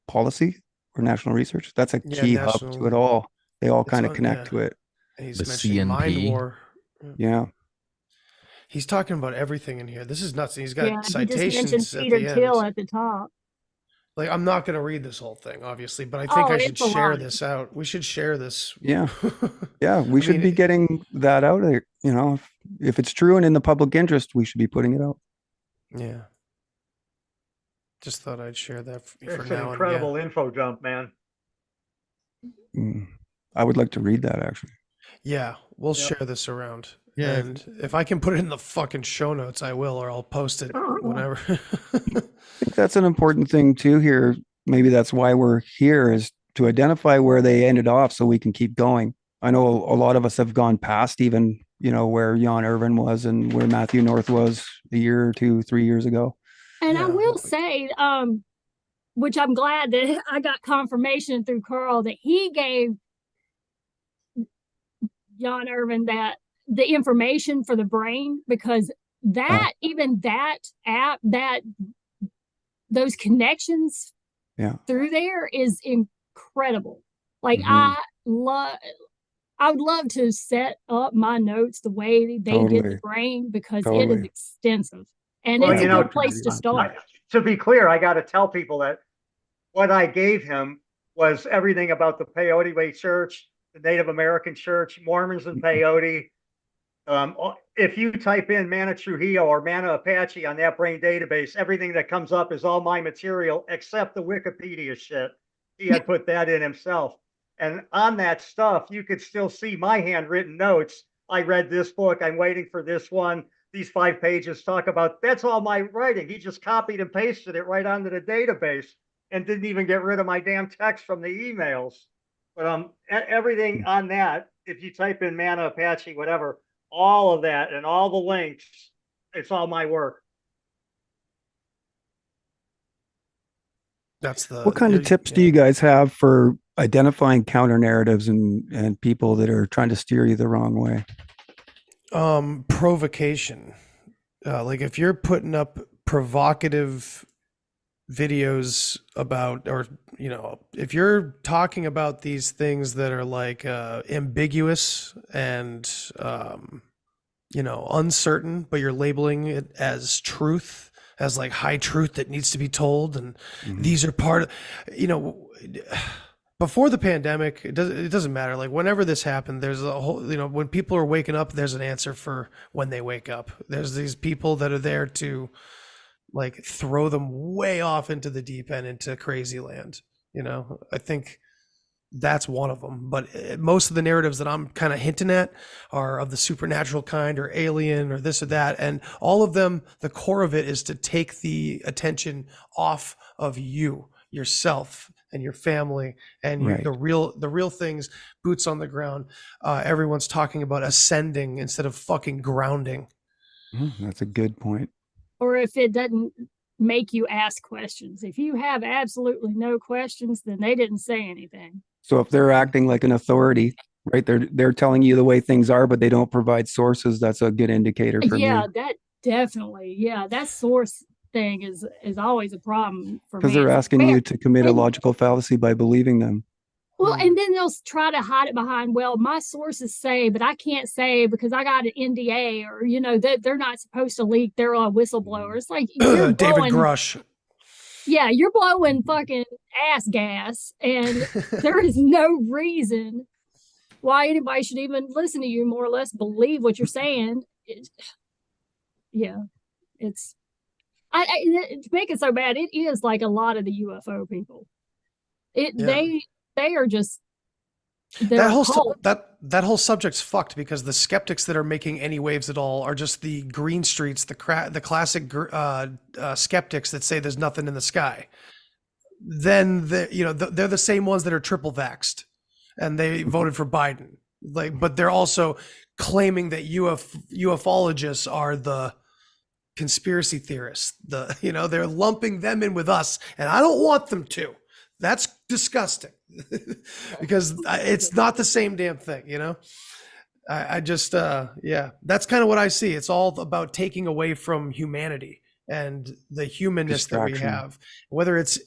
Policy or National Research. That's a key hub to it all. They all kind of connect to it.
And he's mentioning mind war.
Yeah.
He's talking about everything in here. This is nuts. He's got citations
he just mentioned Peter Thiel at the top.
I'm not going to read this whole thing, obviously, but I think I should share this out. We should share this.
Yeah. Yeah. We should be getting that out. If it's true and in the public interest, we should be putting it out.
Yeah. Just thought I'd share that for
it's
now.
It's an incredible info dump, man.
I would like to read that, actually.
Yeah. We'll share this around. Yeah. And if I can put it in the fucking show notes, I will, or I'll post it whenever.
I think that's an important thing too here. Maybe that's why we're here, is to identify where they ended off so we can keep going. I know a lot of us have gone past even, where Jan Irvin was and where Matthew North was a year or 2, 3 years ago.
And I will say, which I'm glad that I got confirmation through Carl that he gave Jan Irvin the information for the brain, because even that app, those connections through there is incredible. I would love to set up my notes the way they did the brain, because it is extensive and it's a good place to start.
To be clear, I got to tell people that what I gave him was everything about the Peyote Way Church, the Native American Church, Mormons and Peyote, If you type in Mana Trujillo or Mana Apache on that brain database, everything that comes up is all my material except the Wikipedia shit. He had put that in himself. And on that stuff, you could still see my handwritten notes. I read this book. I'm waiting for this one. These 5 pages talk about, that's all my writing. He just copied and pasted it right onto the database and didn't even get rid of my damn text from the emails. But everything on that, if you type in Mana Apache, whatever, all of that and all the links, it's all my work.
That's the.
What kind of tips do you guys have for identifying counter narratives and people that are trying to steer you the wrong way?
Provocation. Like if you're putting up provocative videos about, or if you're talking about these things that are like ambiguous and uncertain, but you're labeling it as truth, as like high truth that needs to be told, and these are part of, before the pandemic, it doesn't matter. Like whenever this happened, there's a whole, when people are waking up, there's an answer for when they wake up. There's these people that are there to like throw them way off into the deep end, into crazy land. I think that's one of them. But most of the narratives that I'm kind of hinting at are of the supernatural kind, or alien, or this or that. And all of them, the core of it is to take the attention off of you, yourself, and your family, and
Right.
the real things, boots on the ground. Everyone's talking about ascending instead of fucking grounding.
That's a good point.
Or if it doesn't make you ask questions. If you have absolutely no questions, then they didn't say anything.
So if they're acting like an authority, right, they're telling you the way things are, but they don't provide sources, that's a good indicator for me.
Yeah, that definitely. Yeah, that source thing is always a problem for me.
Because they're asking you to commit a logical fallacy by believing them.
Well, and then they'll try to hide it behind, well, my sources say, but I can't say because I got an NDA, or that they're not supposed to leak. They're a whistleblower. It's like you're
David Grush.
Yeah, you're blowing fucking ass gas, and there is no reason why anybody should even listen to you, more or less believe what you're saying. To make it so bad, it is like a lot of the UFO people. They are just
that whole subject's fucked, because the skeptics that are making any waves at all are just the green streets, the classic skeptics that say there's nothing in the sky. Then they're the same ones that are triple vaxxed and they voted for Biden. But they're also claiming that ufologists are the conspiracy theorists. They're lumping them in with us, and I don't want them to. That's disgusting. Because it's not the same damn thing, I just that's kind of what I see. It's all about taking away from humanity and the humanness that we have, whether it's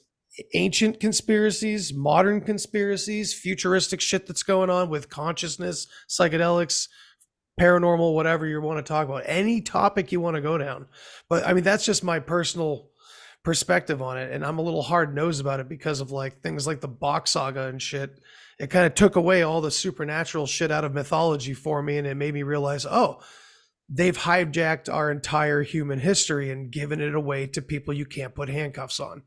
ancient conspiracies, modern conspiracies, futuristic shit that's going on with consciousness, psychedelics, paranormal, whatever you want to talk about, any topic you want to go down. But I mean, that's just my personal perspective on it, and I'm a little hard-nosed about it because of like things like the Bach saga and shit. It kind of took away all the supernatural shit out of mythology for me, and it made me realize, oh, they've hijacked our entire human history and given it away to people you can't put handcuffs on.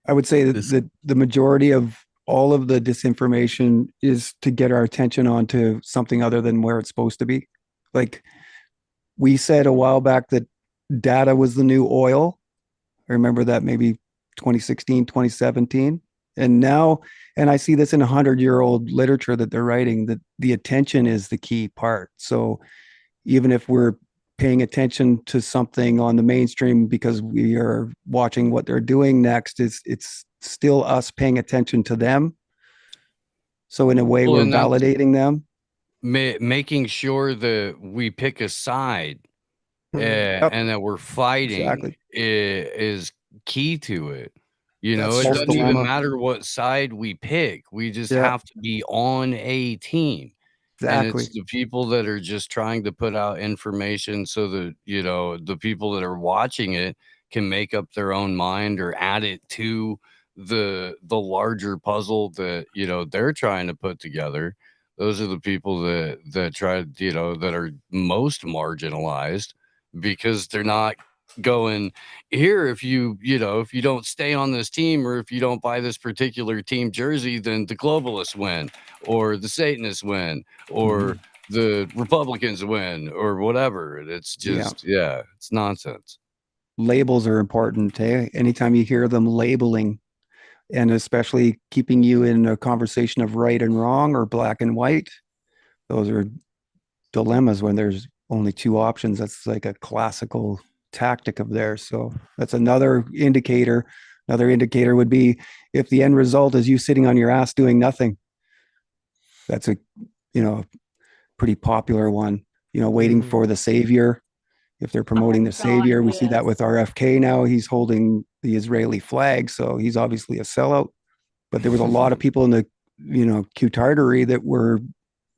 I would say that the majority of all of the disinformation is to get our attention onto something other than where it's supposed to be. Like, we said a while back that data was the new oil. I remember that maybe 2016, 2017. And now, and I see this in 100-year-old literature that they're writing, that the attention is the key part. So even if we're paying attention to something on the mainstream because we are watching what they're doing next, it's still us paying attention to them. So in a way, we're validating them.
Making sure that we pick a side and that we're fighting is key to it. It doesn't even matter what side we pick. We just have to be on a team.
Exactly.
And it's the people that are just trying to put out information so that, the people that are watching it can make up their own mind or add it to the larger puzzle that, they're trying to put together. Those are the people that try, that are most marginalized because they're not going here. If you don't stay on this team, or if you don't buy this particular team jersey, then the globalists win, or the Satanists win, or the Republicans win, or whatever. It's just, it's nonsense.
Labels are important. Anytime you hear them labeling, and especially keeping you in a conversation of right and wrong or black and white, those are dilemmas when there's only two options. That's like a classical tactic of theirs. So that's another indicator. Another indicator would be if the end result is you sitting on your ass doing nothing. That's a, pretty popular one, waiting for the savior. If they're promoting the savior, we see that with RFK now. He's holding the Israeli flag, so he's obviously a sellout. But there was a lot of people in the, Q-tartery that were,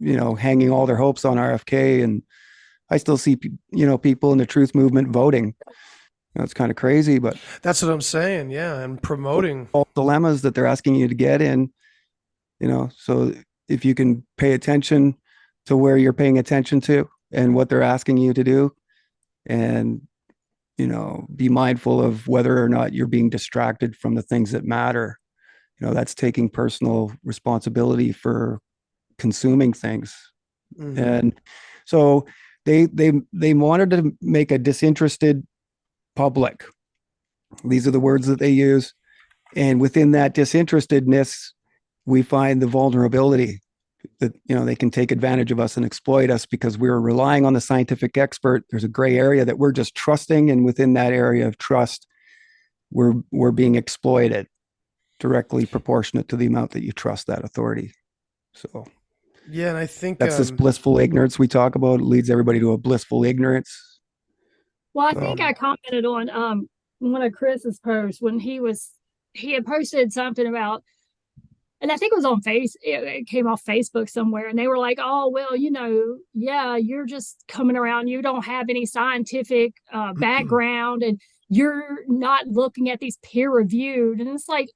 hanging all their hopes on RFK. And I still see, people in the truth movement voting. It's kind of crazy, but
that's what I'm saying. Yeah, and promoting
all dilemmas that they're asking you to get in. So if you can pay attention to where you're paying attention to and what they're asking you to do, and be mindful of whether or not you're being distracted from the things that matter. That's taking personal responsibility for consuming things. And so they wanted to make a disinterested public. These are the words that they use, and within that disinterestedness we find the vulnerability that they can take advantage of us and exploit us because we're relying on the scientific expert. There's a gray area that we're just trusting, and within that area of trust, we're being exploited, directly proportionate to the amount that you trust that authority. So,
yeah, and I think
that's this blissful ignorance we talk about. It leads everybody to a blissful ignorance.
Well, I think I commented on one of Chris's posts when he had posted something about. And I think it was it came off Facebook somewhere, and they were like, oh, well, you're just coming around. You don't have any scientific background, and you're not looking at these peer-reviewed. And it's like,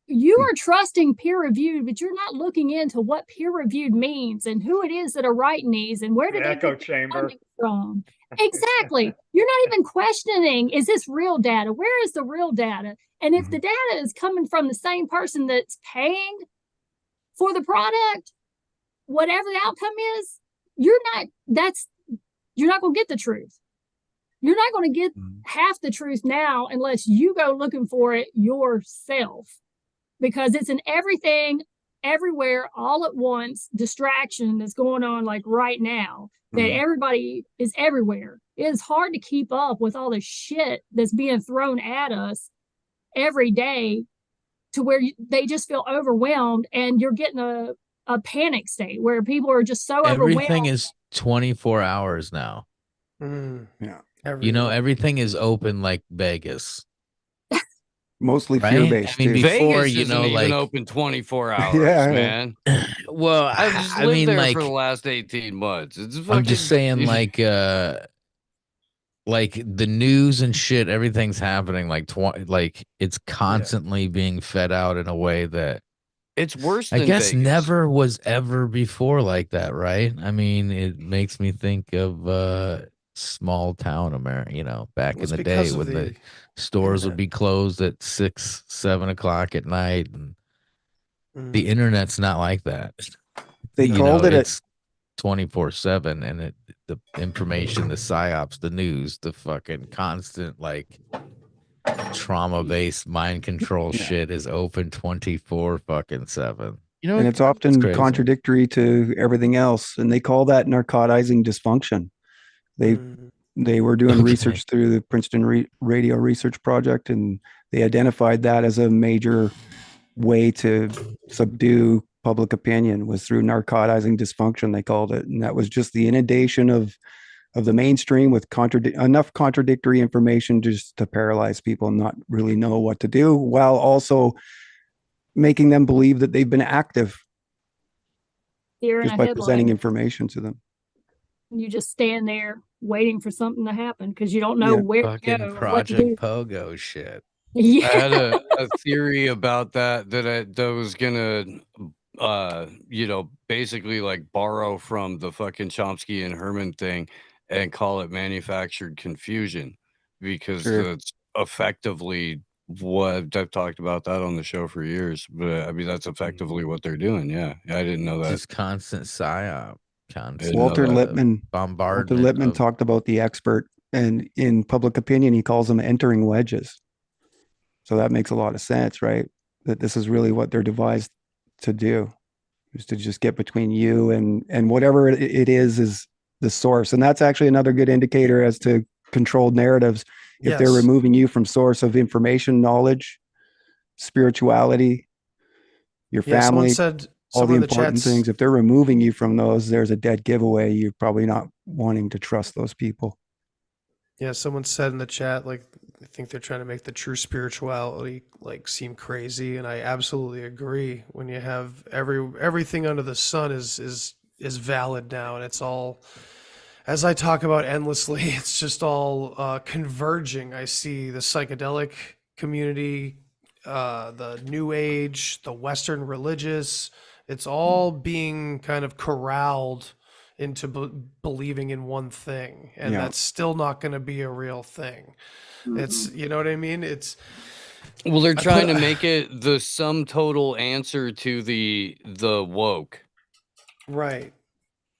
you are trusting peer-reviewed, but you're not looking into what peer-reviewed means and who it is that are writing these and where did they get funding from. Exactly. You're not even questioning, is this real data? Where is the real data? And if the data is coming from the same person that's paying for the product, whatever the outcome is, you're not going to get the truth. You're not going to get half the truth now unless you go looking for it yourself, because it's an everything, everywhere, all at once distraction that's going on like right now, that everybody is everywhere. It is hard to keep up with all the shit that's being thrown at us every day, to where they just feel overwhelmed, and you're getting a panic state where people are just so overwhelmed.
Everything is 24 hours now.
Yeah.
Everything is open like Vegas.
Mostly fear-based.
I mean, before,
Vegas isn't even open 24 hours, man.
Well,
I've just lived there for the last 18 months.
I'm just saying, like the news and shit, everything's happening like it's constantly being fed out in a way that
it's worse
I
than
guess
Vegas.
never was ever before like that, right? I mean, it makes me think of small town America, back in the day when the stores would be closed at 6, 7 o'clock at night, and the internet's not like that.
They called it
24/7, and the information, the psyops, the news, the fucking constant trauma-based mind control shit is open 24/7.
And it's often contradictory to everything else, and they call that narcotizing dysfunction. They were doing research through the Princeton Radio Research Project, and they identified that as a major way to subdue public opinion was through narcotizing dysfunction, they called it. And that was just the inundation of the mainstream with enough contradictory information just to paralyze people and not really know what to do, while also making them believe that they've been active just by presenting information to them.
You just stand there waiting for something to happen because you don't know where
fucking
to go.
Project Pogo shit.
Yeah.
I had a theory about that was gonna basically like borrow from the fucking Chomsky and Herman thing and call it manufactured confusion, because
Sure.
that's effectively what I've talked about that on the show for years. But I mean, that's effectively what they're doing. Yeah. I didn't know that.
Just constant psyop, constant
Walter Lippmann
bombardment.
talked about the expert, and in Public Opinion, he calls them entering wedges. So that makes a lot of sense, right? That this is really what they're devised to do, is to just get between you and whatever it is the source. And that's actually another good indicator as to controlled narratives. If they're removing you from source of information, knowledge, spirituality, your family, all the important things, if they're removing you from those, there's a dead giveaway. You're probably not wanting to trust those people.
Yeah, someone said in the chat, like, I think they're trying to make the true spirituality like seem crazy, and I absolutely agree. When you have everything under the sun is valid now, and it's all, as I talk about endlessly, it's just all converging. I see the psychedelic community, the New Age, the Western religious. It's all being kind of corralled into believing in one thing, and that's still not going to be a real thing. It's, you know what I mean? It's,
well, they're trying to make it the sum total answer to the woke,
right?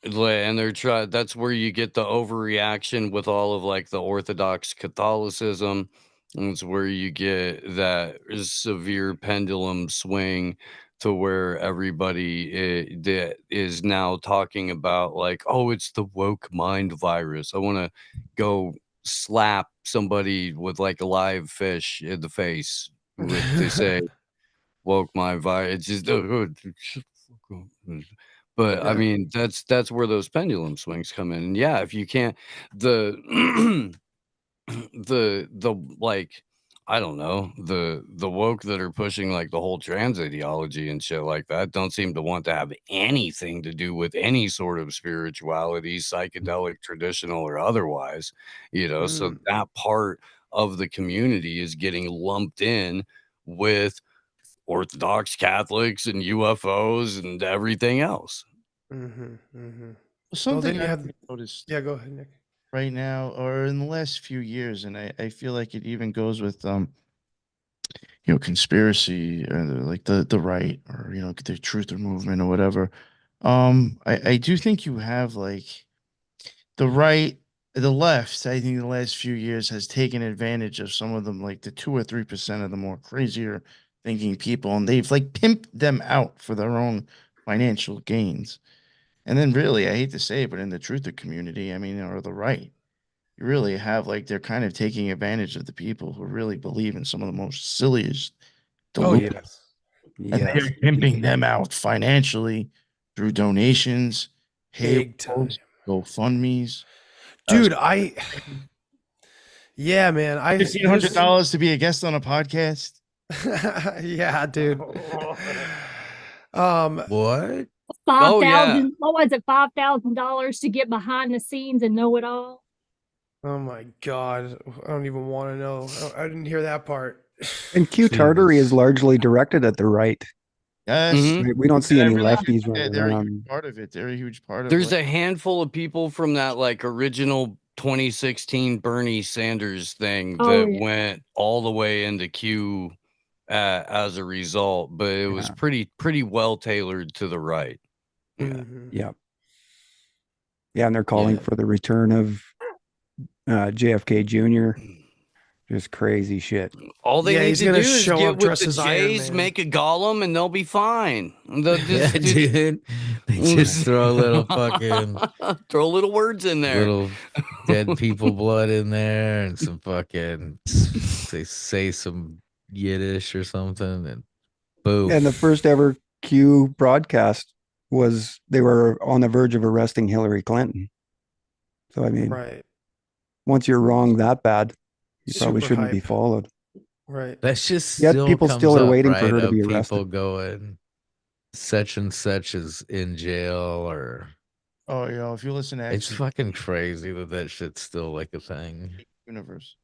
And they're trying. That's where you get the overreaction with all of like the Orthodox Catholicism. And it's where you get that severe pendulum swing to where everybody that is now talking about like, oh, it's the woke mind virus. I want to go slap somebody with like a live fish in the face with they say woke mind virus. It's just but I mean that's where those pendulum swings come in. And yeah, if you can't the the like, I don't know, the woke that are pushing like the whole trans ideology and shit like that don't seem to want to have anything to do with any sort of spirituality, psychedelic, traditional, or otherwise, so that part of the community is getting lumped in with Orthodox Catholics and UFOs and everything else.
Something I've noticed.
Yeah, go ahead, Nick.
Right now, or in the last few years, and I feel like it even goes with conspiracy, or like the right, or the truther movement or whatever. I do think you have like the right, the left. I think the last few years has taken advantage of some of them, like the 2 or 3% of the more crazier thinking people, and they've like pimped them out for their own financial gains. And then, really, I hate to say it, but in the truther community, I mean, or the right, you really have like they're kind of taking advantage of the people who really believe in some of the most silliest delusions. And they're pimping them out financially through donations, paywalls, GoFundMe's.
Dude, yeah, man.
$1,500 to be a guest on a podcast.
Yeah, dude.
What?
5,000. What was it? $5,000 to get behind the scenes and know it all.
Oh my God. I don't even want to know. I didn't hear that part.
And Q Tartary is largely directed at the right.
Yes.
Right? We don't see any lefties running
they're
around.
a huge part of it. They're a huge part of it.
There's a handful of people from that like original 2016 Bernie Sanders thing that went all the way into Q as a result, but it was pretty well tailored to the right.
Yeah. And they're calling for the return of JFK Jr. Just crazy shit.
All they need to do is get with the Jays, make a golem, and they'll be fine. They'll just,
dude. They just throw a little fucking
throw little words in there,
little dead people blood in there, and some fucking they say some Yiddish or something, and boom.
And the first ever Q broadcast was they were on the verge of arresting Hillary Clinton. So I mean, once you're wrong that bad, you probably shouldn't be followed.
Right.
That's just
people still are waiting for her to be arrested.
People going, such and such is in jail, or
if you listen to
it's fucking crazy that shit's still like a thing.
Universe.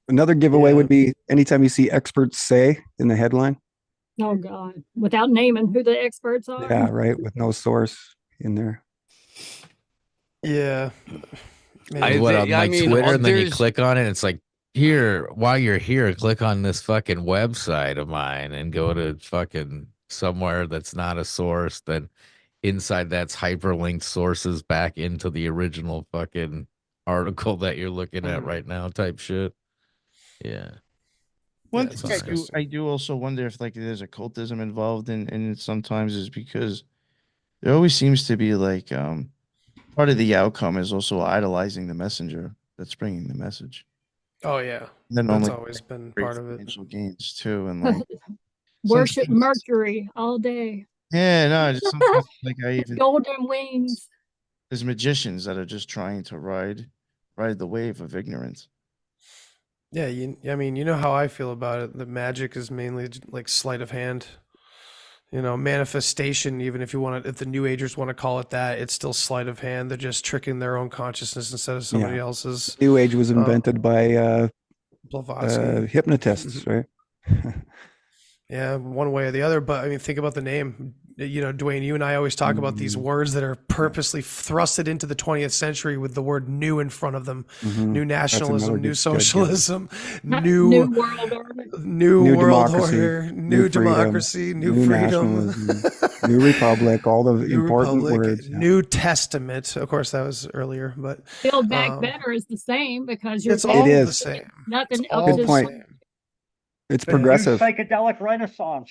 Another giveaway would be anytime you see experts say in the headline,
Oh God! Without naming who the experts are.
Yeah, right. With no source in there.
Yeah.
What on like Twitter, and then you
there's
click on it. It's like, here, while you're here, click on this fucking website of mine and go to fucking somewhere that's not a source. Then inside that's hyperlinked sources back into the original fucking article that you're looking at right now, type shit. Yeah.
One
it's
thing I do,
disgusting.
I do also wonder if like there's occultism involved in it sometimes, is because there always seems to be like part of the outcome is also idolizing the messenger that's bringing the message.
Oh yeah,
Then
that's
normally
always been
great
part of it.
financial gains too, and like
Worship
sometimes-
Mercury all day.
Yeah, no, just sometimes like I even
Golden wings.
there's magicians that are just trying to ride the wave of ignorance.
Yeah, I mean, you know how I feel about it. The magic is mainly like sleight of hand. You know, manifestation, even if you want to, if the New Agers want to call it that, it's still sleight of hand. They're just tricking their own consciousness instead of somebody else's.
New Age was invented by
Blavatsky.
hypnotists, right?
Yeah, one way or the other. But I mean, think about the name. You know, Dwayne, you and I always talk about these words that are purposely thrusted into the 20th century with the word new in front of them. New nationalism, new socialism, new
world order,
new world order, new democracy, new freedom,
new republic, all the
new
important
republic,
words.
New Testament. Of course, that was earlier, but
Build Back Better is the same because you're
it's all
It is.
the same.
nothing
It's all
else
Good
is
point. It's progressive.
New psychedelic renaissance.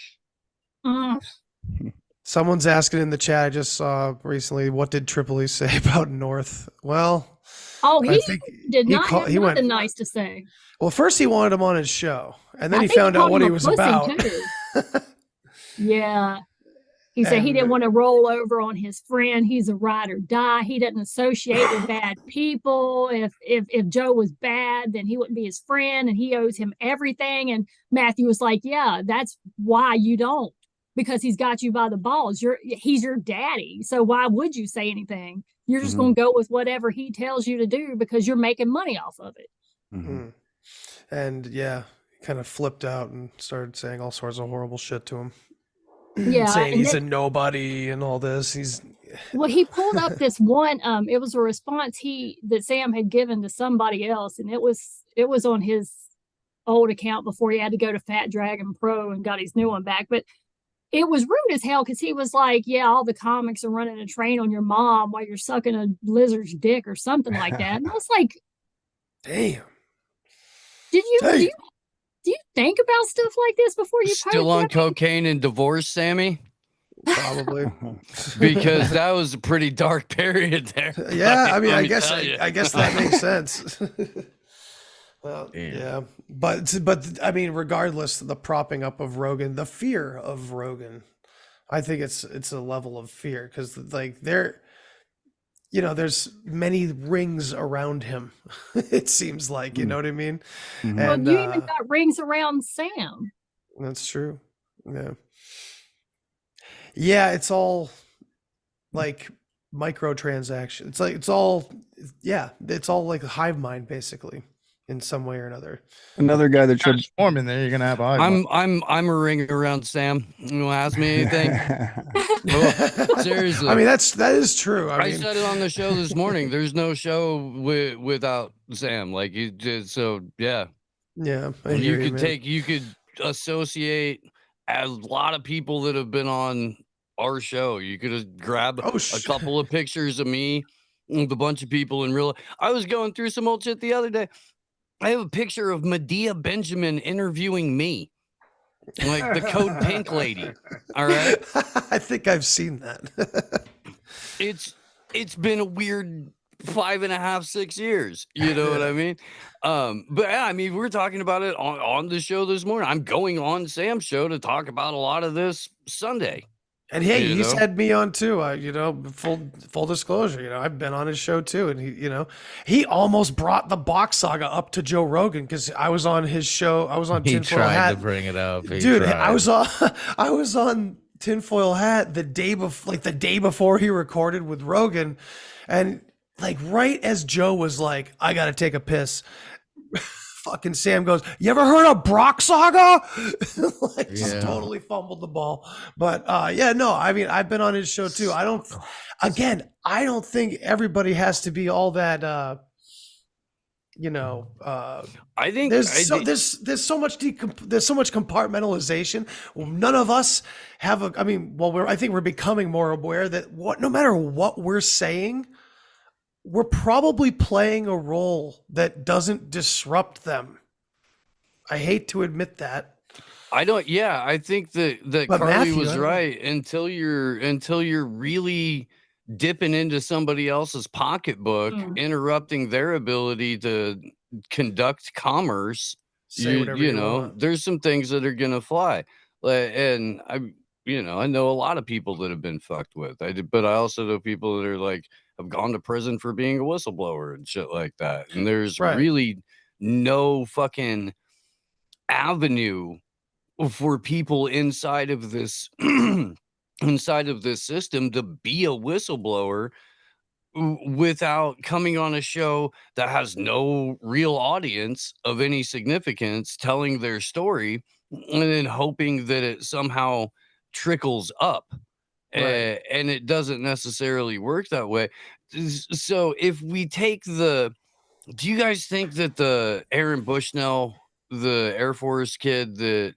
Someone's asking in the chat, I just saw recently, what did Tripoli say about North? Well,
Oh,
I
he
think
did not
call-
have
he went-
nothing nice to say.
well, first he wanted him on his show, and then
I
he
think
found
called
out what
him
he
a
was
pussy,
about.
too. Yeah. He said he didn't
And-
want to roll over on his friend. He's a ride or die. He doesn't associate with bad people. If Joe was bad, then he wouldn't be his friend, and he owes him everything. And Matthew was like, "Yeah, that's why you don't, because he's got you by the balls. He's your daddy. So why would you say anything? You're just going to go with whatever he tells you to do because you're making money off of it."
And yeah, he kind of flipped out and started saying all sorts of horrible shit to him.
Yeah,
saying
and
he's
then-
a nobody and all this.
Well, he pulled up this one. It was a response that Sam had given to somebody else, and it was on his old account before he had to go to Fat Dragon Pro and got his new one back. But it was rude as hell because he was like, "Yeah, all the comics are running a train on your mom while you're sucking a lizard's dick or something like that." And I was like,
"Damn,
do you think about stuff like this before you
Still
post
on
it?
cocaine and divorced, Sammy?
Probably.
Because that was a pretty dark period there.
Yeah, I mean,
Let
I
me
guess
tell you.
I guess that makes sense. Well, yeah, but I mean, regardless, the propping up of Rogan, the fear of Rogan, I think it's a level of fear because like there's many rings around him. It seems like, you know what I mean?
Well,
And
you even got rings around Sam.
that's true. Yeah. Yeah, it's all like microtransactions. It's all like a hive mind basically in some way or another.
Another guy that should
form in there, you're gonna have a hive mind.
I'm a ring around Sam. You want to ask me anything? Seriously.
I mean, that is true. I
I
mean,
said it on the show this morning. There's no show without Sam. Like you did. So yeah.
Yeah. I hear
You
man.
you could associate a lot of people that have been on our show. You could grab a couple of pictures of me with a bunch of people in real. I was going through some old shit the other day. I have a picture of Medea Benjamin interviewing me, like the Code Pink lady. All right.
I think I've seen that.
It's been a weird 5.5, 6 years. You know what I mean? But yeah, I mean, we're talking about it on the show this morning. I'm going on Sam's show to talk about a lot of this Sunday.
And hey, he's had me on too. Full disclosure, I've been on his show too, and he almost brought the box saga up to Joe Rogan because I was on his show. I was on
He
Tinfoil
tried
Hat.
to bring it up.
Dude, I was on Tinfoil Hat the day before he recorded with Rogan, and like right as Joe was like, "I got to take a piss." fucking Sam goes, "You ever heard of Brock Saga?" Like, just totally fumbled the ball. But yeah, no, I mean, I've been on his show too. I don't think everybody has to be all that.
I think
there's so much compartmentalization. None of us have I think we're becoming more aware that no matter what we're saying, we're probably playing a role that doesn't disrupt them. I hate to admit that.
I think that
But
Carly
Matthew,
was right until you're really dipping into somebody else's pocketbook, interrupting their ability to conduct commerce.
Say whatever you want.
There's some things that are gonna fly. And I know a lot of people that have been fucked with. But I also know people that are like have gone to prison for being a whistleblower and shit like that. And there's really no fucking avenue for people inside of this system to be a whistleblower without coming on a show that has no real audience of any significance telling their story and then hoping that it somehow trickles up. And it doesn't necessarily work that way. So if we take do you guys think that the Aaron Bushnell, the Air Force kid that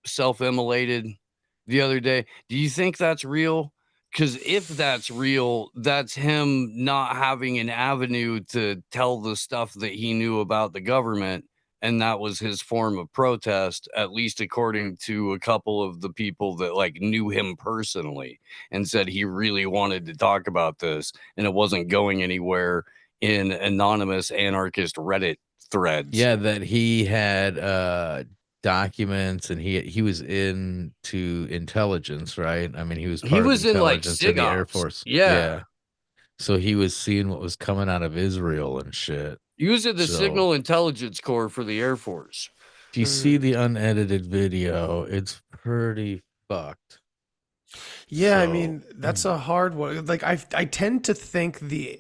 self-immolated the other day, do you think that's real? Because if that's real, that's him not having an avenue to tell the stuff that he knew about the government, and that was his form of protest, at least according to a couple of the people that like knew him personally and said he really wanted to talk about this and it wasn't going anywhere in anonymous anarchist Reddit threads.
Yeah, that he had documents and he was into intelligence, right? I mean, he was
in like
SIG in the Air
SIGOPS.
Force.
Yeah.
So he was seeing what was coming out of Israel and shit.
He was in the Signal Intelligence Corps for the Air Force.
If you see the unedited video, it's pretty fucked.
Yeah, I mean, that's a hard one. Like I tend to think the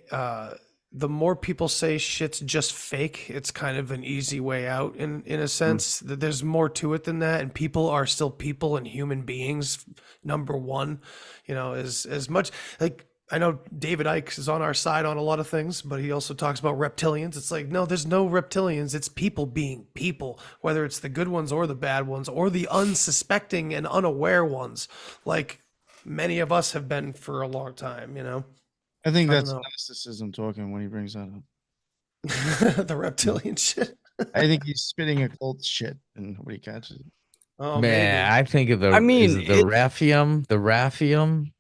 more people say shit's just fake, it's kind of an easy way out in a sense. That there's more to it than that, and people are still people and human beings. Number one, as much like I know David Icke is on our side on a lot of things, but he also talks about reptilians. It's like, no, there's no reptilians. It's people being people, whether it's the good ones or the bad ones or the unsuspecting and unaware ones, like many of us have been for a long time,
I think that's narcissism talking when he brings that
up. The reptilian shit.
I think he's spitting a cold shit and nobody catches it.
Oh man, maybe. I think of the Raphium. The Raphium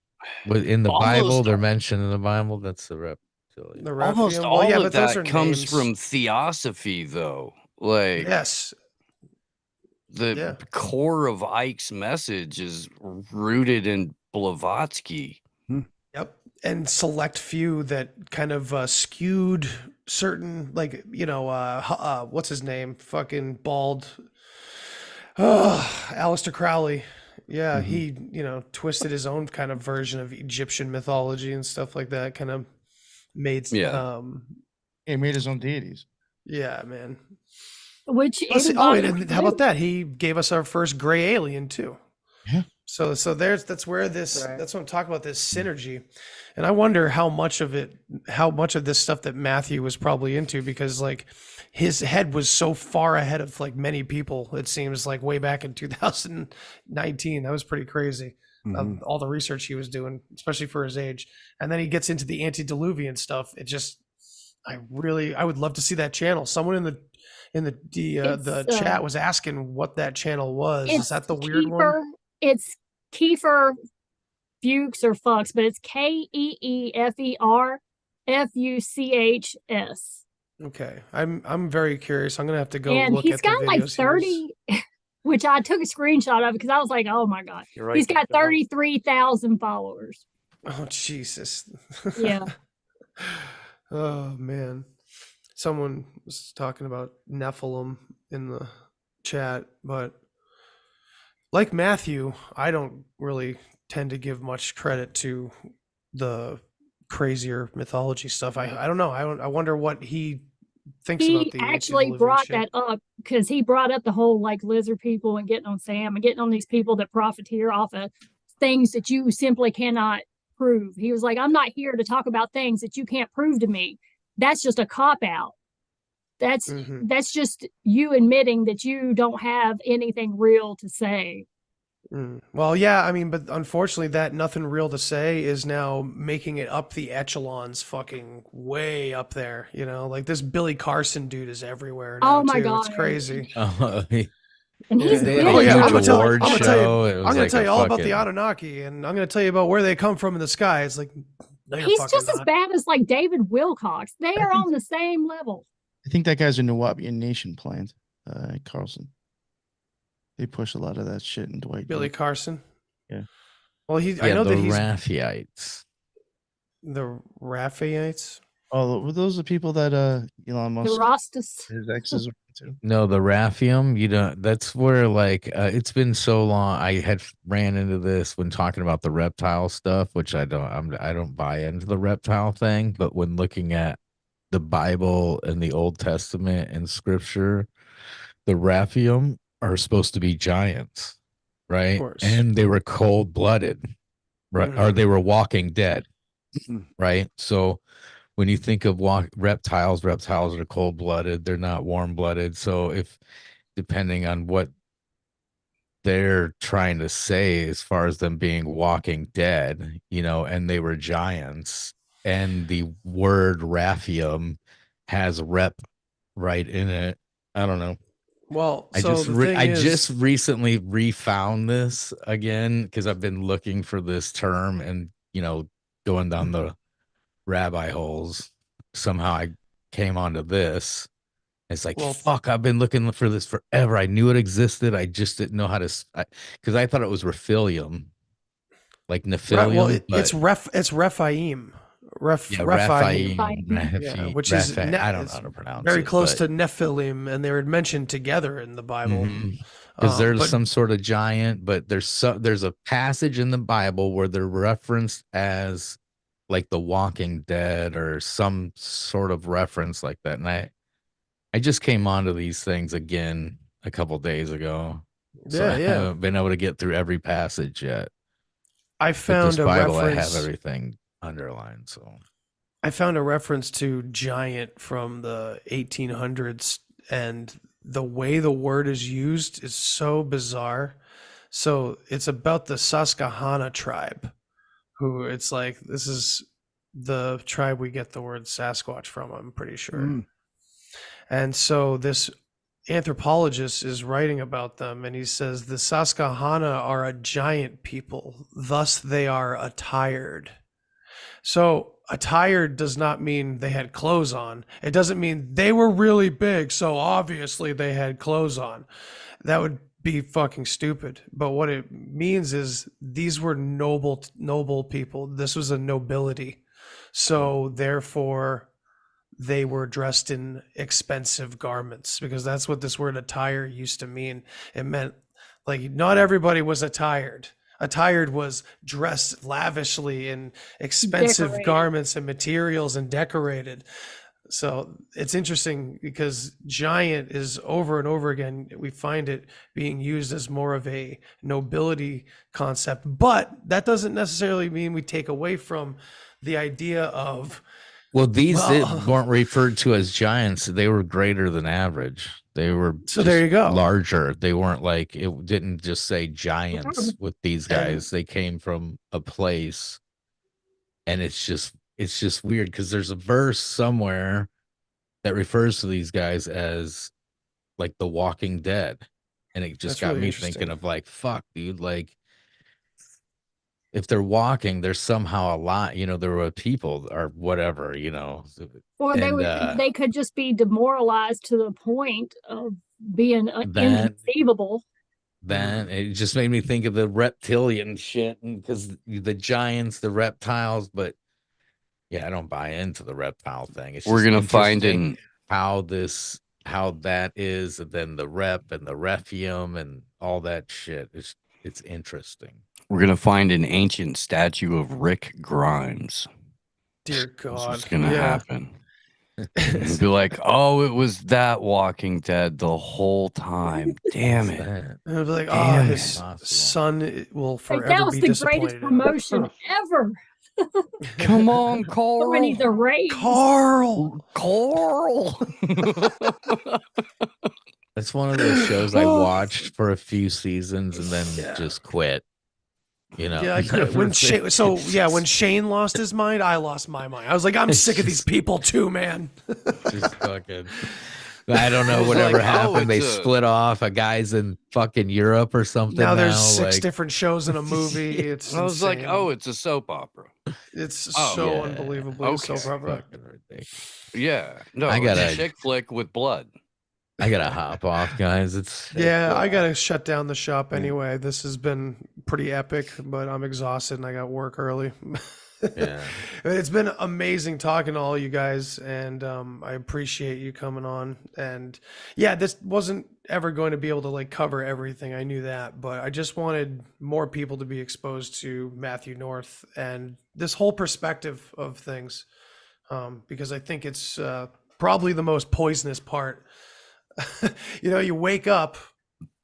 in the Bible, they're mentioned in the Bible. That's the reptilian.
Almost all of that comes from theosophy, though. Like
yes.
The core of Ike's message is rooted in Blavatsky.
Yep. And select few that kind of skewed certain, like, what's his name? Fucking bald. Aleister Crowley. Yeah, he, twisted his own kind of version of Egyptian mythology and stuff like that. Kind of made,
he made his own deities.
Yeah, man.
Which
and how about that? He gave us our first gray alien too.
Yeah.
So that's where that's what I'm talking about, this synergy. And I wonder how much of this stuff that Matthew was probably into, because like his head was so far ahead of like many people, it seems like way back in 2019. That was pretty crazy. All the research he was doing, especially for his age. And then he gets into the antediluvian stuff. I would love to see that channel. Someone in the chat was asking what that channel was. Is that the weird one?
It's Kiefer Fuchs or Fuchs, but it's KeeferFuchs.
Okay, I'm very curious. I'm gonna have to go
and
look at the videos.
And he's got like 30, which I took a screenshot of because I was like, oh my god, he's got 33,000 followers.
Oh Jesus.
Yeah.
Oh man. Someone was talking about Nephilim in the chat, but like Matthew, I don't really tend to give much credit to the crazier mythology stuff. I don't know. I wonder what he thinks about
He
the
actually
antediluvian
brought
shit.
that up because he brought up the whole like lizard people and getting on Sam and getting on these people that profiteer off of things that you simply cannot prove. He was like, I'm not here to talk about things that you can't prove to me. That's just a cop out. That's just you admitting that you don't have anything real to say.
Well, yeah, I mean, but unfortunately, that nothing real to say is now making it up the echelons, fucking way up there. You know, like this Billy Carson dude is everywhere now
Oh my
too. It's
God.
crazy.
And he's
They had
been
a
in
huge
I'm gonna tell,
award
I'm gonna tell you,
show. It
I'm
was
gonna
like
tell
a
you all about the
fucking.
Anunnaki, and I'm gonna tell you about where they come from in the sky. It's like, no, you're
He's
fucking
just as
not.
bad as like David Wilcox. They are on the same level.
I think that guy's a Nuwabian Nation plant, Carlson. They push a lot of that shit in Dwight.
Billy
York.
Carson.
Yeah.
Well, I
Yeah,
know
the
that he's
Raphaites.
the Raphaites.
Oh, were those the people that Elon
The
Musk
Rostas.
his exes were to?
No, the Raphium, you know, that's where like it's been so long. I had ran into this when talking about the reptile stuff, which I don't buy into the reptile thing, but when looking at the Bible and the Old Testament and scripture, the Raphium are supposed to be giants,
Of
right?
course.
And they were cold-blooded, right? Or they were walking dead, right? So when you think of reptiles are cold-blooded, they're not warm-blooded. So if depending on what they're trying to say as far as them being walking dead, you know, and they were giants, and the word Raphium has rep right in it. I don't know.
Well,
I
so
just
the thing
I
is,
just recently refound this again because I've been looking for this term and you know going down the rabbi holes. Somehow I came onto this. It's like
well,
fuck. I've been looking for this forever. I knew it existed. I just didn't know how to because I thought it was Rephilium, like Nephilium. But
it's Rephaim.
yeah,
Rephaim.
Raphaim,
Which is
I don't know
it's
how to pronounce
very
it.
close
but-
to Nephilim, and they were mentioned together in the Bible.
because there's
but
some sort of giant, but there's a passage in the Bible where they're referenced as like the Walking Dead or some sort of reference like that. And I just came onto these things again a couple days ago, so I
yeah,
haven't been able to get through every passage yet.
I
But this
found a
Bible, I have
reference.
everything underlined. So
I found a reference to giant from the 1800s, and the way the word is used is so bizarre. So it's about the Susquehanna tribe, who it's like this is the tribe we get the word Sasquatch from, I'm pretty sure. And so this anthropologist is writing about them, and he says the Susquehanna are a giant people, thus they are attired. So attired does not mean they had clothes on. It doesn't mean they were really big, so obviously they had clothes on. That would be fucking stupid. But what it means is these were noble people. This was a nobility. So therefore they were dressed in expensive garments, because that's what this word attire used to mean. It meant like not everybody was attired. Attired was dressed lavishly in expensive
Decorated.
garments and materials and decorated. So it's interesting because giant is over and over again, we find it being used as more of a nobility concept, but that doesn't necessarily mean we take away from the idea of,
well, these
Well-
weren't referred to as giants. They were greater than average. They were
So there you go.
larger. They weren't like it didn't just say giants with these guys. They came from a place, and it's just weird because there's a verse somewhere that refers to these guys as like the Walking Dead, and it just
That's
got
really
me
interesting.
thinking of like, fuck, dude, like if they're walking, there's somehow a lot, you know, there were people or whatever, you know.
Or they could just be demoralized to the point of being inconceivable.
Then it just made me think of the reptilian shit, because the giants, the reptiles, but yeah, I don't buy into the reptile thing. It's
We're
just
gonna find
interesting how that is, and then the rep and the rephium and all that shit. It's interesting.
We're gonna find an ancient statue of Rick Grimes.
Dear
That's
God.
what's gonna happen. It'd be like, oh, it was that Walking Dead the whole time. Damn it.
And it'll be like, oh,
Damn
his
it.
son will
Like,
forever
that was
be
the greatest
disappointed in him.
promotion ever.
Come on,
So I need the
Carl.
raise.
Carl.
Carl.
It's one of those shows I watched for a few seasons and then just quit. You know,
Yeah, I could. When Shane lost his mind, I lost my mind. I was like, I'm sick of these people too, man.
just fucking. I don't know whatever happened. They split off. A guy's in fucking Europe or something.
Now there's 6 different shows in a movie. It's
I was like,
insane.
oh, it's a soap opera.
It's so unbelievably soap opera.
Yeah, no,
I got
it's
a
a chick flick with blood.
I gotta hop off, guys.
I gotta shut down the shop anyway. This has been pretty epic, but I'm exhausted and I got work early.
Yeah,
it's been amazing talking to all you guys, and I appreciate you coming on. And yeah, this wasn't ever going to be able to like cover everything. I knew that, but I just wanted more people to be exposed to Matthew North and this whole perspective of things, because I think it's probably the most poisonous part. You wake up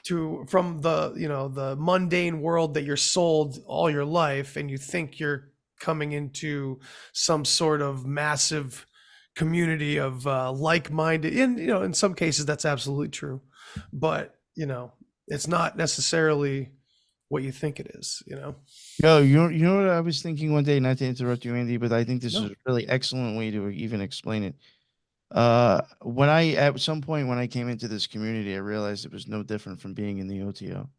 from the mundane world that you're sold all your life, and you think you're coming into some sort of massive community of like-minded, and in some cases that's absolutely true, but it's not necessarily what you think it is.
Yo, you know what I was thinking one day, not to interrupt you, Andy, but I think this is a really excellent way to even explain it. At some point when I came into this community, I realized it was no different from being in the OTO.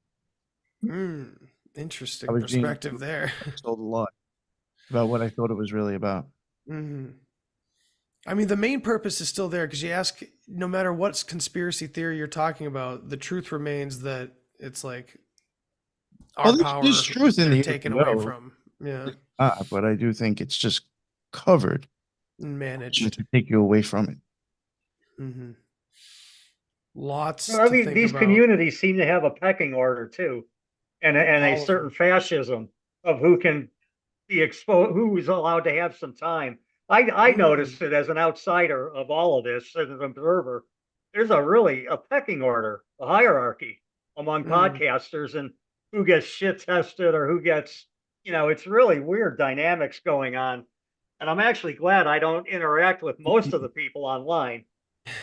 Interesting perspective there.
I told a lot about what I thought it was really about.
Mm-hmm. I mean, the main purpose is still there, because you ask, no matter what conspiracy theory you're talking about, the truth remains that it's like our power
there's truth in the
taken
OTO.
away from. Yeah.
But I do think it's just covered.
Managed
to take you away from it.
Mm-hmm. Lots.
I mean, these communities seem to have a pecking order too, and a certain fascism of who can be exposed, who is allowed to have some time. I noticed it as an outsider of all of this, as an observer. There's a pecking order, a hierarchy among podcasters, and who gets shit tested or who gets, it's really weird dynamics going on. And I'm actually glad I don't interact with most of the people online,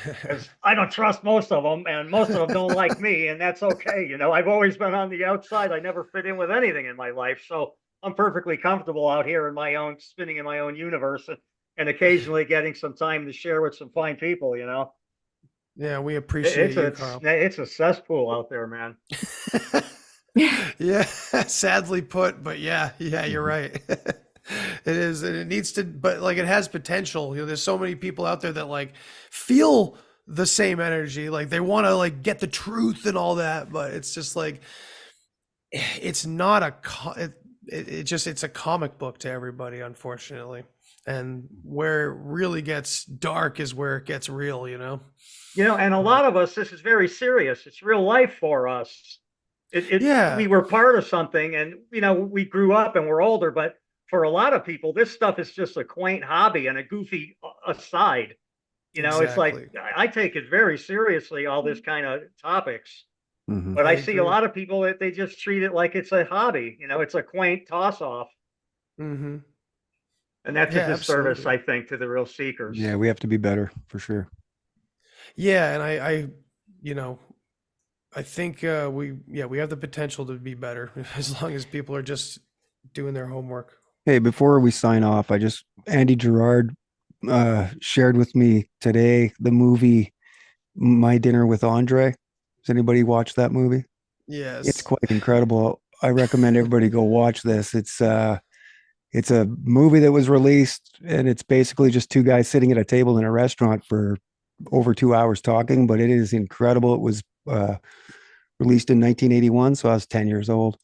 because I don't trust most of them, and most of them don't like me, and that's okay. I've always been on the outside. I never fit in with anything in my life, so I'm perfectly comfortable out here spinning in my own universe, and occasionally getting some time to share with some fine people.
Yeah, we appreciate you, Carl.
It's a cesspool out there, man.
Yeah, sadly put, but yeah, you're right. It is, and it needs to, but like it has potential. There's so many people out there that like feel the same energy, like they want to like get the truth and all that, but it's just like it's not it's a comic book to everybody, unfortunately. And where it really gets dark is where it gets real,
And a lot of us, this is very serious. It's real life for us. We were part of something, and we grew up and we're older, but for a lot of people, this stuff is just a quaint hobby and a goofy aside. It's like, I take it very seriously, all this kind of topics. Mm-hmm. But I see a lot of people that they just treat it like it's a hobby. It's a quaint toss off.
Mm-hmm.
And that's a disservice, absolutely, I think, to the real seekers.
Yeah, we have to be better for sure.
Yeah, and I think we have the potential to be better as long as people are just doing their homework.
Hey, before we sign off, Andy Gerard shared with me today the movie My Dinner with Andre. Has anybody watched that movie?
Yes.
It's quite incredible. I recommend everybody go watch this. It's a movie that was released, and it's basically just two guys sitting at a table in a restaurant for over 2 hours talking, but it is incredible. It was released in 1981, so I was 10 years old.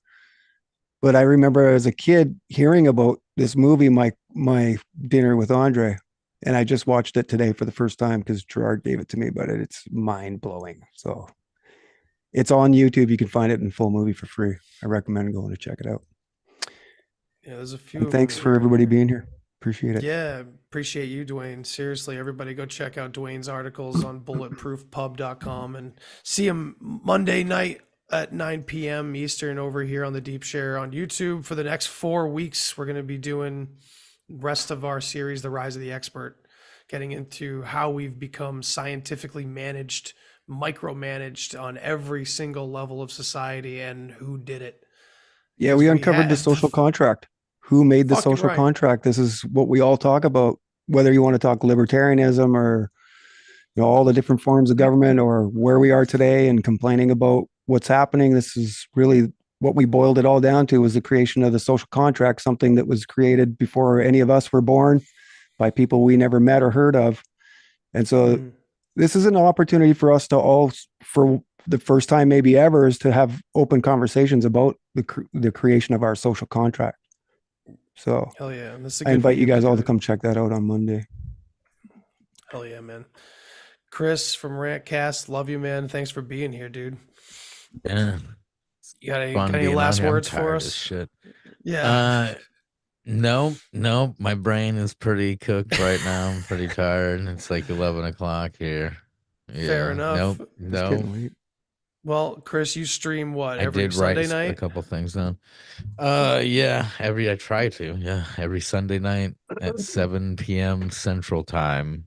But I remember as a kid hearing about this movie, My Dinner with Andre, and I just watched it today for the first time because Gerard gave it to me, but it's mind-blowing. So it's on YouTube. You can find it in full movie for free. I recommend going to check it out.
Yeah, there's a few.
And thanks for everybody being here. Appreciate it.
Yeah, appreciate you, Dwayne. Seriously, everybody go check out Dwayne's articles on bulletproofpub.com and see him Monday night at 9 p.m. Eastern over here on the Deep Share on YouTube. For the next 4 weeks, we're going to be doing rest of our series, The Rise of the Expert, getting into how we've become scientifically managed, micromanaged on every single level of society and who did it.
Yeah, we uncovered the social contract. Who made the social contract? This is what we all talk about, whether you want to talk libertarianism or all the different forms of government or where we are today and complaining about what's happening. This is really what we boiled it all down to, was the creation of the social contract, something that was created before any of us were born by people we never met or heard of. And so this is an opportunity for us to all, for the first time maybe ever, is to have open conversations about the creation of our social contract. So
hell yeah,
I invite you guys all to come check that out on Monday.
Hell yeah, man. Chris from Rantcast, love you, man. Thanks for being here, dude.
Yeah.
You got any last words for us?
Shit.
Yeah.
No, my brain is pretty cooked right now. I'm pretty tired. It's like 11 o'clock here. Yeah.
Fair enough.
No.
Well, Chris, you stream what,
I
every
did
Sunday
write
night?
a couple things down. Yeah, I try to. Yeah, every Sunday night at 7 p.m. Central Time.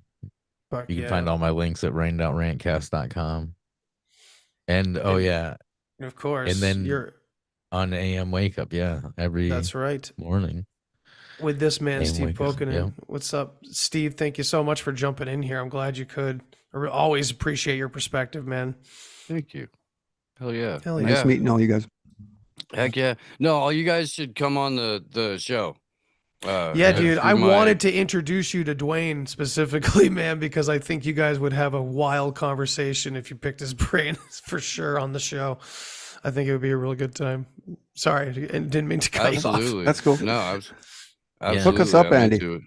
Fuck
You can find all my links at rain.rantcast.com. And
of course,
and then
you're
on AM Wake Up, every
that's right
morning
with this man,
AM
Steve
Wake Up,
Pokanen. What's up, Steve? Thank you so much for jumping in here. I'm glad you could. I always appreciate your perspective, man.
Thank you. Hell yeah.
Nice meeting all you guys.
Heck yeah. No, all you guys should come on the show.
Yeah, dude, I wanted to introduce you to Dwayne specifically, man, because I think you guys would have a wild conversation if you picked his brain for sure on the show. I think it would be a really good time. Sorry, I didn't mean to cut you off.
That's cool.
No, absolutely.
Hook us up, Andy.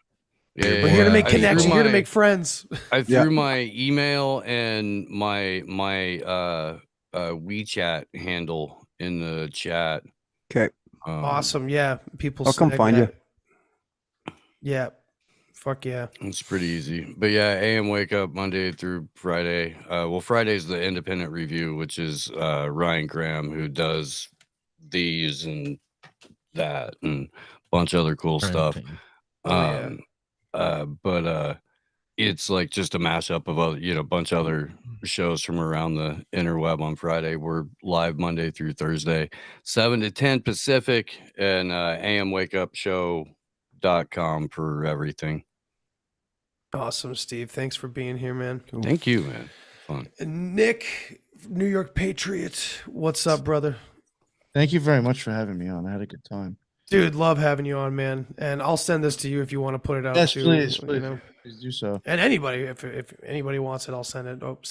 We're here to make connections. We're here to make friends.
I threw my email and my WeChat handle in the chat.
Okay.
Awesome. Yeah, people.
I'll come find you.
Yeah. Fuck yeah.
It's pretty easy. But yeah, AM Wake Up Monday through Friday. Well, Friday's the independent review, which is Ryan Graham, who does these and that and a bunch of other cool stuff. But it's like just a mashup of a bunch of other shows from around the interweb on Friday. We're live Monday through Thursday, 7 to 10 Pacific, and amwakeupshow.com for everything.
Awesome, Steve. Thanks for being here, man.
Cool.
Thank you, man. Fun.
And Nick, New York Patriot. What's up, brother?
Thank you very much for having me on. I had a good time.
Dude, love having you on, man. And I'll send this to you if you want to put it out.
Yes,
too,
please do so.
And anybody, if anybody wants it, I'll send it out.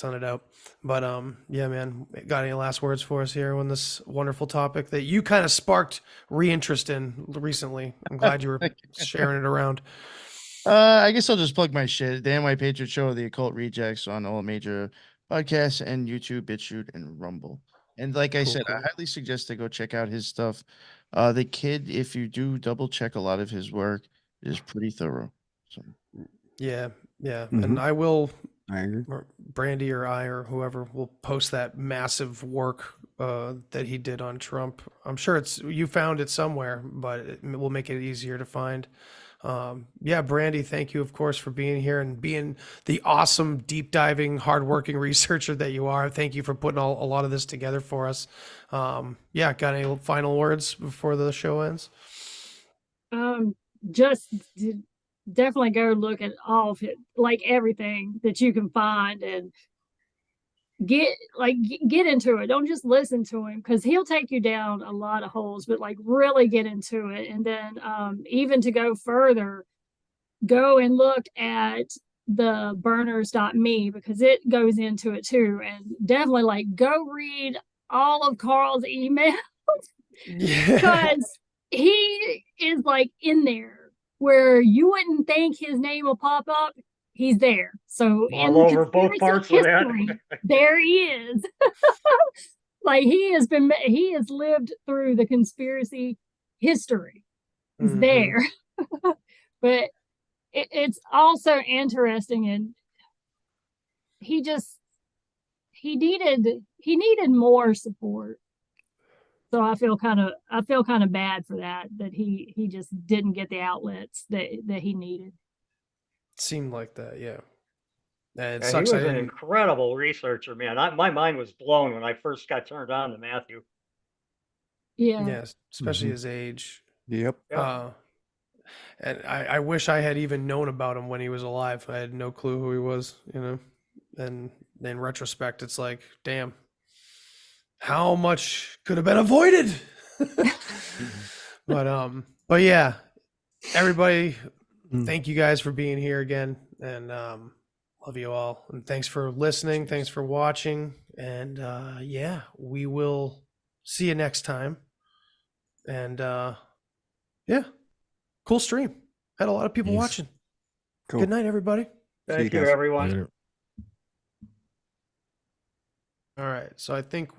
But yeah, man, got any last words for us here on this wonderful topic that you kind of sparked re-interest in recently? I'm glad you were sharing it around.
I guess I'll just plug my shit. Dan White Patriot Show, The Occult Rejects on all major podcasts and YouTube, BitChute, and Rumble. And like I said, I highly suggest to go check out his stuff. The kid, if you do double check a lot of his work, is pretty thorough. So
yeah. And I will,
I agree.
or Brandy or I or whoever will post that massive work that he did on Trump. I'm sure you found it somewhere, but it will make it easier to find. Yeah, Brandy, thank you, of course, for being here and being the awesome, deep diving, hardworking researcher that you are. Thank you for putting a lot of this together for us. Yeah, got any final words before the show ends?
Just definitely go look at all of it, like everything that you can find, and get into it. Don't just listen to him, because he'll take you down a lot of holes, but like really get into it. And then even to go further, go and look at the burners.me, because it goes into it too. And definitely like go read all of Carl's emails, because he is like in there where you wouldn't think his name will pop up. He's there. So
all over both parts of that.
There he is. Like he has lived through the conspiracy history. He's there. But it's also interesting, and he needed more support. So I feel kind of bad for that he just didn't get the outlets that he needed.
Seemed like that, yeah. And it
Yeah, he
sucks.
was an incredible researcher, man. My mind was blown when I first got turned on to Matthew.
Yeah,
especially his age.
Yep.
And I wish I had even known about him when he was alive. I had no clue who he was, you know. And in retrospect, it's like, damn, how much could have been avoided? But yeah, everybody, thank you guys for being here again, and love you all, and thanks for listening. Thanks for watching, and yeah, we will see you next time. And yeah, cool stream. Had a lot of people watching.
Cool.
Good night, everybody.
Thank you, everyone.
Later.
All right, so I think we